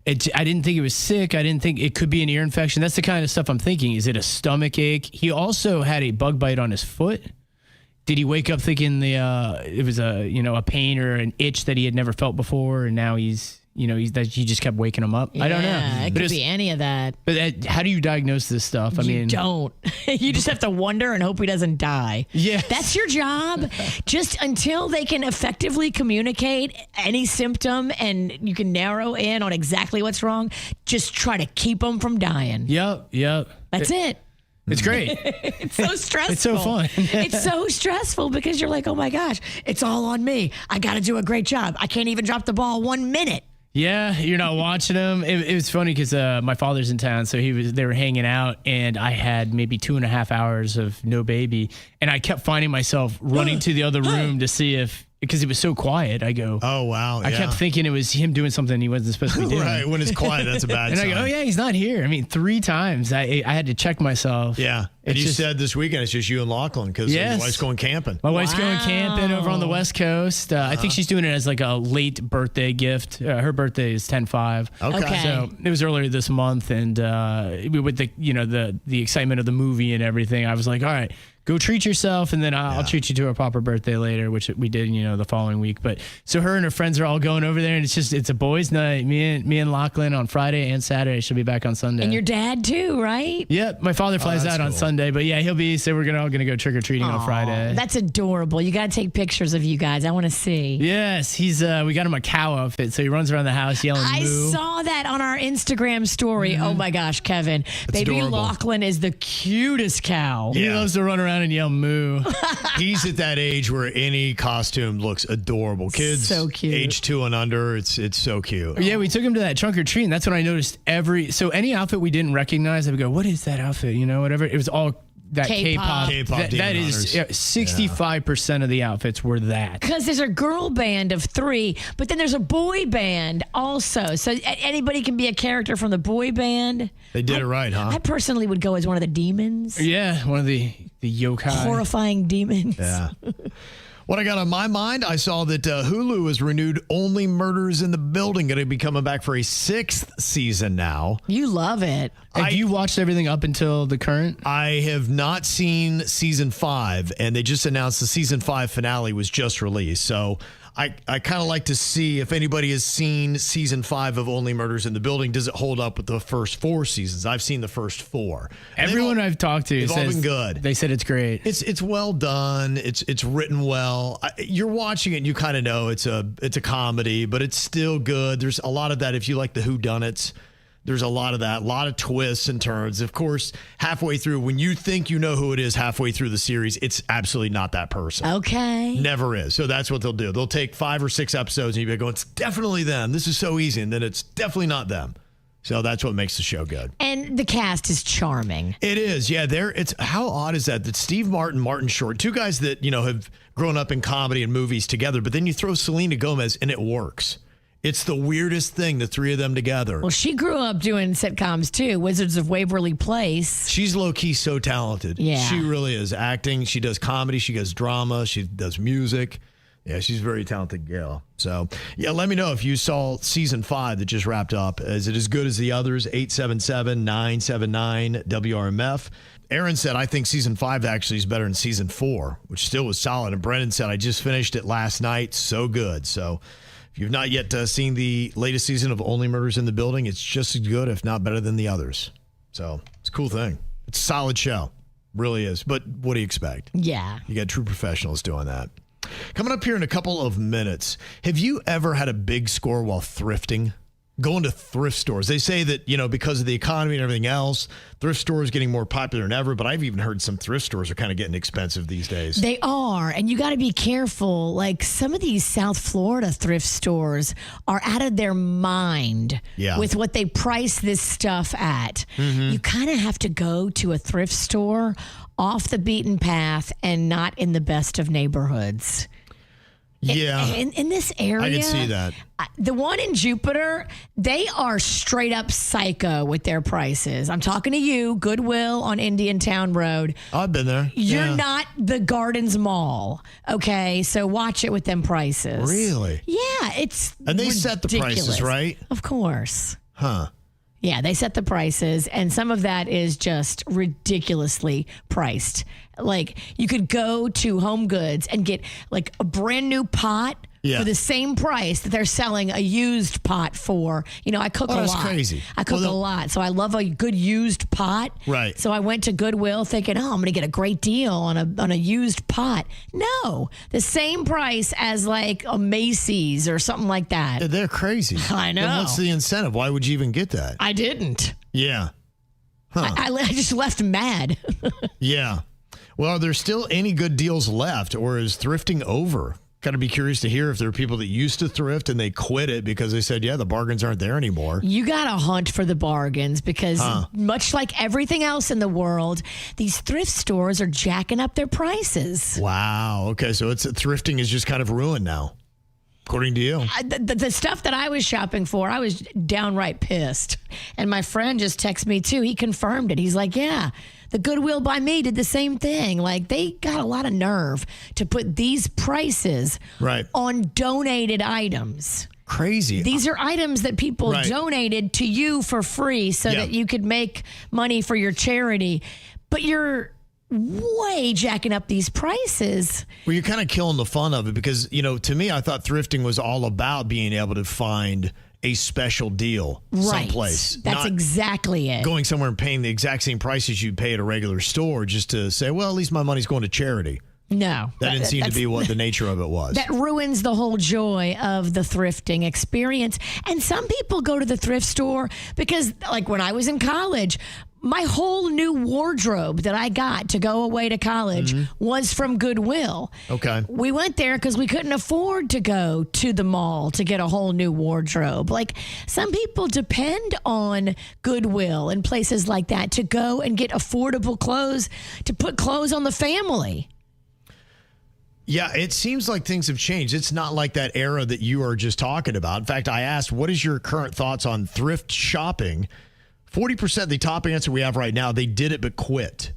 S4: I didn't think it was sick. I didn't think it could be an ear infection. That's the kind of stuff I'm thinking. Is it a stomach ache? He also had a bug bite on his foot. Did he wake up thinking it was a pain or an itch that he had never felt before, and now he just kept waking him up?
S3: Yeah,
S4: I don't know.
S3: It could be any of that.
S4: But how do you diagnose this stuff?
S3: You don't. You just have to wonder and hope he doesn't die.
S4: Yeah,
S3: that's your job. Just until they can effectively communicate any symptom and you can narrow in on exactly what's wrong. Just try to keep them from dying.
S4: Yep.
S3: That's it.
S4: It's great.
S3: It's so stressful.
S4: It's so fun.
S3: It's so stressful because you're like, oh my gosh, it's all on me. I got to do a great job. I can't even drop the ball 1 minute.
S4: Yeah, you're not watching them. It was funny because my father's in town, so they were hanging out, and I had maybe 2.5 hours of no baby, and I kept finding myself running to the other room to see if. Because it was so quiet, I go,
S2: oh, wow.
S4: I kept thinking it was him doing something he wasn't supposed to be doing.
S2: Right, when it's quiet, that's a bad sign.
S4: And I go, oh, yeah, he's not here. I mean, 3 times I had to check myself.
S2: Yeah. And you said this weekend it's just you and Lachlan because your wife's going camping.
S4: My wife's going camping over on the West Coast. I think she's doing it as like a late birthday gift. Her birthday is 10/5.
S2: Okay.
S4: So it was earlier this month, and with the excitement of the movie and everything, I was like, all right, go treat yourself, and then I'll treat you to a proper birthday later, which we did, the following week. But so her and her friends are all going over there, and it's a boys' night. Me and Lachlan on Friday and Saturday. She'll be back on Sunday.
S3: And your dad too, right?
S4: Yep. My father flies out on Sunday, but yeah, he'll be. So we're all gonna go trick or treating on Friday.
S3: That's adorable. You got to take pictures of you guys. I want to see.
S4: Yes, he's. We got him a cow outfit, so he runs around the house yelling moo.
S3: I saw that on our Instagram story. Mm-hmm. Oh my gosh, Kevin, baby adorable. Lachlan is the cutest cow.
S4: He loves to run around and yell moo.
S2: He's at that age where any costume looks adorable. Kids,
S3: so cute.
S2: Age 2 and under, it's so cute.
S4: Yeah, we took him to that trunk or treat, and that's when I noticed any outfit we didn't recognize, I would go, "What is that outfit?" Whatever. It was all that
S3: K-pop.
S4: That is 65% of the outfits were that.
S3: Because there's a girl band of 3, but then there's a boy band also. So anybody can be a character from the boy band.
S2: They did it right, huh?
S3: I personally would go as one of the demons.
S4: Yeah, one of the yokai.
S3: Horrifying demons.
S2: Yeah. What I got on my mind, I saw that Hulu has renewed Only Murders in the Building, going to be coming back for a 6th season now.
S3: You love it.
S4: Have you watched everything up until the current?
S2: I have not seen season 5, and they just announced the season 5 finale was just released. So I kind of like to see if anybody has seen season 5 of Only Murders in the Building. Does it hold up with the first 4 seasons? I've seen the first 4.
S4: Everyone I've talked to
S2: says all been good.
S4: They said it's great.
S2: It's well done. It's written well. You're watching it and you kind of know it's a comedy, but it's still good. There's a lot of that if you like the whodunits. There's a lot of that, a lot of twists and turns. Of course, halfway through, when you think you know who it is halfway through the series, it's absolutely not that person.
S3: Okay.
S2: Never is. So that's what they'll do. They'll take 5 or 6 episodes and you'll be going, it's definitely them. This is so easy. And then it's definitely not them. So that's what makes the show good.
S3: And the cast is charming.
S2: It is. Yeah. It's how odd is that Steve Martin, Martin Short, 2 guys that, have grown up in comedy and movies together, but then you throw Selena Gomez and it works. It's the weirdest thing, the 3 of them together.
S3: Well, she grew up doing sitcoms too, Wizards of Waverly Place.
S2: She's low-key so talented.
S3: Yeah.
S2: She really is. Acting, she does comedy, she does drama, she does music. Yeah, she's a very talented gal. So, yeah, let me know if you saw season 5 that just wrapped up. Is it as good as the others? 877-979-WRMF. Aaron said, I think season 5 actually is better than season 4, which still was solid. And Brendan said, I just finished it last night. So good. So, if you've not yet seen the latest season of Only Murders in the Building, it's just as good, if not better than the others. So it's a cool thing. It's a solid show. Really is. But what do you expect?
S3: Yeah.
S2: You got true professionals doing that. Coming up here in a couple of minutes, have you ever had a big score while thrifting? Going to thrift stores. They say that, because of the economy and everything else, thrift stores getting more popular than ever. But I've even heard some thrift stores are kind of getting expensive these days.
S3: They are. And you got to be careful. Like some of these South Florida thrift stores are out of their mind with what they price this stuff at. Mm-hmm. You kind of have to go to a thrift store off the beaten path and not in the best of neighborhoods.
S2: Yeah.
S3: In this area.
S2: I can see that.
S3: The one in Jupiter, they are straight up psycho with their prices. I'm talking to you, Goodwill on Indiantown Road.
S2: I've been there.
S3: You're not the Gardens Mall, okay? So watch it with them prices.
S2: Really?
S3: Yeah, it's
S2: And they
S3: ridiculous.
S2: set the prices, right?
S3: Of course.
S2: Huh.
S3: Yeah, they set the prices, and some of that is just ridiculously priced. Like, you could go to Home Goods and get, like, a brand new pot for the same price that they're selling a used pot for. I cook a lot.
S2: That's crazy.
S3: I cook a lot, so I love a good used pot.
S2: Right.
S3: So I went to Goodwill thinking, I'm going to get a great deal on a used pot. No, the same price as, like, a Macy's or something like that.
S2: They're crazy.
S3: I know.
S2: Then what's the incentive? Why would you even get that?
S3: I didn't.
S2: Yeah. Huh.
S3: I just left mad.
S2: Yeah. Well, are there still any good deals left, or is thrifting over? Got to be curious to hear if there are people that used to thrift and they quit it because they said, the bargains aren't there anymore.
S3: You got to hunt for the bargains because much like everything else in the world, these thrift stores are jacking up their prices.
S2: Wow. Okay. So thrifting is just kind of ruined now, according to you.
S3: The stuff that I was shopping for, I was downright pissed. And my friend just texted me too. He confirmed it. He's like, yeah. The Goodwill by me did the same thing. Like, they got a lot of nerve to put these prices on donated items.
S2: Crazy.
S3: These are items that people donated to you for free so that you could make money for your charity. But you're way jacking up these prices.
S2: Well, you're kind of killing the fun of it because, to me, I thought thrifting was all about being able to find a special deal someplace.
S3: That's exactly it.
S2: Going somewhere and paying the exact same prices you'd pay at a regular store just to say, well, at least my money's going to charity.
S3: No.
S2: That didn't seem to be what the nature of it was.
S3: That ruins the whole joy of the thrifting experience. And some people go to the thrift store because, like when I was in college, My whole new wardrobe that I got to go away to college was from Goodwill.
S2: Okay.
S3: We went there because we couldn't afford to go to the mall to get a whole new wardrobe. Like, some people depend on Goodwill and places like that to go and get affordable clothes, to put clothes on the family.
S2: Yeah, it seems like things have changed. It's not like that era that you are just talking about. In fact, I asked, what is your current thoughts on thrift shopping? 40%, the top answer we have right now, they did it but quit.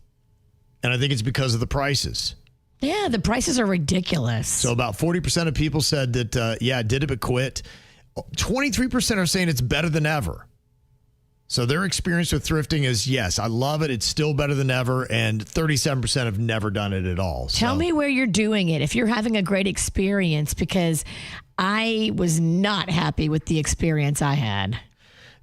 S2: And I think it's because of the prices.
S3: Yeah, the prices are ridiculous.
S2: So about 40% of people said that, did it but quit. 23% are saying it's better than ever. So their experience with thrifting is, yes, I love it. It's still better than ever. And 37% have never done it at all.
S3: Tell me where you're doing it if you're having a great experience, because I was not happy with the experience I had.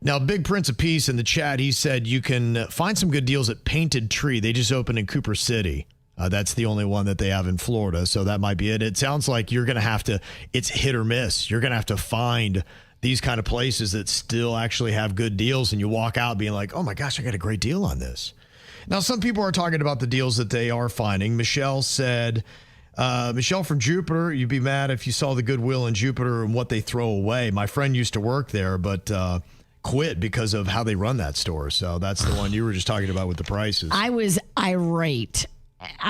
S2: Now, Big Prince of Peace in the chat, he said you can find some good deals at Painted Tree. They just opened in Cooper City. That's the only one that they have in Florida, so that might be it. It sounds like you're going to have to, it's hit or miss. You're going to have to find these kind of places that still actually have good deals, and you walk out being like, oh my gosh, I got a great deal on this. Now, some people are talking about the deals that they are finding. Michelle said, Michelle from Jupiter, you'd be mad if you saw the Goodwill in Jupiter and what they throw away. My friend used to work there, but quit because of how they run that store. So that's the one you were just talking about with the prices.
S3: I was irate.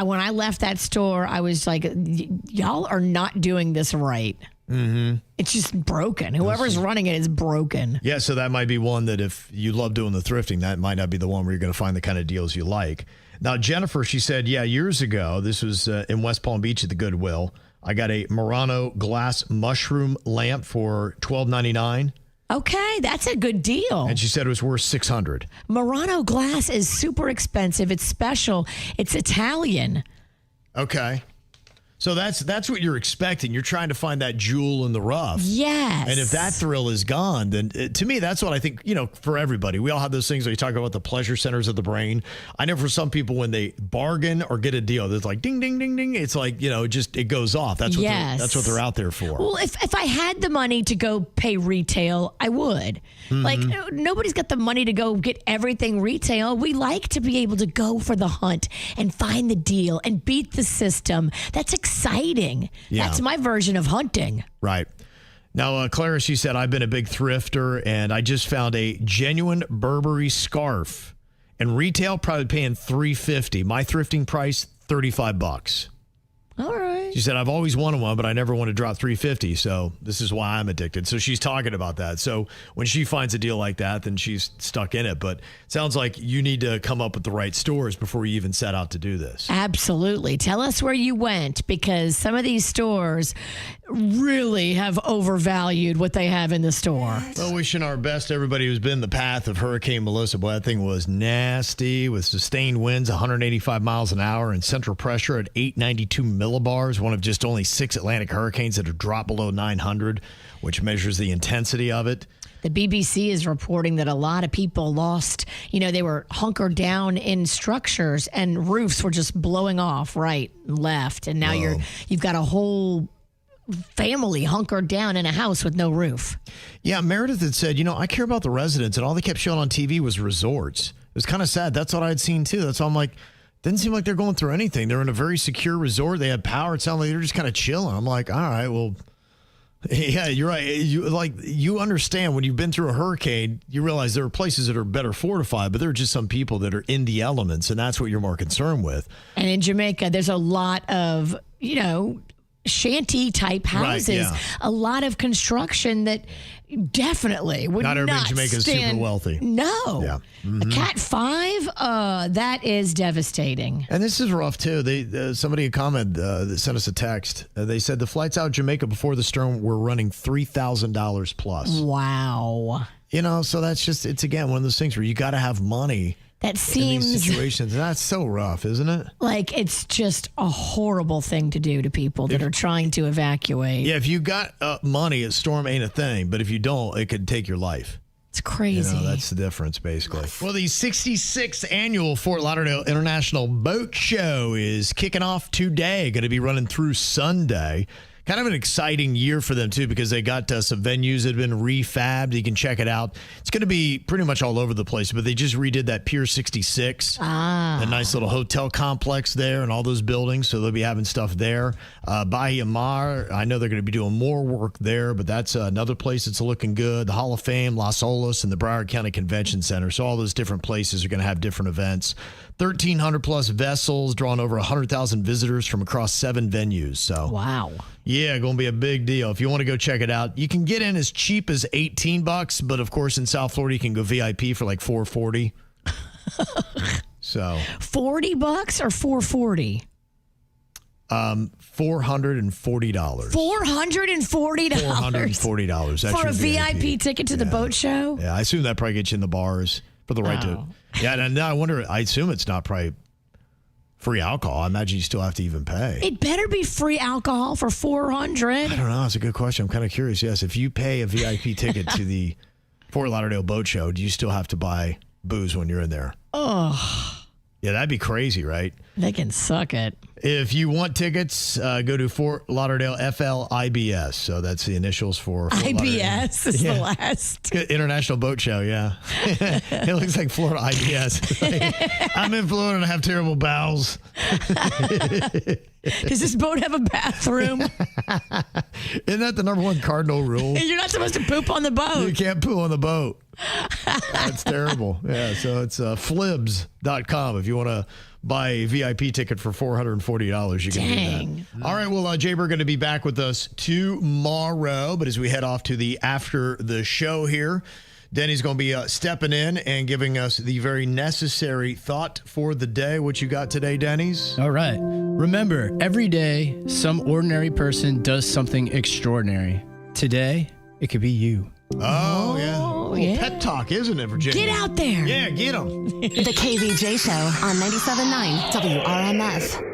S3: When I left that store, I was like, y'all are not doing this right.
S2: Mm-hmm.
S3: It's just broken. Whoever's running it is broken.
S2: Yeah, so that might be one that if you love doing the thrifting, that might not be the one where you're going to find the kind of deals you like. Now, Jennifer, she said, years ago, this was in West Palm Beach at the Goodwill, I got a Murano glass mushroom lamp for $12.99.
S3: Okay, that's a good deal.
S2: And she said it was worth $600.
S3: Murano glass is super expensive. It's special. It's Italian.
S2: Okay. So that's what you're expecting. You're trying to find that jewel in the rough.
S3: Yes.
S2: And if that thrill is gone, then to me, that's what I think, for everybody. We all have those things where you talk about the pleasure centers of the brain. I know for some people, when they bargain or get a deal, there's like ding, ding, ding, ding. It's like, it goes off. That's what they're out there for.
S3: Well, if I had the money to go pay retail, I would. Mm-hmm. Like, nobody's got the money to go get everything retail. We like to be able to go for the hunt and find the deal and beat the system. That's exciting. Yeah. That's my version of hunting.
S2: Right. Now, Clara, she said, I've been a big thrifter, and I just found a genuine Burberry scarf. And retail, probably paying $350. My thrifting price, $35.
S3: All right.
S2: She said, I've always wanted one, but I never want to drop $350. So this is why I'm addicted. So she's talking about that. So when she finds a deal like that, then she's stuck in it. But it sounds like you need to come up with the right stores before you even set out to do this.
S3: Absolutely. Tell us where you went, because some of these stores really have overvalued what they have in the store.
S2: Well, wishing our best to everybody who's been in the path of Hurricane Melissa. Boy, that thing was nasty with sustained winds, 185 miles an hour, and central pressure at 892 millibars, one of just only 6 Atlantic hurricanes that have dropped below 900, which measures the intensity of it.
S3: The BBC is reporting that a lot of people lost, they were hunkered down in structures and roofs were just blowing off right and left. And now you've got a whole family hunkered down in a house with no roof.
S2: Yeah, Meredith had said, I care about the residents, and all they kept showing on TV was resorts. It was kind of sad. That's what I'd seen too. That's why I'm like, didn't seem like they're going through anything. They're in a very secure resort. They had power. It sounded like they're just kind of chilling. I'm like, all right, well, yeah, you're right. You understand when you've been through a hurricane, you realize there are places that are better fortified, but there are just some people that are in the elements, and that's what you're more concerned with.
S3: And in Jamaica, there's a lot of, shanty type houses,
S2: right, yeah.
S3: A lot of construction that definitely would not
S2: everybody in Jamaica is super wealthy.
S3: No.
S2: Yeah. Mm-hmm.
S3: A Cat 5, that is devastating.
S2: And this is rough too. They somebody had commented that sent us a text. They said the flights out of Jamaica before the storm were running $3,000 plus.
S3: Wow.
S2: So that's just, it's again one of those things where you got to have money.
S3: That seems,
S2: in these situations. That's so rough, isn't it?
S3: Like, it's just a horrible thing to do to people that are trying to evacuate.
S2: Yeah, if you got money, a storm ain't a thing. But if you don't, it could take your life.
S3: It's crazy.
S2: That's the difference, basically. Well, the 66th annual Fort Lauderdale International Boat Show is kicking off today. Going to be running through Sunday. kind of an exciting year for them, too, because they got some venues that have been refabbed. You can check it out. It's going to be pretty much all over the place, but they just redid that Pier 66, a nice little hotel complex there and all those buildings, so they'll be having stuff there. Bahia Mar, I know they're going to be doing more work there, but that's another place that's looking good. The Hall of Fame, Las Olas, and the Broward County Convention Center. So all those different places are going to have different events. 1,300 plus vessels, drawing over 100,000 visitors from across 7 venues. So
S3: wow.
S2: Yeah, going to be a big deal. If you want to go check it out, you can get in as cheap as $18, but of course in South Florida you can go VIP for like $440. So
S3: $40 or $440?
S2: $440.
S3: $440.
S2: $440. That's
S3: for a VIP ticket to the boat show?
S2: Yeah, I assume that probably gets you in the bars for the right to. Yeah, and now I wonder, I assume it's not probably free alcohol. I imagine you still have to even pay.
S3: It better be free alcohol for $400.
S2: I don't know. It's a good question. I'm kind of curious. Yes, if you pay a VIP ticket to the Fort Lauderdale Boat Show, do you still have to buy booze when you're in there?
S3: Oh.
S2: Yeah, that'd be crazy, right?
S3: They can suck it.
S2: If you want tickets, go to Fort Lauderdale FLIBS. So that's the initials for Fort
S3: IBS is the last.
S2: International Boat Show, yeah. It looks like Florida IBS. I'm in Florida and I have terrible bowels.
S3: Does this boat have a bathroom?
S2: Isn't that the number one cardinal rule?
S3: You're not supposed to poop on the boat.
S2: You can't poo on the boat. That's terrible. Yeah, so it's flibs.com. If you want to buy a VIP ticket for $440, you can do that. All right, well, Jbird going to be back with us tomorrow, but as we head off to the after the show here, Denny's going to be stepping in and giving us the very necessary thought for the day. What you got today, Denny's?
S4: All right. Remember, every day, some ordinary person does something extraordinary. Today, it could be you.
S2: Oh, yeah. Pet talk, isn't it, Virginia?
S3: Get out there.
S2: Yeah, get them.
S15: The KVJ Show on 97.9 WRMF.